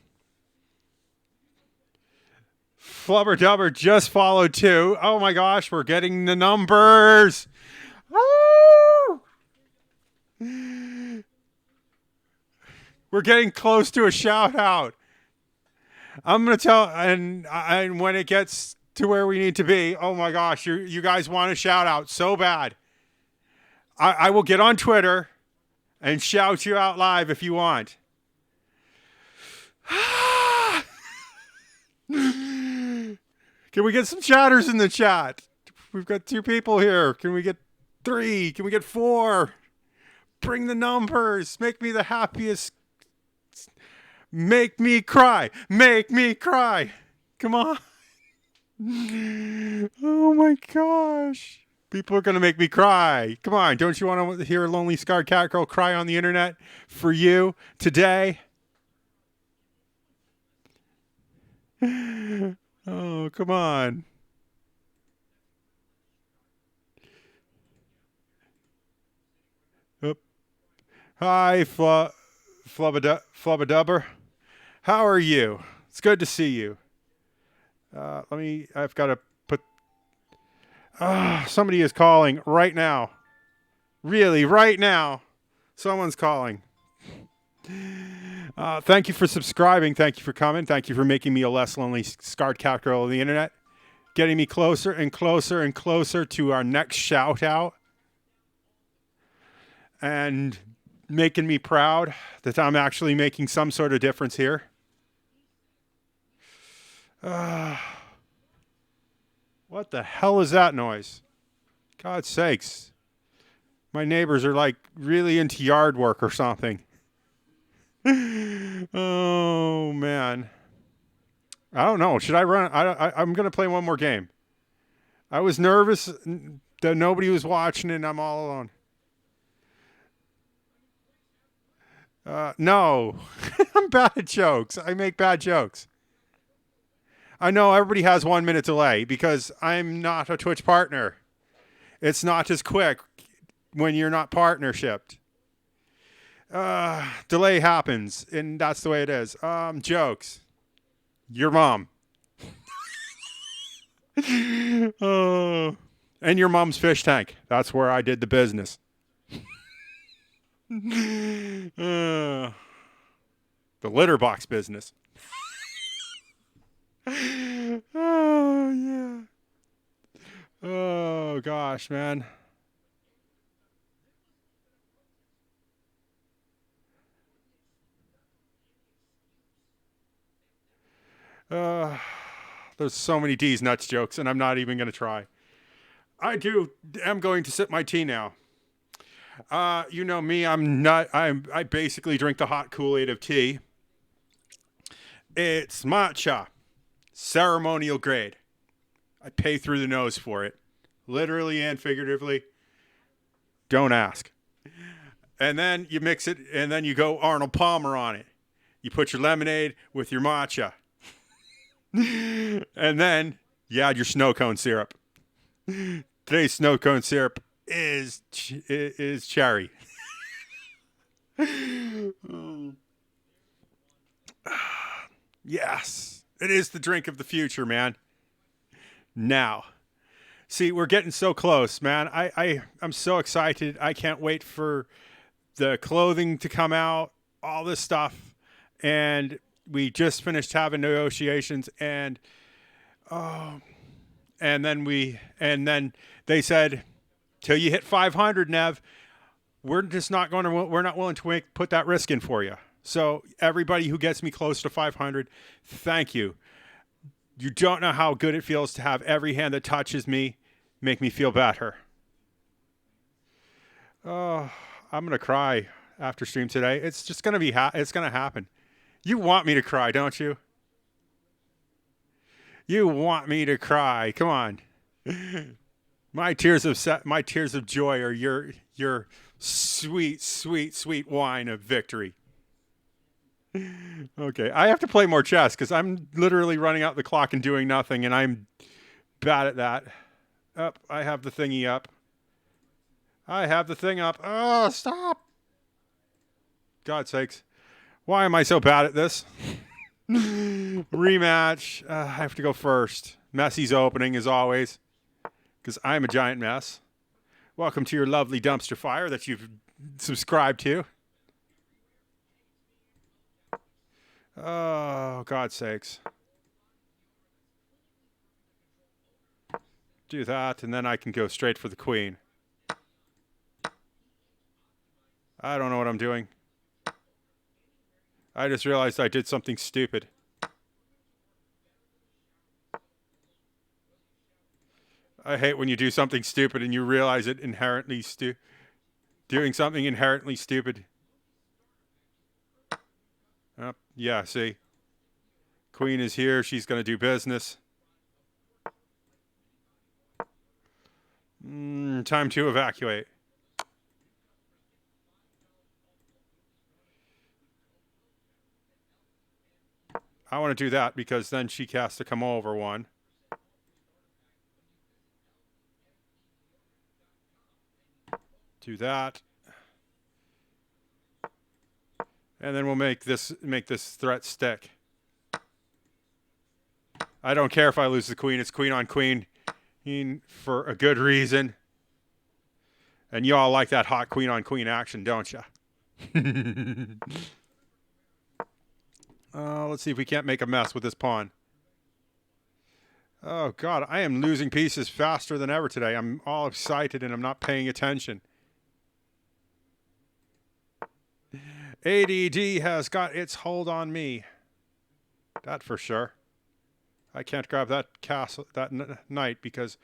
Flubber Dubber just followed too. Oh my gosh, we're getting the numbers. Woo! We're getting close to a shout out. I'm gonna tell, and when it gets to where we need to be, oh my gosh, you guys want a shout out so bad. I will get on Twitter and shout you out live if you want. Can we get some chatters in the chat? We've got 2 people here. Can we get 3? Can we get 4? Bring the numbers. Make me the happiest. Make me cry. Make me cry. Come on. Oh my gosh. People are going to make me cry. Come on. Don't you want to hear a lonely scarred cat girl cry on the internet for you today? Oh, come on. Oop. Hi, Flubbadubber. How are you? It's good to see you. I've got to put, somebody is calling right now. Really, right now. Someone's calling. Thank you for subscribing. Thank you for coming. Thank you for making me a less lonely scarred cat girl on the internet. Getting me closer and closer and closer to our next shout out. And making me proud that I'm actually making some sort of difference here. What the hell is that noise? God's sakes. My neighbors are like really into yard work or something. Oh, man. I don't know. Should I run? I'm going to play one more game. I was nervous that nobody was watching and I'm all alone. No. I'm bad at jokes. I make bad jokes. I know everybody has 1 minute delay because I'm not a Twitch partner. It's not as quick when you're not partnershiped. Delay happens, and that's the way it is. Jokes. Your mom. Oh, and your mom's fish tank. That's where I did the business. The litter box business. Oh, yeah. Oh, gosh, man. There's so many D's nuts jokes, and I'm not even going to try. I'm going to sip my tea now. You know me, I basically drink the hot Kool-Aid of tea. It's matcha. Ceremonial grade. I pay through the nose for it. Literally and figuratively. Don't ask. And then you mix it, and then you go Arnold Palmer on it. You put your lemonade with your matcha. And then you add your snow cone syrup. Today's snow cone syrup is cherry. Yes, it is the drink of the future, man. Now, see, we're getting so close, man. I'm so excited. I can't wait for the clothing to come out, all this stuff, and we just finished having negotiations, and then they said, till you hit 500, Nev, we're not willing to put that risk in for you. So everybody who gets me close to 500, thank you. You don't know how good it feels to have every hand that touches me make me feel better. Oh, I'm gonna cry after stream today. It's just gonna be it's gonna happen. You want me to cry, don't you? You want me to cry. Come on. My tears of joy are your sweet, sweet, sweet wine of victory. Okay, I have to play more chess because I'm literally running out the clock and doing nothing, and I'm bad at that. Up, I have the thingy up. I have the thing up. Oh, stop! God's sakes. Why am I so bad at this? Rematch. I have to go first. Messy's opening, as always, because I'm a giant mess. Welcome to your lovely dumpster fire that you've subscribed to. Oh, God's sakes. Do that, and then I can go straight for the queen. I don't know what I'm doing. I just realized I did something stupid. I hate when you do something stupid and you realize it inherently doing something inherently stupid. Yeah, see. Queen is here. She's going to do business. Time to evacuate. I want to do that because then she has to come over one. Do that. And then we'll make this threat stick. I don't care if I lose the queen. It's queen on queen for a good reason. And you all like that hot queen on queen action, don't you? Let's see if we can't make a mess with this pawn. Oh, God, I am losing pieces faster than ever today. I'm all excited and I'm not paying attention. ADD has got its hold on me. That for sure. I can't grab that castle, that knight, because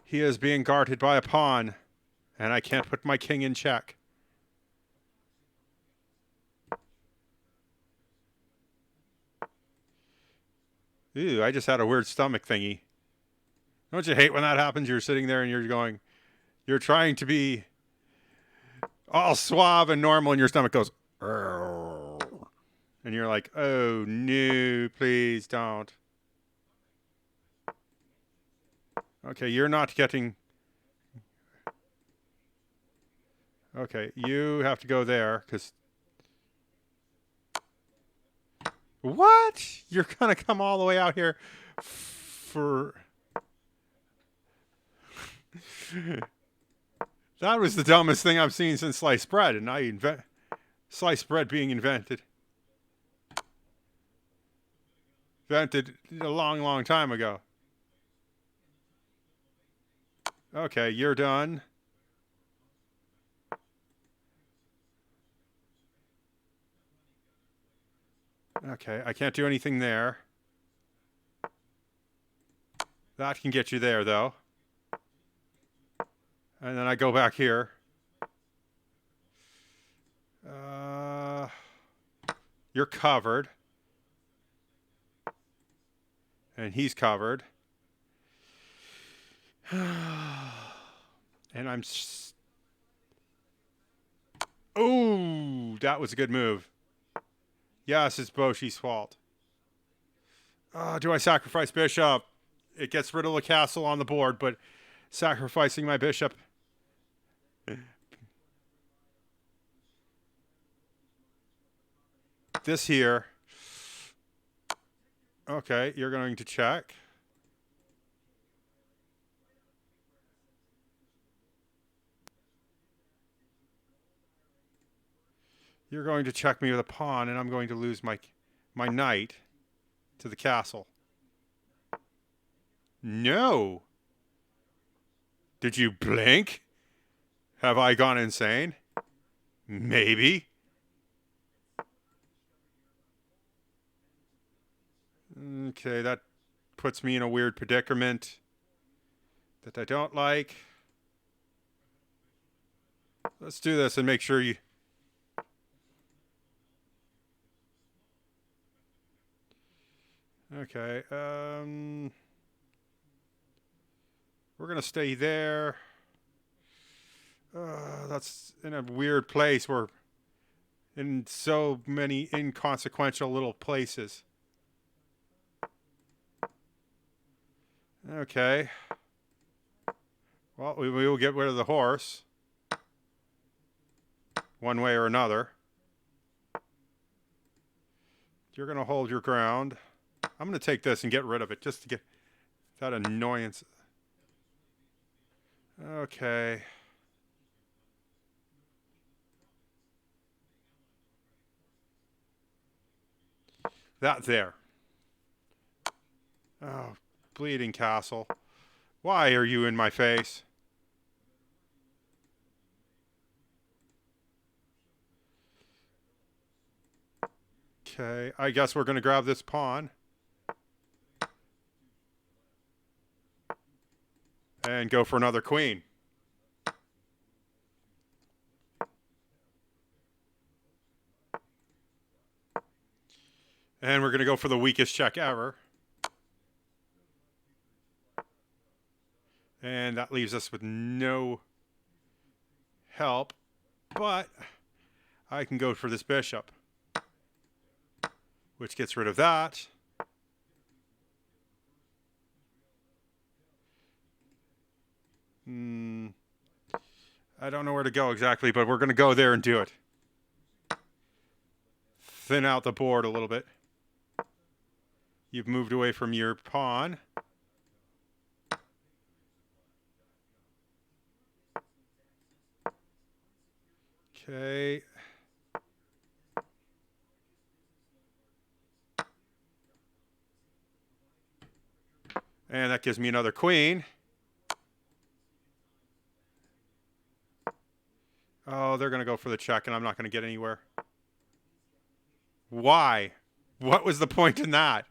he is being guarded by a pawn, and I can't put my king in check. Ew, I just had a weird stomach thingy. Don't you hate when that happens? You're sitting there and you're trying to be all suave and normal, and your stomach goes, and you're like, oh no, please don't. Okay, you're not getting... Okay, you have to go there, because... What? You're going to come all the way out here for... That was the dumbest thing I've seen since sliced bread, and sliced bread being invented. Invented a long, long time ago. Okay, you're done. Okay, I can't do anything there. That can get you there, though. And then I go back here. You're covered. And he's covered. And I'm... Oh, that was a good move. Yes, it's Boshi's fault. Do I sacrifice bishop? It gets rid of the castle on the board, but sacrificing my bishop... This here. Okay, you're going to check. You're going to check me with a pawn, and I'm going to lose my knight to the castle. No. Did you blink? Have I gone insane? Maybe. Okay, that puts me in a weird predicament that I don't like. Let's do this and make sure you... Okay. We're going to stay there. That's in a weird place. We're in so many inconsequential little places. Okay. Well, we will get rid of the horse. One way or another. You're going to hold your ground. I'm going to take this and get rid of it just to get that annoyance. Okay. That there. Oh, bleeding castle. Why are you in my face? Okay, I guess we're going to grab this pawn. And go for another queen. And we're going to go for the weakest check ever. And that leaves us with no help. But I can go for this bishop, which gets rid of that. I don't know where to go exactly, but we're going to go there and do it. Thin out the board a little bit. You've moved away from your pawn. Okay. And that gives me another queen. Oh, they're going to go for the check, and I'm not going to get anywhere. Why? What was the point in that?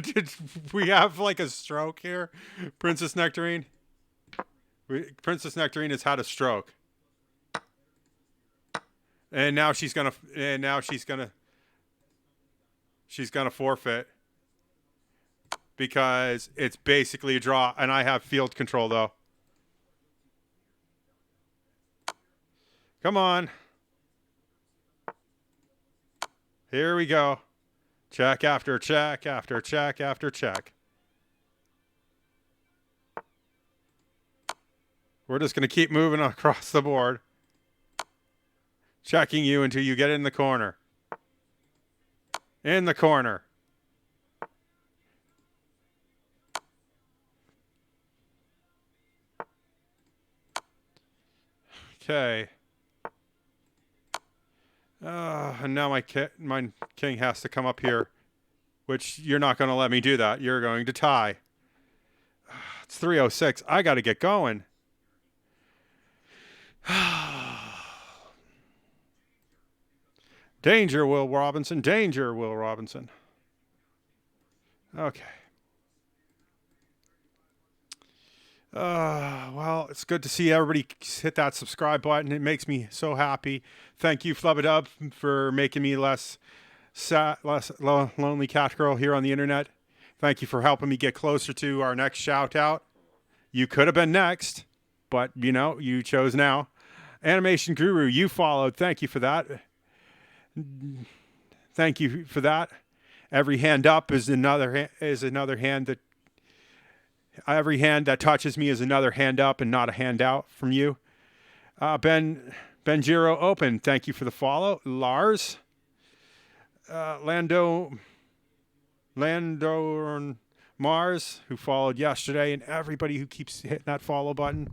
Did we have like a stroke here? Princess Nectarine? Princess Nectarine has had a stroke. And now she's gonna forfeit. Because it's basically a draw, and I have field control though. Come on. Here we go. Check after check after check after check. We're just going to keep moving across the board. Checking you until you get in the corner. In the corner. Okay. And now my king has to come up here, which you're not going to let me do that. You're going to tie. It's 3:06. I got to get going. Danger, Will Robinson. Danger, Will Robinson. Okay. Well, it's good to see everybody hit that subscribe button. It makes me so happy. Thank you, Flubadub, for making me less lonely cat girl here on the internet. Thank you for helping me get closer to our next shout out. You could have been next, but you know, you chose now. Animation Guru, you followed. Thank you for that. Thank you for that. Every hand up is another hand that. Every hand that touches me is another hand up and not a handout from you. Benjiro Open, thank you for the follow. Lars. Lando Mars, who followed yesterday, and everybody who keeps hitting that follow button.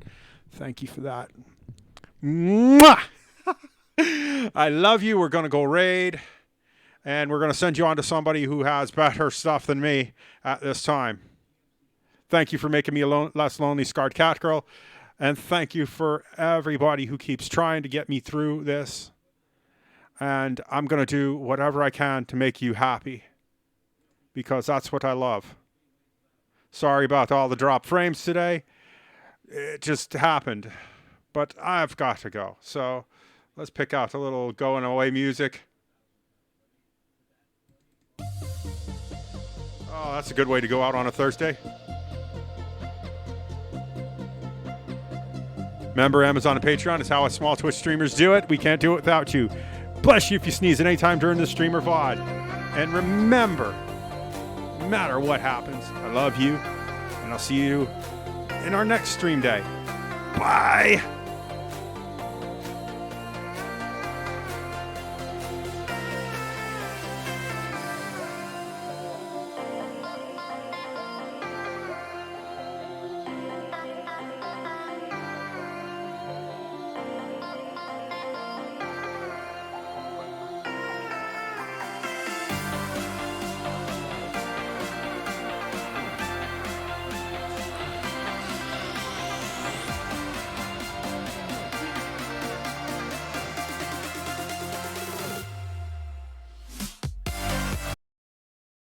Thank you for that. Mwah! I love you. We're going to go raid, and we're going to send you on to somebody who has better stuff than me at this time. Thank you for making me a less lonely scarred cat girl. And thank you for everybody who keeps trying to get me through this. And I'm going to do whatever I can to make you happy. Because that's what I love. Sorry about all the drop frames today. It just happened. But I've got to go. So Let's pick out a little going away music. Oh, that's a good way to go out on a Thursday. Remember, Amazon and Patreon is how us small Twitch streamers do it. We can't do it without you. Bless you if you sneeze at any time during the stream or VOD. And remember, no matter what happens, I love you, and I'll see you in our next stream day. Bye!